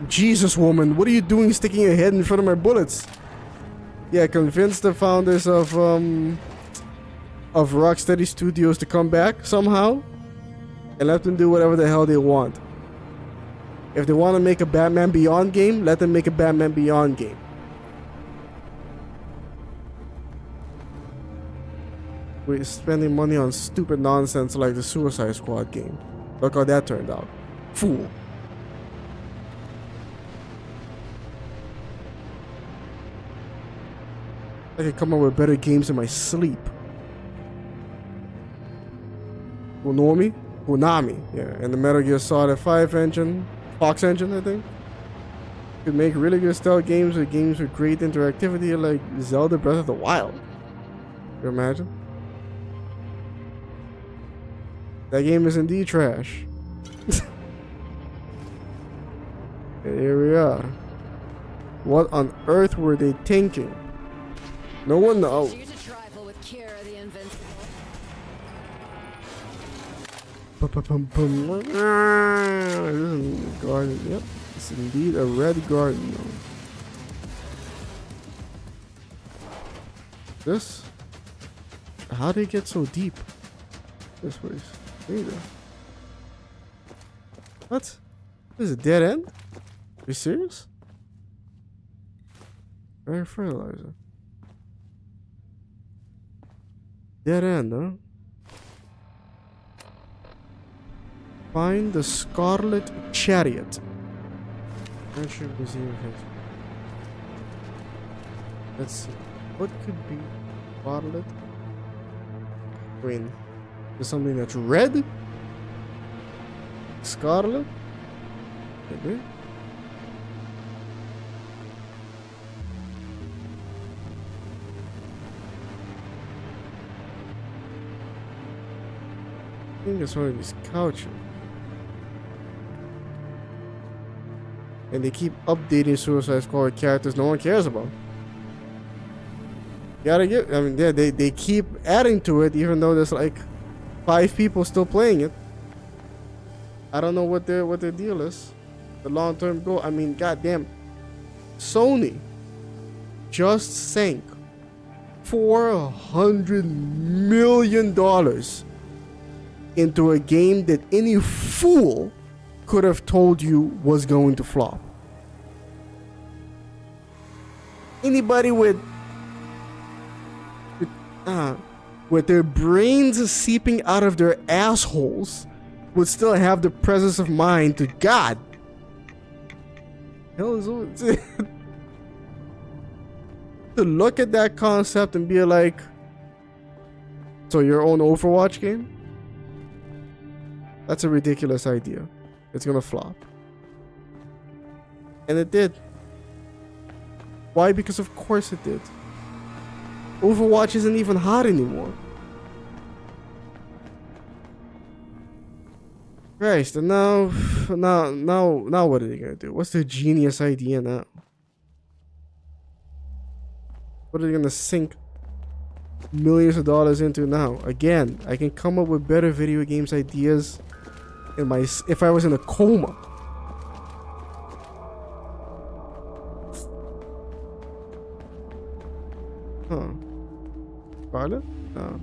Jesus, woman, what are you doing sticking your head in front of my bullets? Yeah, convince the founders of Rocksteady Studios to come back somehow and let them do whatever the hell they want. If they want to make a Batman Beyond game, let them make a Batman Beyond game. We're spending money on stupid nonsense like the Suicide Squad game. Look how that turned out. Fool. I can come up with better games in my sleep. Konami, yeah, and the Metal Gear Solid 5 engine, Fox engine, I think. Could make really good stealth games with great interactivity like Zelda Breath of the Wild. Can you imagine? That game is indeed trash. Here we are. What on earth were they thinking? No one knows. This is a garden. Yep, it's indeed a red garden. This? How did it get so deep? This place. There you go. What? This is a dead end? Are you serious? Rare fertilizer. Dead end, huh? Find the Scarlet Chariot. Let's see. What could be Scarlet? I mean, is something that's red? Scarlet? Maybe. I think it's one of these couches. And they keep updating Suicide Squad characters no one cares about. Gotta get, I mean, yeah, they keep adding to it even though there's like 5 people still playing it. I don't know what their deal is. The long-term goal. I mean, goddamn, Sony just sank $400 million into a game that any fool could have told you was going to flop. Anybody with their brains seeping out of their assholes would still have the presence of mind to God. Hell is to look at that concept and be like, so your own Overwatch game? That's a ridiculous idea. It's gonna flop. And it did. Why? Because of course it did. Overwatch isn't even hot anymore. Christ, and now what are they gonna do? What's their genius idea now? What are they gonna sink millions of dollars into now? Again, I can come up with better video games ideas if I was in a coma. Huh. Scarlet? No.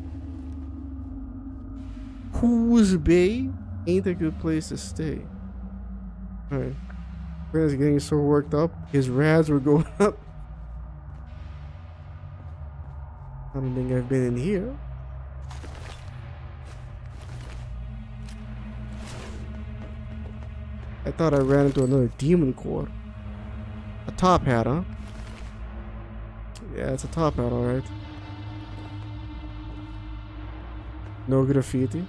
Coos Bay ain't a good place to stay. Alright. Brandon's getting so worked up. His rads were going up. I don't think I've been in here. I thought I ran into another demon core. A top hat, huh? Yeah, it's a top hat, alright. No graffiti.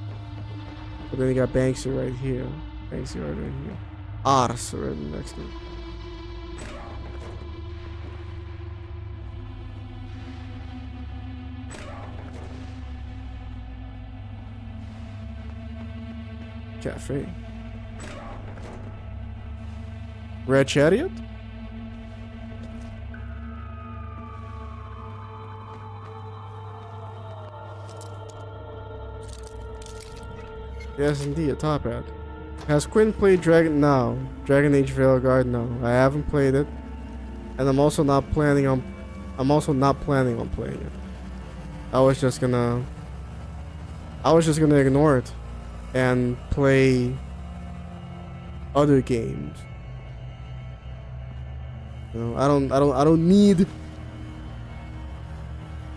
But then you got Banksy right here. Banksy right here. Ars right next to it. Cafe. Red Chariot? Yes, indeed, a top hat. Has Quinn played Dragon Age Veilguard? No, I haven't played it, and I'm also not planning on playing it. I was just gonna ignore it and play other games. You know, I don't need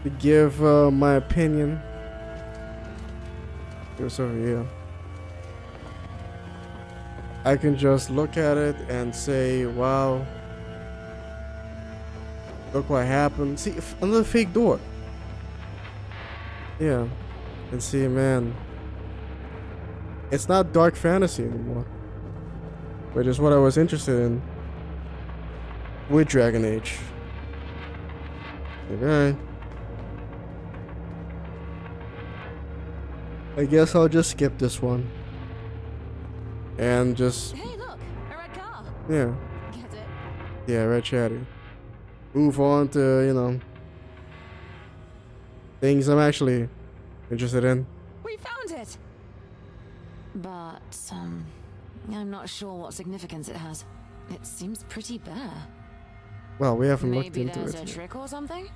to give my opinion. It's over here. I can just look at it and say, wow, look what happened. See, another fake door. Yeah. And see, man, it's not dark fantasy anymore, which is what I was interested in with Dragon Age. Okay. I guess I'll just skip this one. And just... Hey, look! A red car! Yeah. Get it? Yeah, red chatty. Move on to, you know, things I'm actually interested in. We found it! But, I'm not sure what significance it has. It seems pretty bare. Well, we haven't looked Maybe into there's it a yet. trick or something?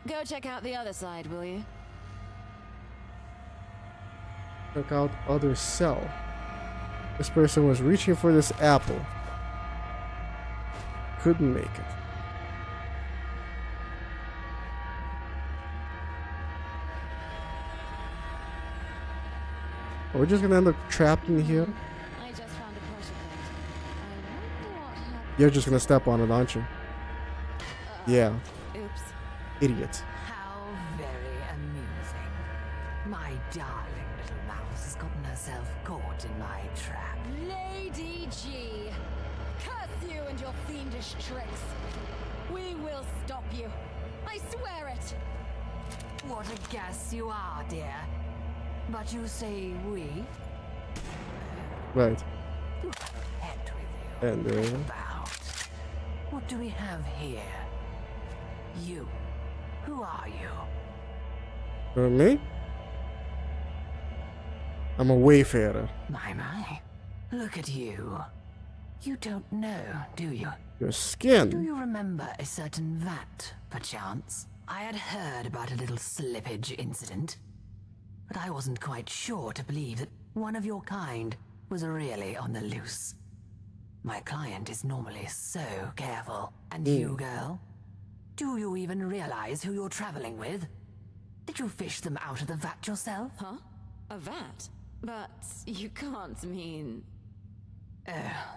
Go check out the other side, will you? Check out other cell. This person was reaching for this apple. Couldn't make it. We're just gonna end up trapped in here. I just found a pressure plate. I wonder what happened. You're just gonna step on it, aren't you? Yeah. Oops. Idiot. How very amusing. My darling little mouse has gotten herself caught in my trap. Lady G! Curse you and your fiendish tricks! We will stop you! I swear it! What a guess you are, dear. But you say we? Right. Head with you. And About. What do we have here? You. Who are you? Me? I'm a wayfarer. My. Look at you. You don't know, do you? Your skin. Do you remember a certain vat, perchance? I had heard about a little slippage incident, but I wasn't quite sure to believe that one of your kind was really on the loose. My client is normally so careful. And you, girl? Do you even realize who you're traveling with? Did you fish them out of the vat yourself? Huh? A vat? But you can't mean...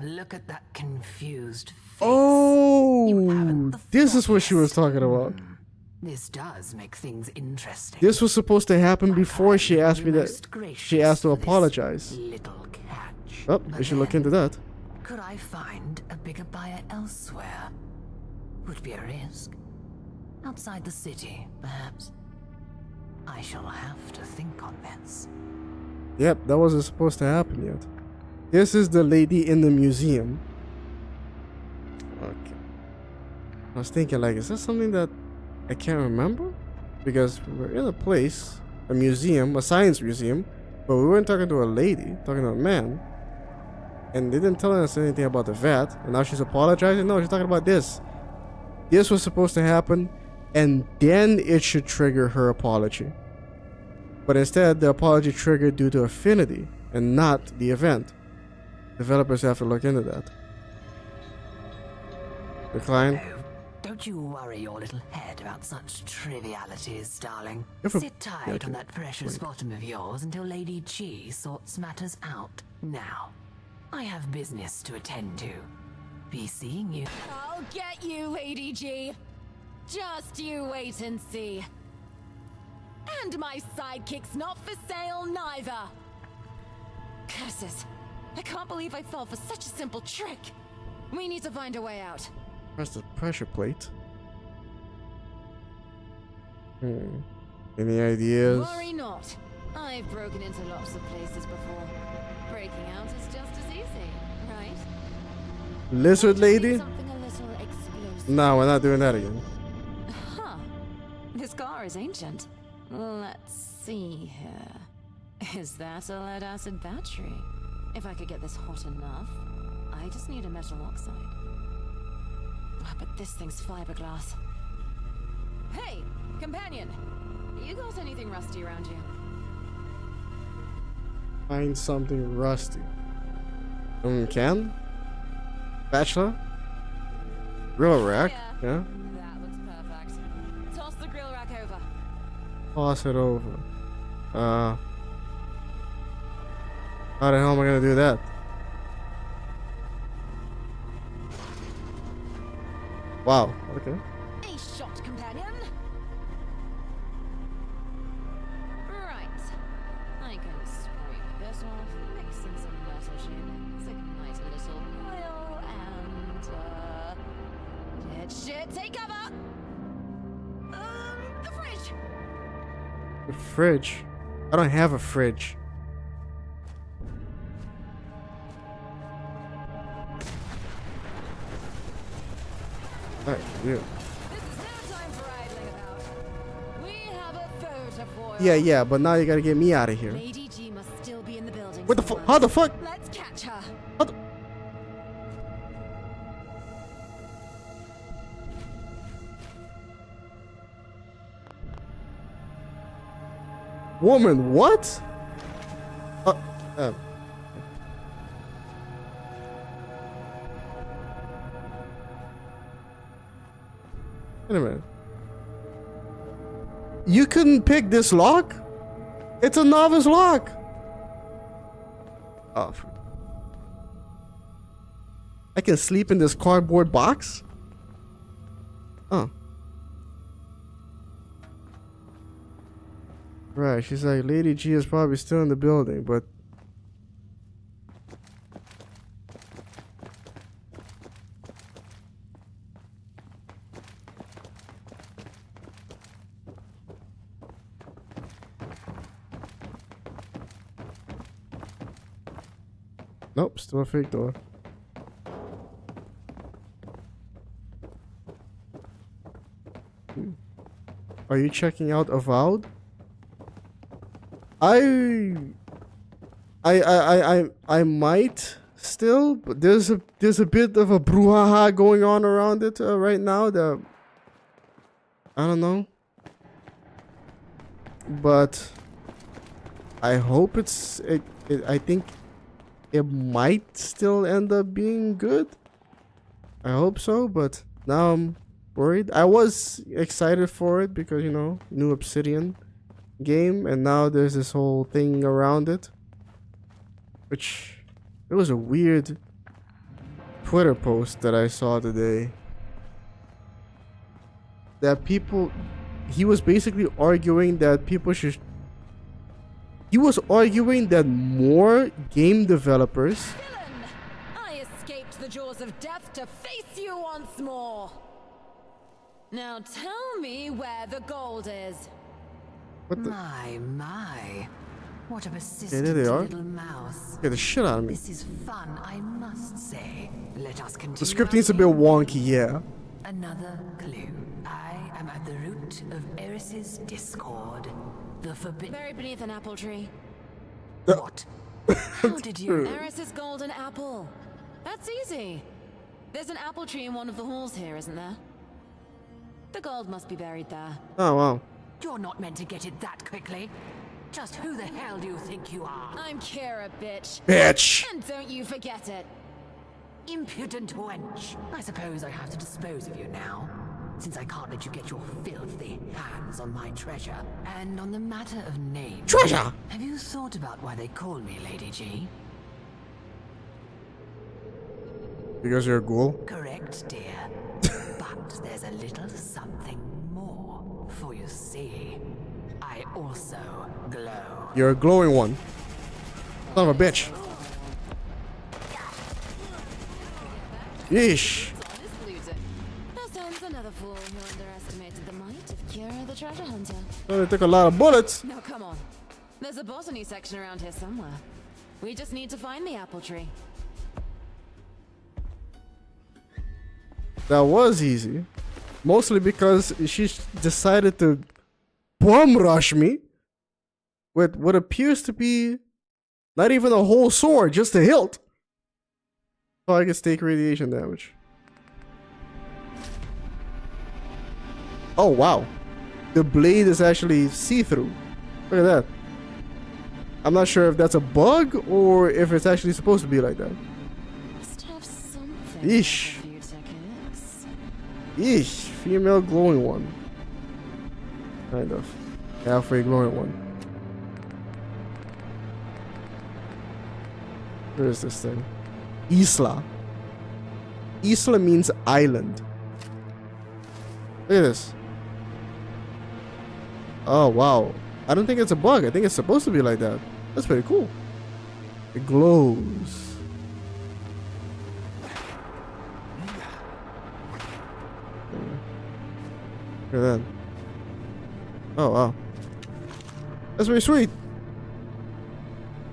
Look at that confused face. Oh, this is what she was talking about. This does make things interesting. This was supposed to happen before she asked me that. She asked to apologize. Little catch. Oh, we should look into that. Could I find a bigger buyer elsewhere? Would be a risk. Outside the city, perhaps. I shall have to think on this. Yep, that wasn't supposed to happen yet. This is the lady in the museum. Okay. I was thinking, like, is that something that I can't remember? Because we're in a place, a museum, a science museum, but we weren't talking to a lady, talking to a man. And they didn't tell us anything about the vat, and now she's apologizing? No, she's talking about this. This was supposed to happen, and then it should trigger her apology. But instead, the apology triggered due to affinity, and not the event. Developers have to look into that. Decline. Don't you worry your little head about such trivialities, darling. If a- Sit tight on that precious bottom of yours until Lady G sorts matters out. Now, I have business to attend to. Be seeing you. I'll get you, Lady G. Just you wait and see. And my sidekick's not for sale neither. Curses. I can't believe I fell for such a simple trick. We need to find a way out. Press the pressure plate. Any ideas? Worry not. I've broken into lots of places before. Breaking out is just as easy, right? Lizard lady? Something a little explosive. No, we're not doing that again. Huh. This car is ancient. Let's see here. Is that a lead acid battery? If I could get this hot enough, I just need a metal oxide. But this thing's fiberglass. Hey, companion! You got anything rusty around you? Find something rusty. Can? Spatula? Grill rack? Yeah. That looks perfect. Toss the grill rack over. Toss it over. How the hell am I gonna do that? Wow, okay. A shot, companion. Right. I can scrape this off, mix in some metal shavings, ignite a little oil, and dead shit, take cover. The fridge. The fridge? I don't have a fridge. Alright, yeah. Yeah, but now you gotta get me out of here. Lady G must still be in the building. What the fuck? How the fuck? Let's catch her. How the Woman, what? Wait a minute. You couldn't pick this lock? It's a novice lock. Oh. I can sleep in this cardboard box? Oh. Right, she's like, Lady G is probably still in the building, but... Nope, still a fake door. Are you checking out Avowed? I might still, but there's a bit of a brouhaha going on around it right now that I don't know, but I hope I think it might still end up being good. I hope so, but now I'm worried. I was excited for it because, you know, new Obsidian game, and now there's this whole thing around it, which it was a weird Twitter post that I saw today. That people, he was basically arguing that people should. He was arguing that more game developers. Villain! I escaped the jaws of death to face you once more. Now tell me where the gold is. What the? My. What a Okay, persistent there they are. little mouse. Get the shit out of me. This is fun, I must say. Let us continue. The script needs a bit wonky, yeah. Another clue. I am at the root of Eris's discord. The forbidden. Buried beneath an apple tree. What? How did you? Eris's golden apple. That's easy. There's an apple tree in one of the halls here, isn't there? The gold must be buried there. Oh wow. You're not meant to get it that quickly. Just who the hell do you think you are? I'm Kira, bitch. Bitch. And don't you forget it. Impudent wench. I suppose I have to dispose of you now, since I can't let you get your filthy hands on my treasure. And on the matter of names... Treasure! Have you thought about why they call me Lady G? Because you're a ghoul? Correct, dear. But there's a little something more. For you see, I also glow. You're a glowing one. Son of a bitch. Yeesh. That sounds another fool who underestimated the might of Kira the treasure hunter. Oh, they took a lot of bullets. Now come on. There's a botany section around here somewhere. We just need to find the apple tree. That was easy. Mostly because she decided to bum rush me with what appears to be not even a whole sword, just a hilt. So I can take radiation damage. Oh wow. The blade is actually see-through. Look at that. I'm not sure if that's a bug or if it's actually supposed to be like that. Must have something. Yeesh. Yeesh. Female glowing one. Kind of. Halfway glowing one. Where is this thing? Isla. Isla means island. Look at this. Oh wow. I don't think it's a bug. I think it's supposed to be like that. That's pretty cool. It glows. Look at that. Oh wow. That's very sweet.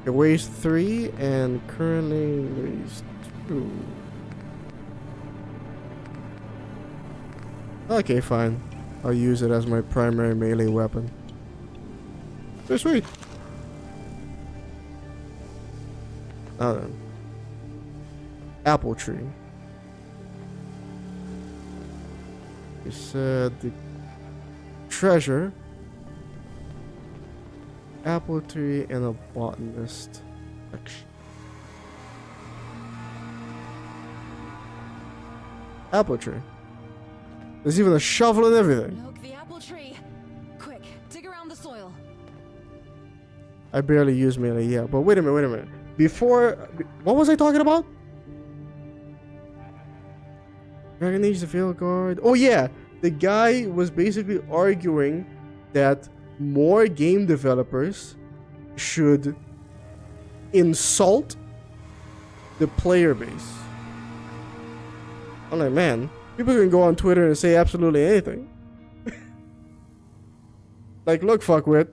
It weighs 3 and currently weighs 2. Okay, fine. I'll use it as my primary melee weapon. Very sweet. Now then. Apple tree. You said the treasure. Apple tree and a botanist section. Apple tree. There's even a shovel and everything. Look, the apple tree. Quick, dig around the soil. I barely use melee, yeah. But wait a minute. Before, what was I talking about? Dragon Age the Veil Guard. Oh yeah, the guy was basically arguing that more game developers should insult the player base. I'm like, man, people can go on Twitter and say absolutely anything. Like, look, fuckwit.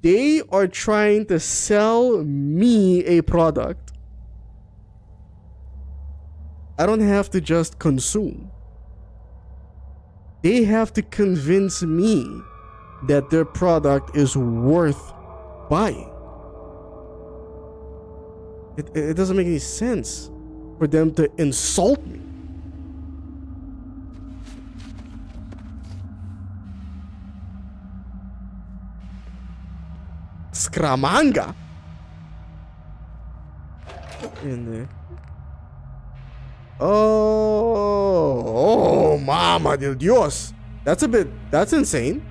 They are trying to sell me a product. I don't have to just consume. They have to convince me that their product is worth buying. It doesn't make any sense for them to insult me. Scramanga in there. Oh, mama de Dios. That's insane.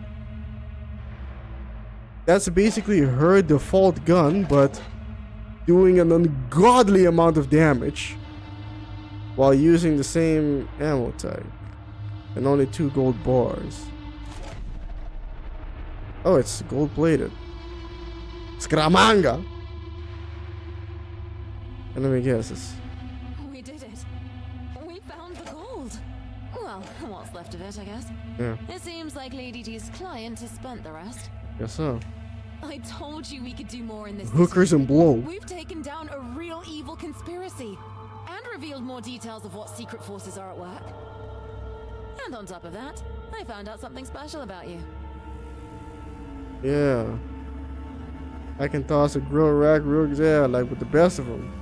That's basically her default gun, but doing an ungodly amount of damage. while using the same ammo type and only 2 gold bars. Oh, it's gold plated. Skramanga. And let me guess this. We did it. We found the gold. Well, what's left of it, I guess. Yeah. It seems like Lady G's client has spent the rest. Guess so. I told you we could do more in this. Hookers and blow. We've taken down a real evil conspiracy and revealed more details of what secret forces are at work. And on top of that, I found out something special about you. Yeah. I can toss a grill rack real, yeah, like with the best of them.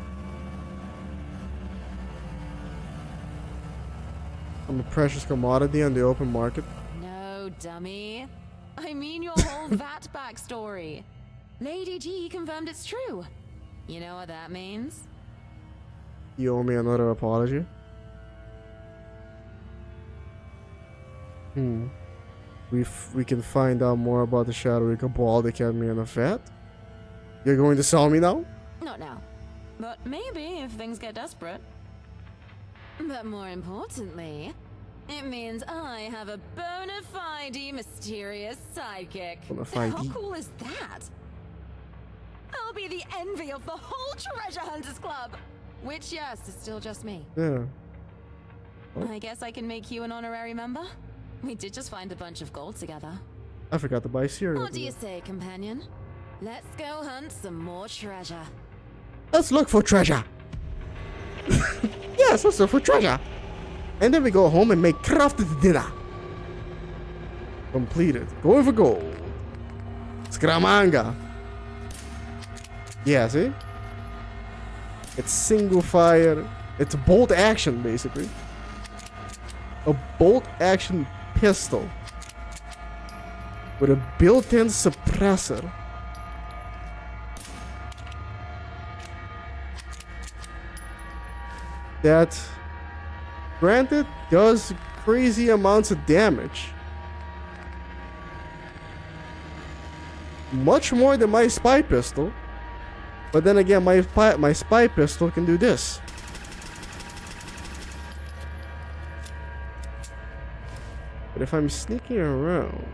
I'm a precious commodity on the open market. No, dummy. I mean your whole VAT backstory. Lady G confirmed it's true. You know what that means? You owe me another apology. We can find out more about the shadowy cabal that kept me in a vat. You're going to sell me now? Not now. But maybe if things get desperate. But more importantly, it means I have a bona fide mysterious sidekick. Bona fide. How cool is that? I'll be the envy of the whole Treasure Hunters Club. Which, yes, is still just me. Yeah. I guess I can make you an honorary member. We did just find a bunch of gold together. I forgot to buy cereal. What do you say, companion? Let's go hunt some more treasure. Let's look for treasure. Yes, let's look for treasure. And then we go home and make crafted dinner. Completed. Going for gold. Skramanga. Yeah, see? It's single fire. It's bolt action, basically. A bolt action pistol with a built-in suppressor. That, granted, does crazy amounts of damage. Much more than my spy pistol. But then again, my spy pistol can do this. But if I'm sneaking around...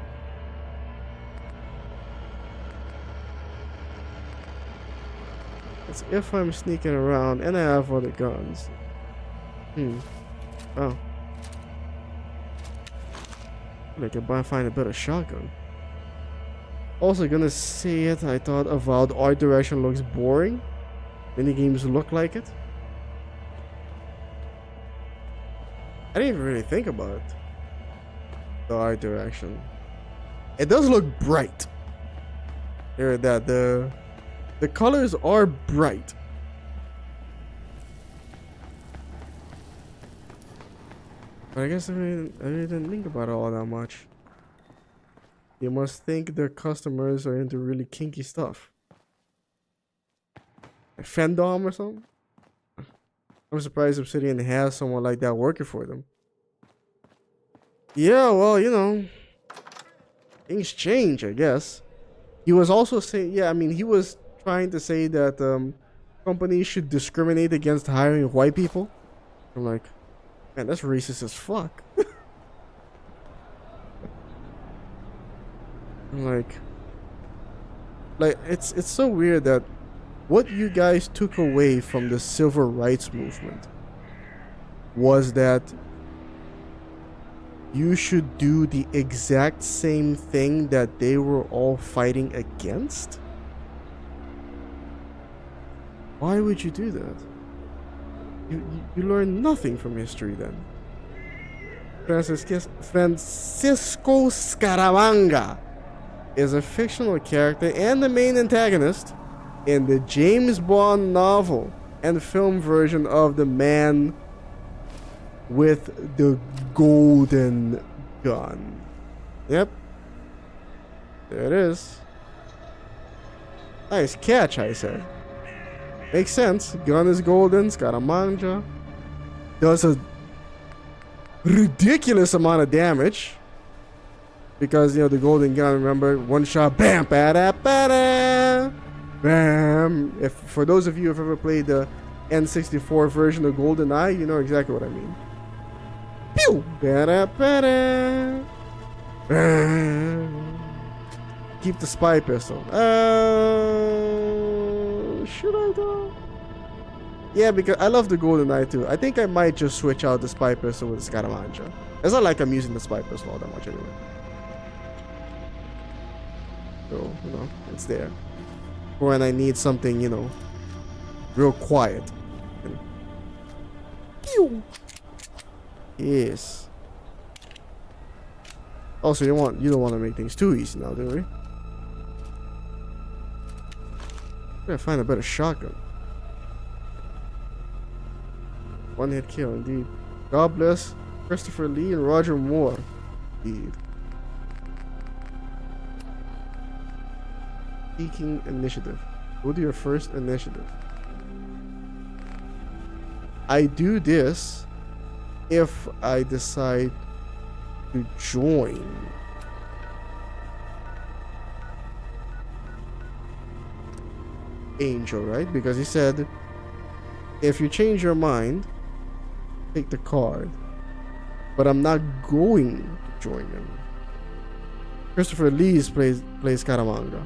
It's if I'm sneaking around and I have other guns. Oh. I can find a better shotgun. Also gonna say it, I thought Avowed art direction looks boring. Many games look like it. I didn't even really think about it. The art direction. It does look bright. Hear that, the colors are bright. But I guess I really didn't think about it all that much. You must think their customers are into really kinky stuff. Like Fendom or something? I'm surprised Obsidian has someone like that working for them. Yeah, well, you know, things change, I guess. He was also saying, yeah, I mean, he was trying to say that companies should discriminate against hiring white people. I'm like, man, that's racist as fuck. I'm like it's so weird that what you guys took away from the civil rights movement was that you should do the exact same thing that they were all fighting against. Why would you do that? You learn nothing from history then. Francisco Scaramanga is a fictional character and the main antagonist in the James Bond novel and film version of The Man with the Golden Gun. Yep. There it is. Nice catch, I said. Makes sense. Gun is golden. Scaramanga does a ridiculous amount of damage. Because, you know, the golden gun, remember, one shot, bam, bada, bada, bam. If for those of you who have ever played the N64 version of GoldenEye, you know exactly what I mean. Pew! Ba-da-ba-da. Keep the spy pistol. Should I though? Yeah, because I love the GoldenEye too. I think I might just switch out the spy pistol with the Scaramanga. It's not like I'm using the spy pistol all that much anyway. So, you know, it's there. For when I need something, you know, real quiet. Pew! Yes. Also, you don't want to make things too easy now, do we? Gotta find a better shotgun. One hit kill, indeed. God bless Christopher Lee and Roger Moore. Indeed. Seeking initiative. Go to your first initiative. I do this if I decide to join. Angel, right? Because he said if you change your mind, take the card. But I'm not going to join him. Christopher Lee plays Scaramanga.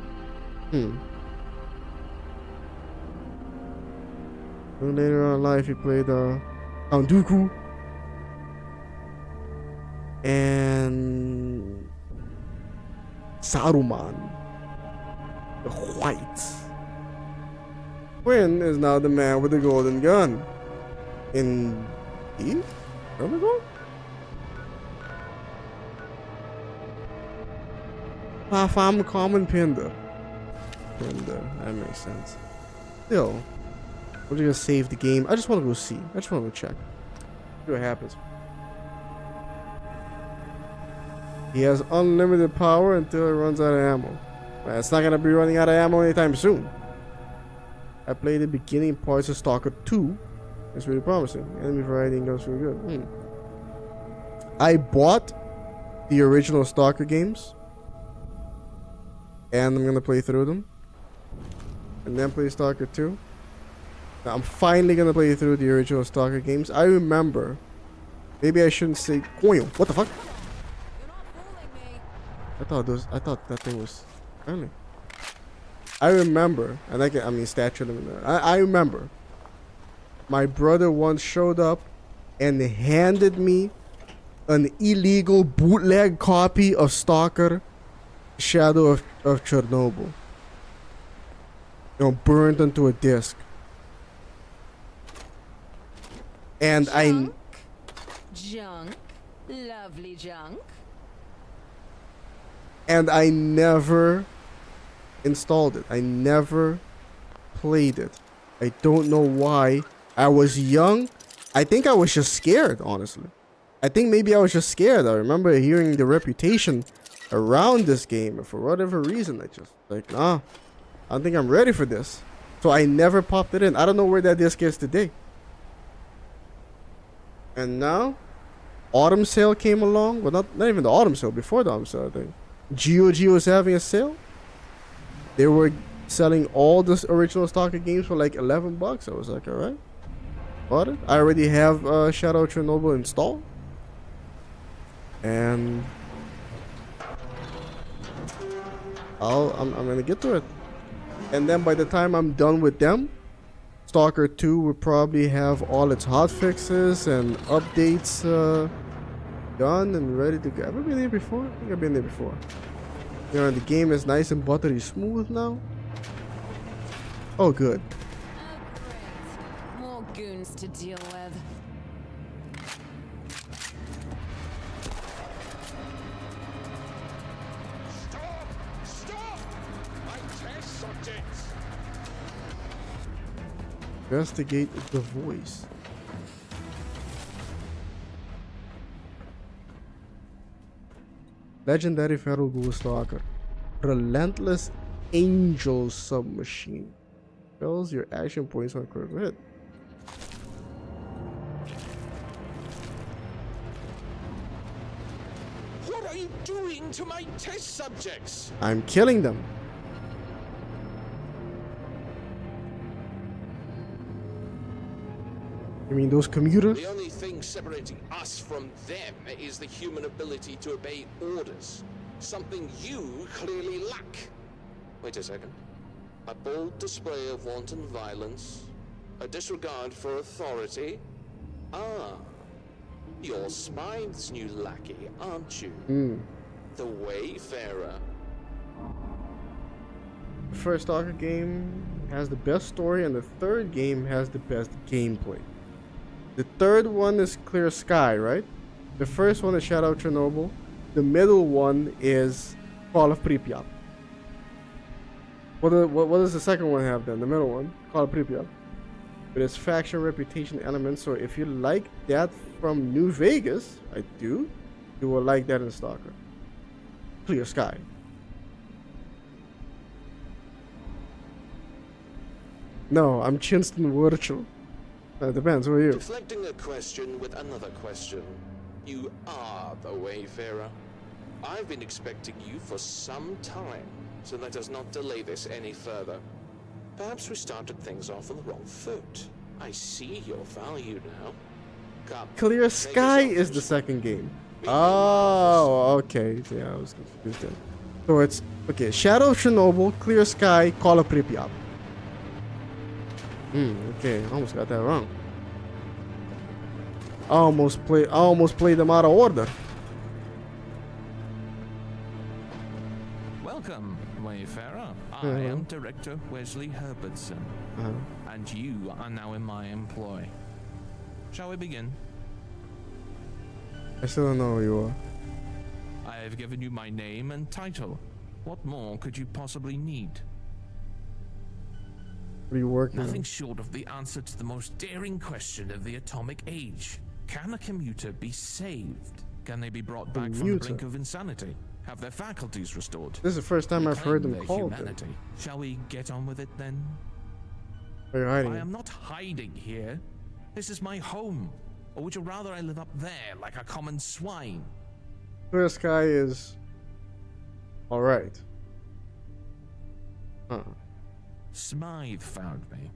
Later on in life, he played Count Dooku and Saruman, the White. Quinn is now the man with the golden gun. Indeed? Where am I going? I'm common Pinder. That makes sense. Still, we're just gonna save the game. I just want to go see. I just want to go check. See what happens. He has unlimited power until it runs out of ammo. Well, it's not gonna be running out of ammo anytime soon. I played the beginning parts of Stalker 2. It's really promising. Enemy variety goes really good. I bought the original Stalker games. And I'm gonna play through them. And then play Stalker 2. Now, I'm finally gonna play through the original Stalker games. I remember. Maybe I shouldn't say. What the fuck? I thought that thing was friendly. I remember, and I mean statue limit. I remember. My brother once showed up and handed me an illegal bootleg copy of Stalker Shadow of Chernobyl. You know, burned onto a disc. And Junk. Lovely junk. And I never installed it. I never played it. I don't know why. I was young. I think I was just scared, honestly. I think maybe I was just scared. I remember hearing the reputation around this game, and for whatever reason, I just like, nah, I don't think I'm ready for this. So I never popped it in. I don't know where that disc is today. And now, Autumn Sale came along. Well, not even the Autumn Sale, before the Autumn Sale, I think. GOG was having a sale. They were selling all the original Stalker games for like $11. I was like, alright. Bought it. I already have Shadow of Chernobyl installed. And I'm gonna get to it. And then by the time I'm done with them, Stalker 2 will probably have all its hotfixes and updates done and ready to go. Have I been there before? I think I've been there before. You know, the game is nice and buttery smooth now. Oh, good. More goons to deal with. Stop! My test subjects! Investigate the voice. Legendary Feral Ghoul Stalker. Relentless Angel Submachine. Fills your action points on critical hit. What are you doing to my test subjects? I'm killing them. You mean those commuters? The only thing separating us from them is the human ability to obey orders. Something you clearly lack. Wait a second. A bold display of wanton violence? A disregard for authority? Ah. You're Smythe's new lackey, aren't you? The Wayfarer. The first Stalker game has the best story, and the third game has the best gameplay. The third one is Clear Sky, right? The first one is Shadow of Chernobyl. The middle one is Call of Pripyat. What does the second one have then? The middle one, Call of Pripyat. With its faction reputation elements. So if you like that from New Vegas, I do, you will like that in Stalker. Clear Sky. No, I'm Chinston Virtual. It depends, who are you? Deflecting a question with another question. You are the Wayfarer. I've been expecting you for some time, so let us not delay this any further. Perhaps we started things off on the wrong foot. I see your value now. Come, Clear Sky is the second game. Oh, okay. Yeah, I was confused then. So it's, okay, Shadow of Chernobyl, Clear Sky, Call of Pripyat. Okay, I almost got that wrong. I almost played them out of order. Welcome, Wayfarer. I am Director Wesley Herbertson, and you are now in my employ. Shall we begin? I still don't know who you are. I have given you my name and title. What more could you possibly need? What are you working on? Nothing short of the answer to the most daring question of the atomic age. Can a commuter be saved? Can they be brought back from the brink of insanity? Have their faculties restored? This is the first time I've heard them called humanity. Shall we get on with it then? Where are you hiding? I am not hiding here. This is my home. Or would you rather I live up there like a common swine? Clear Sky is alright. Smythe found me,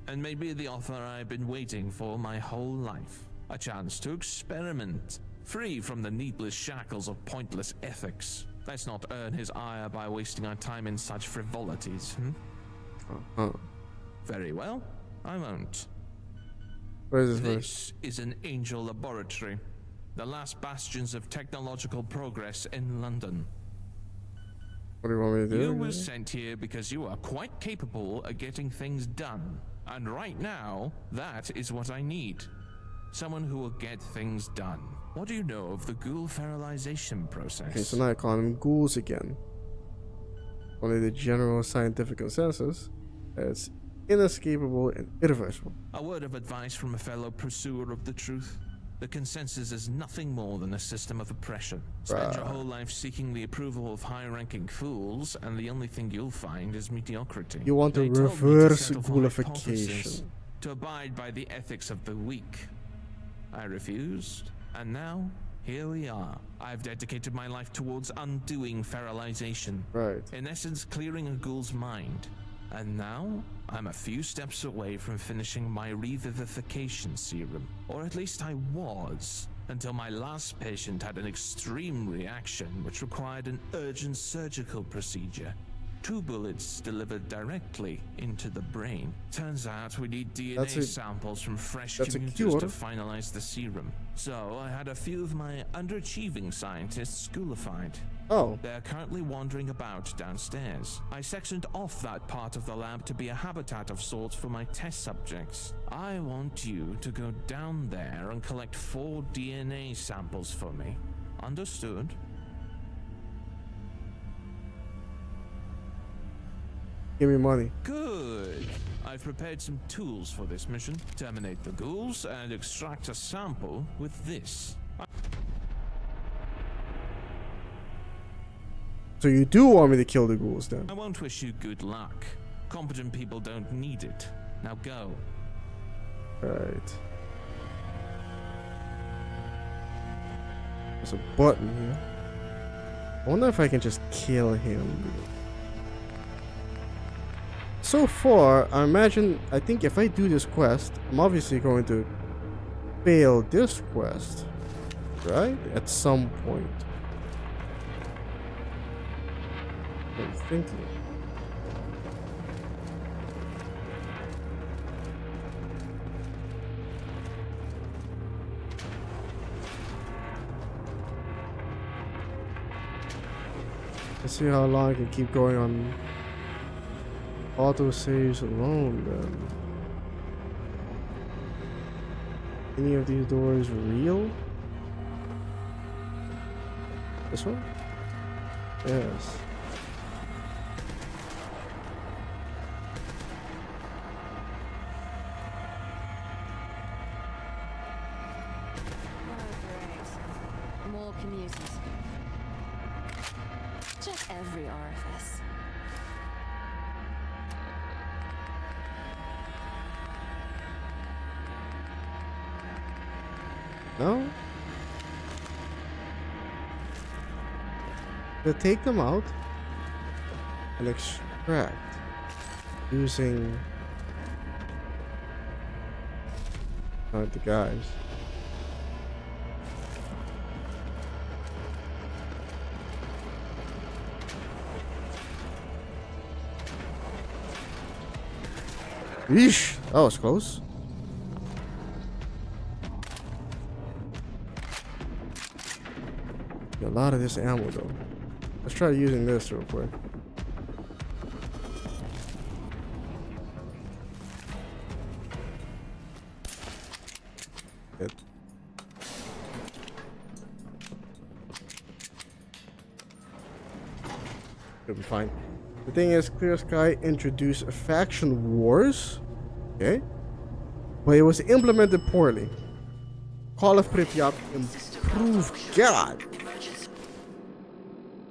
and made me the offer I've been waiting for my whole life. A chance to experiment, free from the needless shackles of pointless ethics. Let's not earn his ire by wasting our time in such frivolities, Very well, I won't. Where is This is an Angel laboratory, the last bastions of technological progress in London. What do you want me to do? You were sent here because you are quite capable of getting things done. And right now, that is what I need. Someone who will get things done. What do you know of the ghoul feralization process? Okay, so now I call them ghouls again. Only the general scientific consensus that it's inescapable and irreversible. A word of advice from a fellow pursuer of the truth. The consensus is nothing more than a system of oppression. Spend your whole life seeking the approval of high-ranking fools, and the only thing you'll find is mediocrity. You want to reverse ghoulification. To abide by the ethics of the weak. I refused, and now, here we are. I've dedicated my life towards undoing feralization. Right. In essence, clearing a ghoul's mind. And now, I'm a few steps away from finishing my revivification serum. Or at least I was, until my last patient had an extreme reaction which required an urgent surgical procedure. 2 bullets delivered directly into the brain. Turns out we need DNA samples from fresh commuters to finalize the serum. So I had a few of my underachieving scientists schoolified. Oh. They're currently wandering about downstairs. I sectioned off that part of the lab to be a habitat of sorts for my test subjects. I want you to go down there and collect 4 DNA samples for me. Understood? Give me money. Good. I've prepared some tools for this mission. Terminate the ghouls and extract a sample with this. So you do want me to kill the ghouls then? I won't wish you good luck. Competent people don't need it. Now go. Right. There's a button here. I wonder if I can just kill him. So far, I think if I do this quest, I'm obviously going to failed this quest, right? At some point. I'm thinking. Let's see how long I can keep going on auto saves alone then. Any of these doors real? This one? Yes. More commuters. Check every orifice. No? They take them out and extract using the guys. Yeesh, that was close. A lot of this ammo though. Let's try using this real quick. Good. It'll be fine. The thing is, Clear Sky introduced faction wars. Okay. But it was implemented poorly. Call of Pripyat improved. God.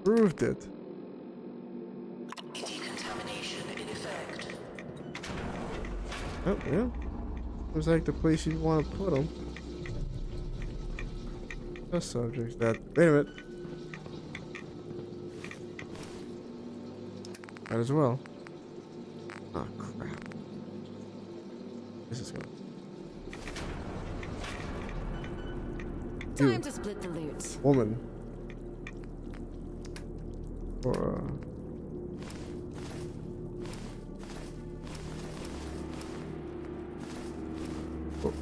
Proved it. Oh, yeah. Looks like the place you want to put them. The subjects that. Wait a minute. Might as well. Oh, crap. This is good. Time to split the loot. Woman. For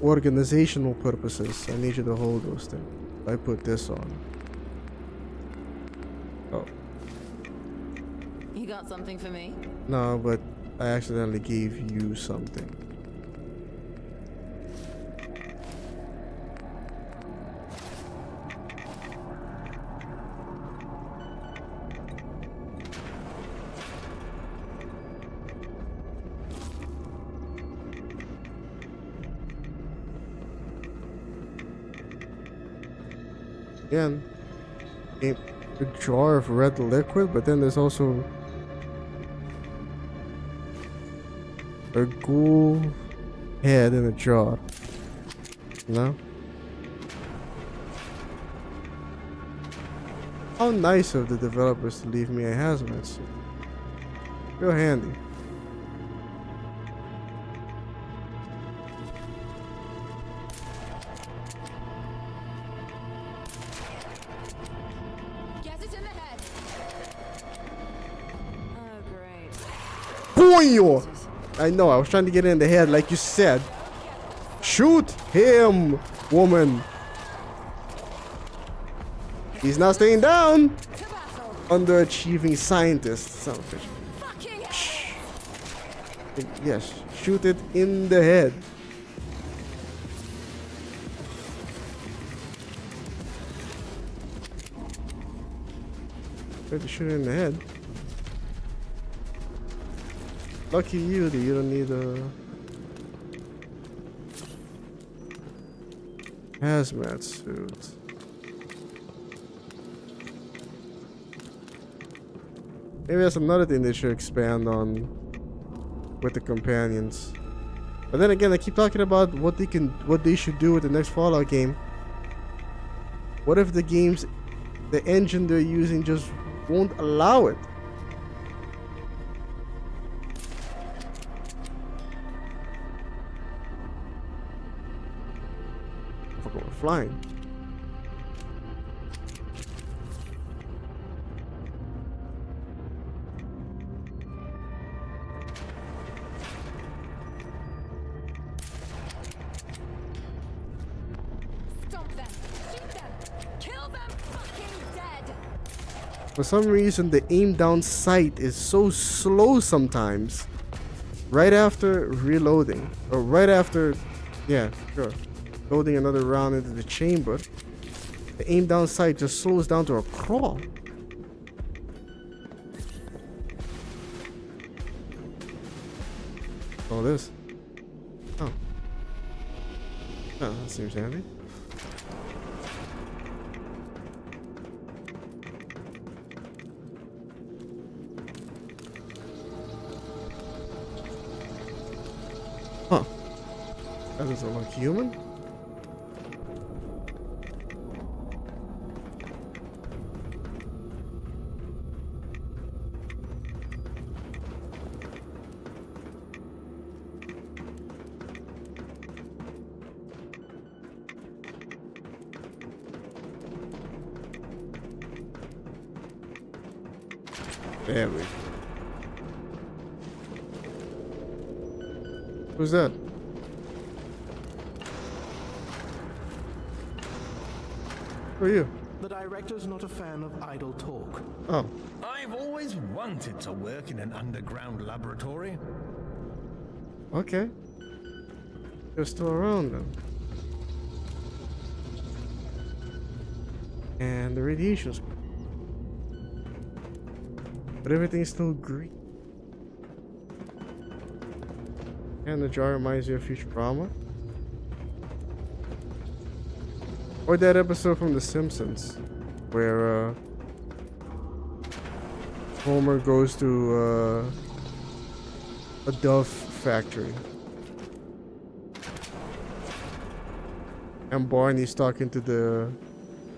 organizational purposes, I need you to hold those things. I put this on. Oh. You got something for me? No, but I accidentally gave you something. Again, a jar of red liquid, but then there's also a ghoul head in a jar. No? How nice of the developers to leave me a hazmat suit. Real handy. Coño! I know, I was trying to get in the head like you said. Shoot him, woman. He's not staying down. Underachieving scientist. Son of a bitch. Shh. Yes, shoot it in the head. Try to shoot it in the head. Lucky you that you don't need a hazmat suit. Maybe that's another thing they should expand on with the companions. But then again, I keep talking about what they should do with the next Fallout game. What if the engine they're using just won't allow it? motherfucker went flying. Stop them! Shoot them! Kill them fucking dead! For some reason, the aim down sight is so slow sometimes. Right after reloading, or right after, yeah, sure, loading another round into the chamber, the aim down sight just slows down to a crawl. All this. Oh. Oh, that seems handy. Huh. That doesn't look human. There we go. Who's that? Who are you? The director's not a fan of idle talk. Oh. I've always wanted to work in an underground laboratory. Okay. You're still around then. And the radiation's, but everything's still green. And the jar reminds you of Futurama. Or that episode from The Simpsons where Homer goes to a dove factory. And Barney's talking to the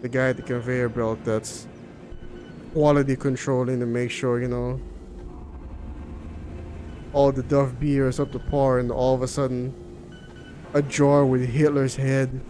guy at the conveyor belt that's quality controlling to make sure, you know, all the Dove beer is up to par, and all of a sudden a jar with Hitler's head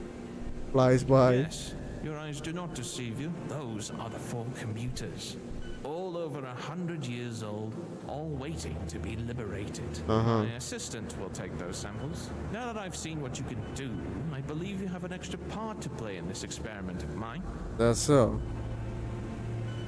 flies by. Yes, your eyes do not deceive you. Those are the 4 commuters. All over 100 years old, all waiting to be liberated. Uh-huh. My assistant will take those samples. Now that I've seen what you can do, I believe you have an extra part to play in this experiment of mine. That's so.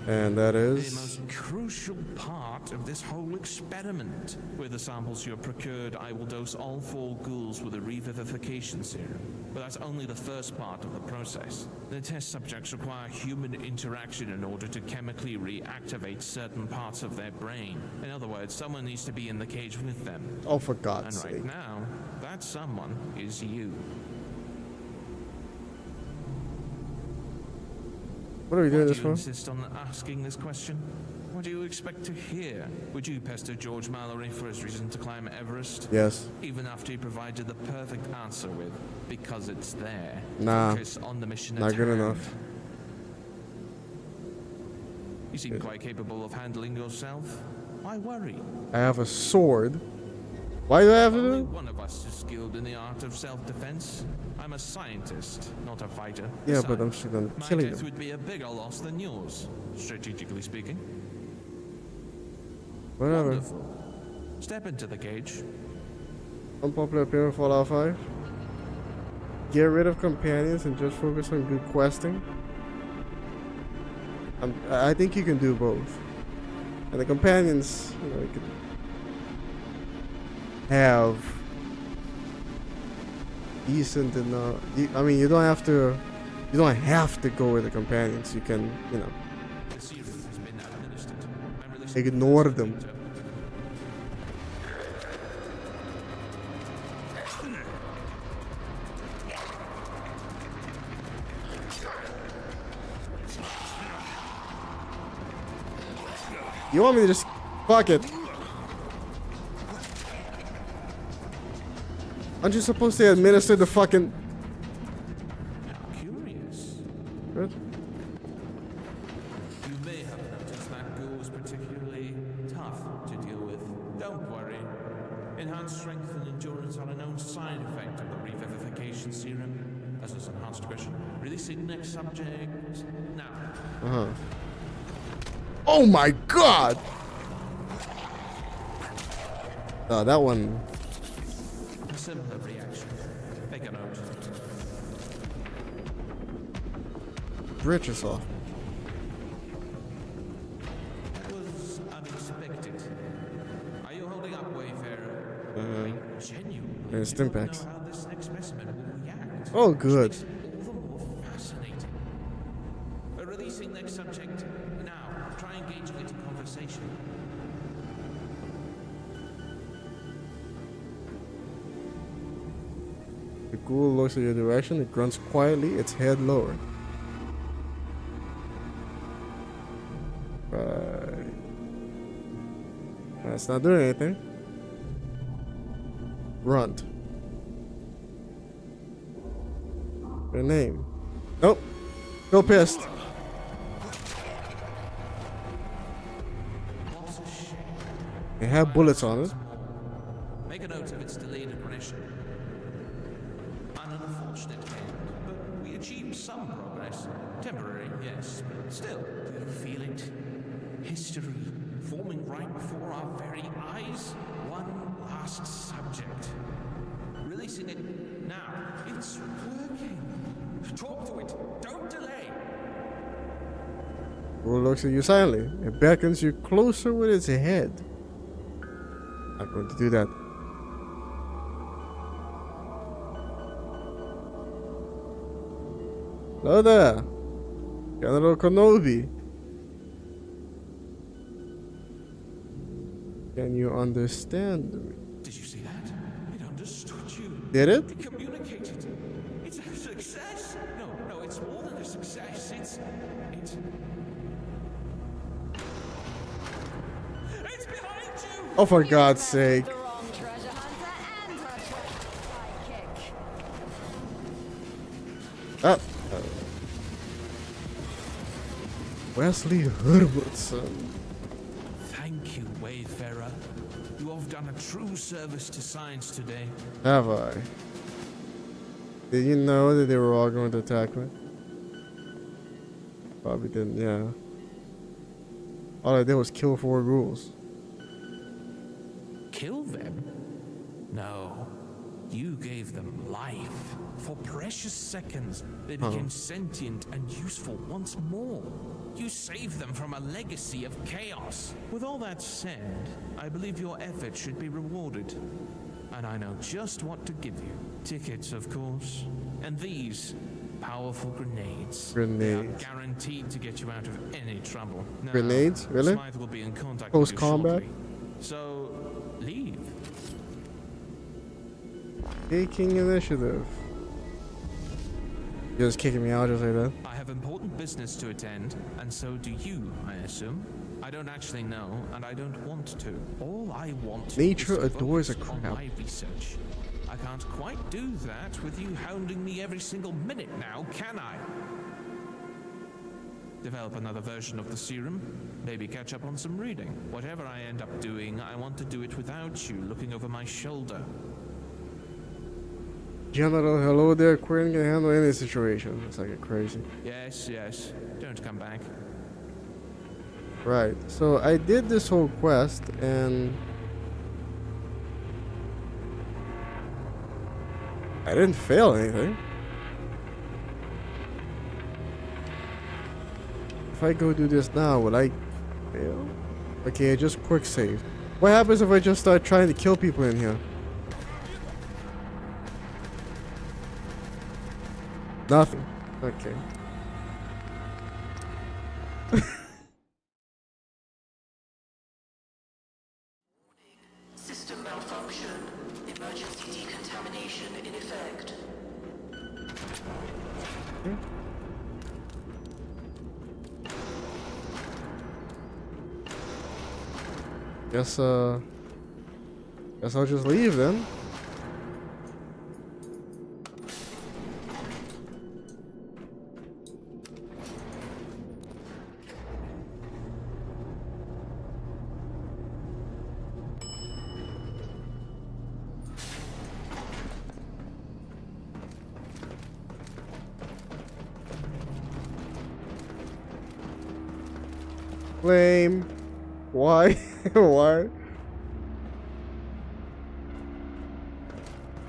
And that is the most crucial part of this whole experiment. With the samples you have procured, I will dose all 4 ghouls with a revivification serum. But that's only the first part of the process. The test subjects require human interaction in order to chemically reactivate certain parts of their brain. In other words, someone needs to be in the cage with them. Oh, for God's sake. And right now, that someone is you. What are we doing this for? Why do you insist on asking this question? What do you expect to hear? Would you pester George Mallory for his reason to climb Everest? Yes. Even after he provided the perfect answer with, because it's there. Nah. Focus on the mission not at good hand. enough. You seem quite capable of handling yourself. Why worry? I have a sword. Why do I have to do Only it? one of us is skilled in the art of self-defense. I'm a scientist, not a fighter. Yeah, Besides, but I'm still gonna my killing death them. would be a bigger loss than yours, strategically speaking. Whatever. Wonderful. Step into the cage. Unpopular opinion of Fallout 5. Get rid of companions and just focus on good questing. I think you can do both. And the companions, you know, you could have decent enough. I mean, you don't have to go with the companions. You can, you know, The serum has been administered. I'm releasing ignore them. You want me to just fuck it? Aren't you supposed to administer the fucking? Curious. Good. You may have noticed that ghoul was particularly tough to deal with. Don't worry. Enhanced strength and endurance are a known side effect of the revivification serum. As an enhanced question. Releasing next subject now. Uh-huh. Oh my god! Oh, that one. A similar reaction. Make a note. Bridge is off. That was unexpected. Are you holding up, Wayfarer? Genuinely. And Stimpaks. Know how this next specimen will react. Oh, good. Which makes it all the more fascinating. We're releasing next subject now. Try engaging it in conversation. The ghoul looks in your direction. It grunts quietly, its head lowered. Right. That's not doing anything. Grunt. Your name. Nope. Still pissed. It had bullets on it. Make a note of its delayed aggression. An unfortunate end, but we achieved some progress. Temporary, yes, but still. Do you feel it? History forming right before our very eyes. One last subject. Releasing it now. It's working. Talk to it. Don't delay. Ghoul looks at you silently. It beckons you closer with its head. I'm going to do that. Hello there, General Kenobi. Can you understand me? Did you see that? It understood you. Did it? It communicated. It's a success. No, it's more than a success. It's behind you. Oh, for God's sake. Wesley Herbertson. Thank you, Wayfarer. You have done a true service to science today. Have I? Did you know that they were all going to attack me? Probably didn't, yeah. All I did was kill 4 ghouls. Kill them? No. You gave them life. For precious seconds, they became sentient and useful once more. You saved them from a legacy of chaos. With all that said, I believe your effort should be rewarded. And I know just what to give you. Tickets, of course. And these powerful grenades. Grenades. They are guaranteed to get you out of any trouble. Now, Grenades? Really? Smythe will be in contact Close with you combat? shortly. So, leave. Taking initiative. You're just kicking me out just like that? I have important business to attend, and so do you, I assume. I don't actually know, and I don't want to. All I want Nature is to adores a focus on crowd. my research. I can't quite do that with you hounding me every single minute now, can I? Develop another version of the serum, maybe catch up on some reading. Whatever I end up doing, I want to do it without you looking over my shoulder. General, hello there. Quinn can handle any situation. It's like a crazy. Yes, don't come back. Right. So I did this whole quest and I didn't fail anything. If I go do this now, will I fail? Okay, I just quick save. What happens if I just start trying to kill people in here? Nothing. Okay. System malfunction. Emergency decontamination in effect. Guess I'll just leave then. Flame. Why? Why?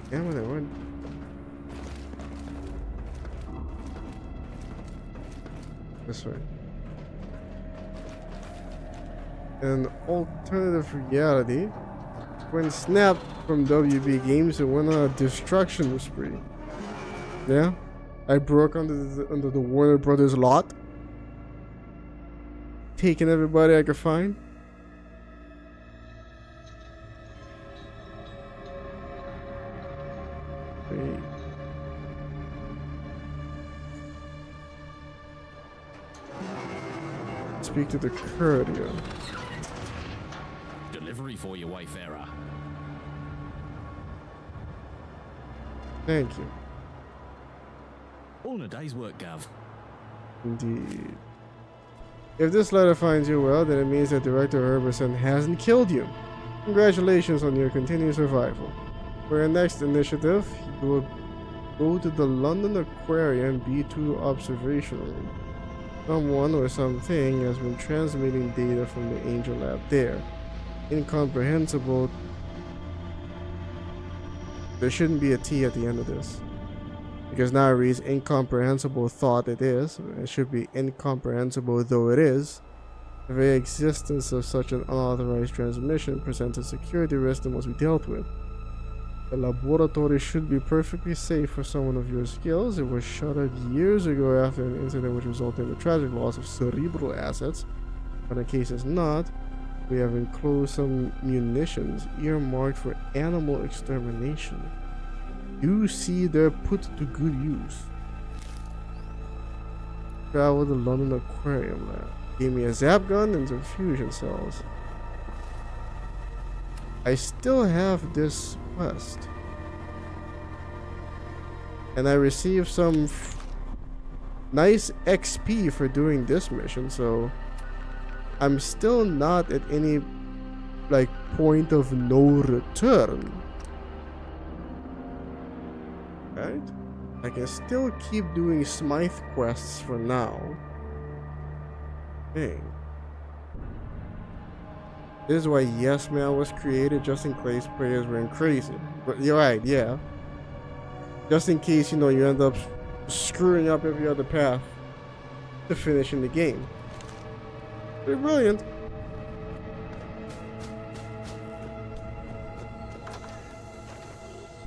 Damn it, I went. This way. An alternative reality. When snapped from WB Games, it went on a destruction spree. Yeah? I broke under the Warner Brothers lot. Taking everybody I could find. Wait. Speak to the courier. Delivery for you, wayfarer. Thank you. All in a day's work, Gav. Indeed. If this letter finds you well, then it means that Director Herberson hasn't killed you. Congratulations on your continued survival. For your next initiative, you will go to the London Aquarium B2 observation room. Someone or something has been transmitting data from the Angel Lab there. Incomprehensible. There shouldn't be a T at the end of this. Because now it reads incomprehensible thought it is. It should be incomprehensible though it is. The very existence of such an unauthorized transmission presents a security risk that must be dealt with. The laboratory should be perfectly safe for someone of your skills. It was shuttered years ago after an incident which resulted in the tragic loss of cerebral assets. But in case it's not, we have enclosed some munitions earmarked for animal extermination. You see they're put to good use. Travel to the London Aquarium Lab. Gave me a zap gun and some fusion cells. I still have this quest. And I received some nice XP for doing this mission, so I'm still not at any like point of no return. Right? I can still keep doing Smythe quests for now. Dang. This is why Yes Man was created, just in case players went crazy. But you're right, yeah. Just in case, you know, you end up screwing up every other path to finishing the game. Pretty brilliant.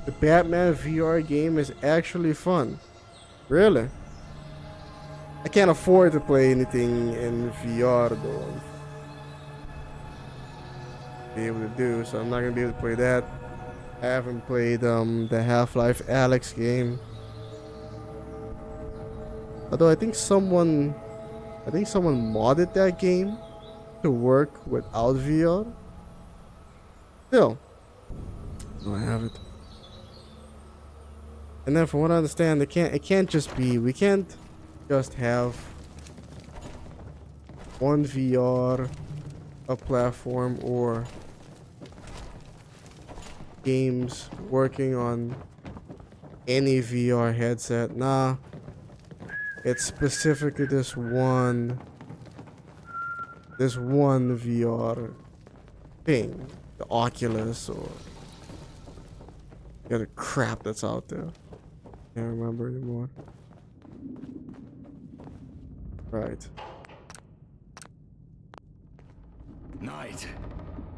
The Batman VR game is actually fun. Really? I can't afford to play anything in VR though. Be able to do, so I'm not gonna be able to play that. I haven't played the Half-Life Alyx game. Although I think someone modded that game to work without VR. Still, I have it. And then from what I understand, it can't just be, we can't just have one VR, a platform, or games working on any VR headset. Nah, it's specifically this one VR thing, the Oculus or the other crap that's out there. Can't remember anymore. Right. Knight,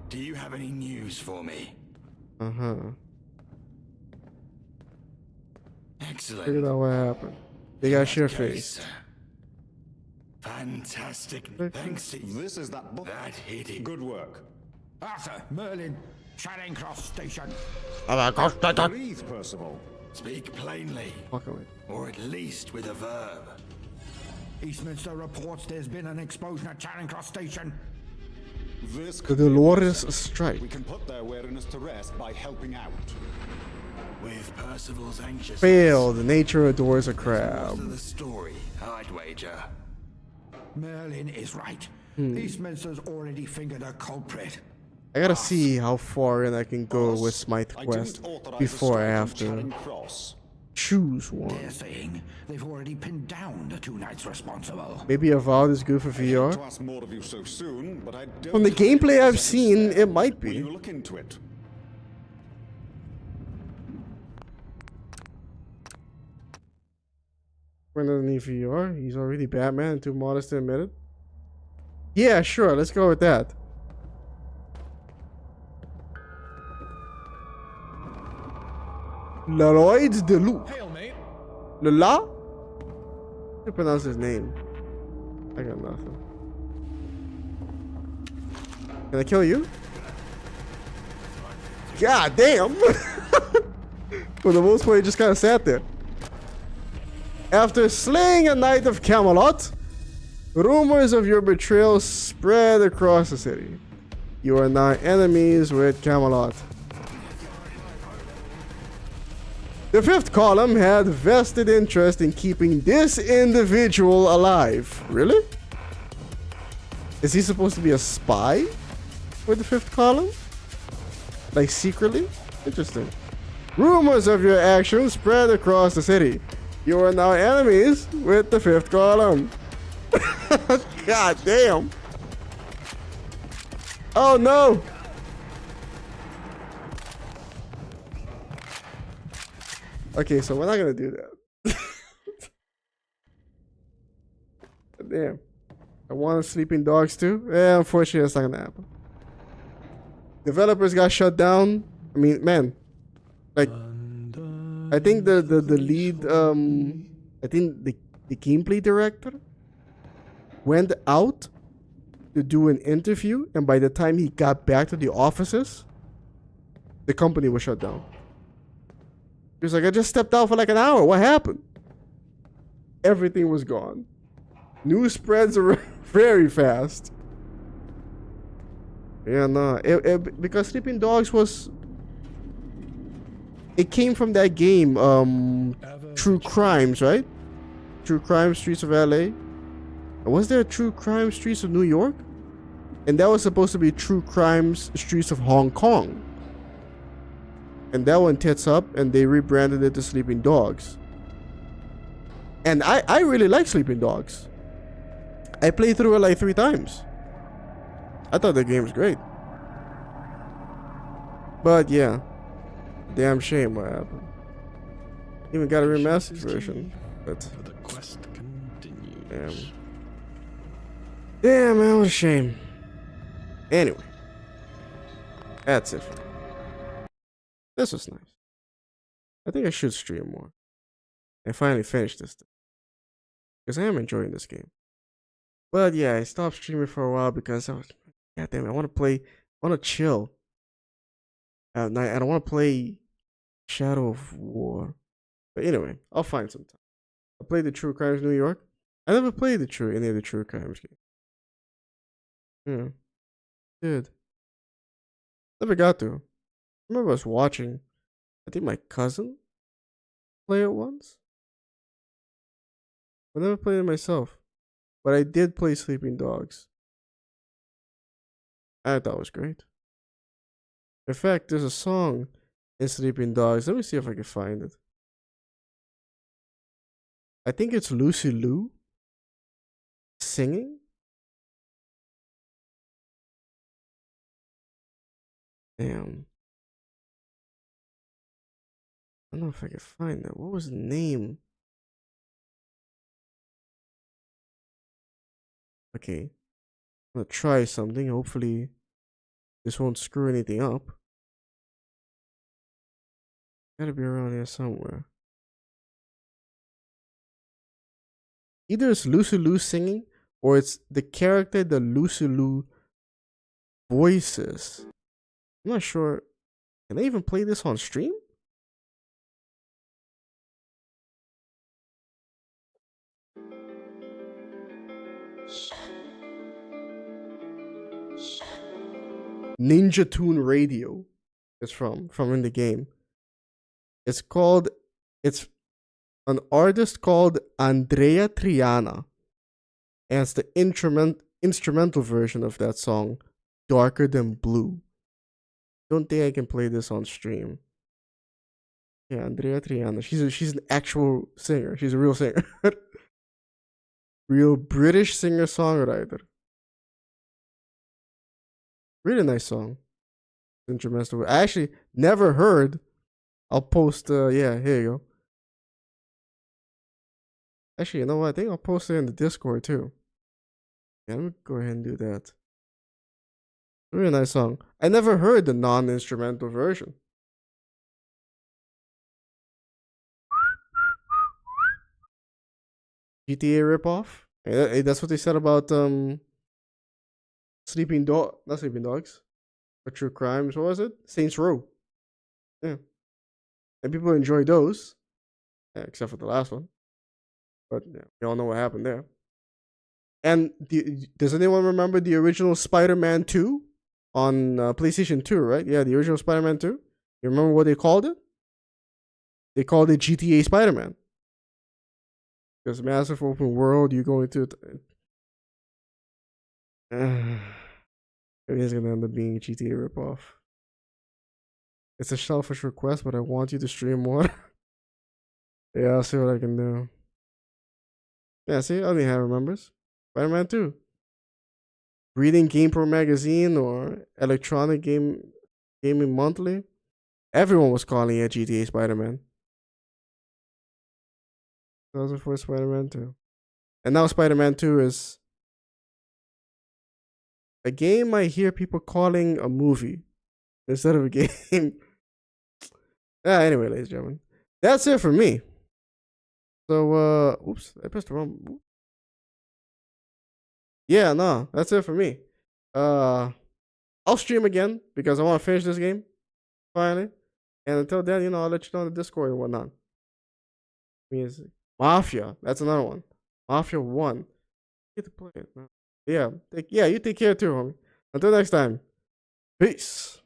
do you have any news for me? Uh-huh. Excellent. Figured out what happened. They got your face. Fantastic. Thanks to This is that book. that idiot. Good work. Arthur, Merlin, Charing Cross Station. Breathe, Percival. Speak plainly. Walk away. Or at least with a verb. Eastminster reports there's been an explosion at Charing Cross Station. This The Dolores strike. We can put their weariness to rest by helping out. With Percival's anxious. Failed. Nature adores a What's crab. the story, I'd wager. Merlin is right. Hmm. Eastminster's already fingered a culprit. I gotta see how far in I can go with Smythe Quest before or after. Choose one. They're saying they've already pinned down the 2 knights responsible. Maybe Avowed is good for VR. To ask more of you so soon, but I don't From the gameplay I've seen, it might Will be. you look into it? We're not need VR. He's already Batman, too modest to admit it. Yeah, sure. Let's go with that. Lloyd Deloup. Hail, mate. Lola? How do you pronounce his name? I got nothing. Can I kill you? God damn! For the most part, he just kind of sat there. After slaying a knight of Camelot, rumors of your betrayal spread across the city. You are now enemies with Camelot. The fifth column had vested interest in keeping this individual alive. Really? Is he supposed to be a spy for the fifth column? Like secretly? Interesting. Rumors of your actions spread across the city. You are now enemies with the fifth column. God damn. Oh no. Okay, so we're not gonna do that. Damn. I wanted Sleeping Dogs too. Yeah, unfortunately that's not gonna happen. Developers got shut down. I mean, man. Like I think the lead I think the gameplay director went out to do an interview, and by the time he got back to the offices, the company was shut down. He was like, I just stepped out for like an hour. What happened? Everything was gone. News spreads very fast. Yeah, no. Because Sleeping Dogs was... It came from that game, True Crimes, right? True Crime Streets of LA. Was there a True Crime Streets of New York? And that was supposed to be True Crimes Streets of Hong Kong. And that one tits up, and they rebranded it to Sleeping Dogs. And I really like Sleeping Dogs. I played through it like 3 times. I thought the game was great. But yeah. Damn shame what happened. Even got a remastered version. But the quest continues. Damn, man, what a shame. Anyway. That's it for me. This was nice. I think I should stream more. And finally finish this thing. Because I am enjoying this game. But yeah, I stopped streaming for a while because I was, God damn it, I want to play, I want to chill at night. I don't want to play Shadow of War. But anyway, I'll find some time. I played the True Crimes New York. I never played any of the True Crimes games. Yeah. Did. Never got to. I remember I was watching, I think my cousin play it once. I never played it myself. But I did play Sleeping Dogs. I thought it was great. In fact, there's a song in Sleeping Dogs. Let me see if I can find it. I think it's Lucy Liu singing. Damn. I don't know if I can find that. What was the name? Okay. I'm gonna try something. Hopefully this won't screw anything up. Gotta be around here somewhere. Either it's Lucy Liu singing, or it's the character that Lucy Liu voices. I'm not sure. Can I even play this on stream? Ninja Tune Radio is from in the game. It's an artist called Andrea Triana, and it's the instrumental version of that song, Darker Than Blue. Don't think I can play this on stream. Yeah, Andrea Triana. She's an actual singer. She's a real singer. Real British singer-songwriter. Really nice song. Instrumental. I actually never heard. I'll post, yeah, here you go. Actually, you know what? I think I'll post it in the Discord too. Yeah, let me go ahead and do that. Really nice song. I never heard the non-instrumental version. GTA ripoff? That's what they said about Sleeping Dog, not Sleeping Dogs, but True Crimes. What was it? Saints Row. Yeah, and people enjoy those, yeah, except for the last one. But yeah, we all know what happened there. And does anyone remember the original Spider-Man 2 on PlayStation 2? Right? Yeah, the original Spider-Man 2. You remember what they called it? They called it GTA Spider-Man. Because massive open world, you go into it. It is gonna end up being a GTA ripoff. It's a selfish request, but I want you to stream more. Yeah, I'll see what I can do. Yeah, see, I only have remembers. Spider-Man 2. Reading GamePro magazine or Electronic Gaming Monthly. Everyone was calling it GTA Spider-Man. 2004 Spider-Man 2. And now Spider-Man 2 is a game I hear people calling a movie instead of a game. Anyway, ladies and gentlemen, that's it for me. So, oops, I pressed the wrong. Yeah, no, that's it for me. I'll stream again because I want to finish this game finally. And until then, I'll let you know on the Discord and whatnot. Music. Mafia, that's another one. Mafia 1. Get to play it. Yeah, you take care too, homie. Until next time, peace.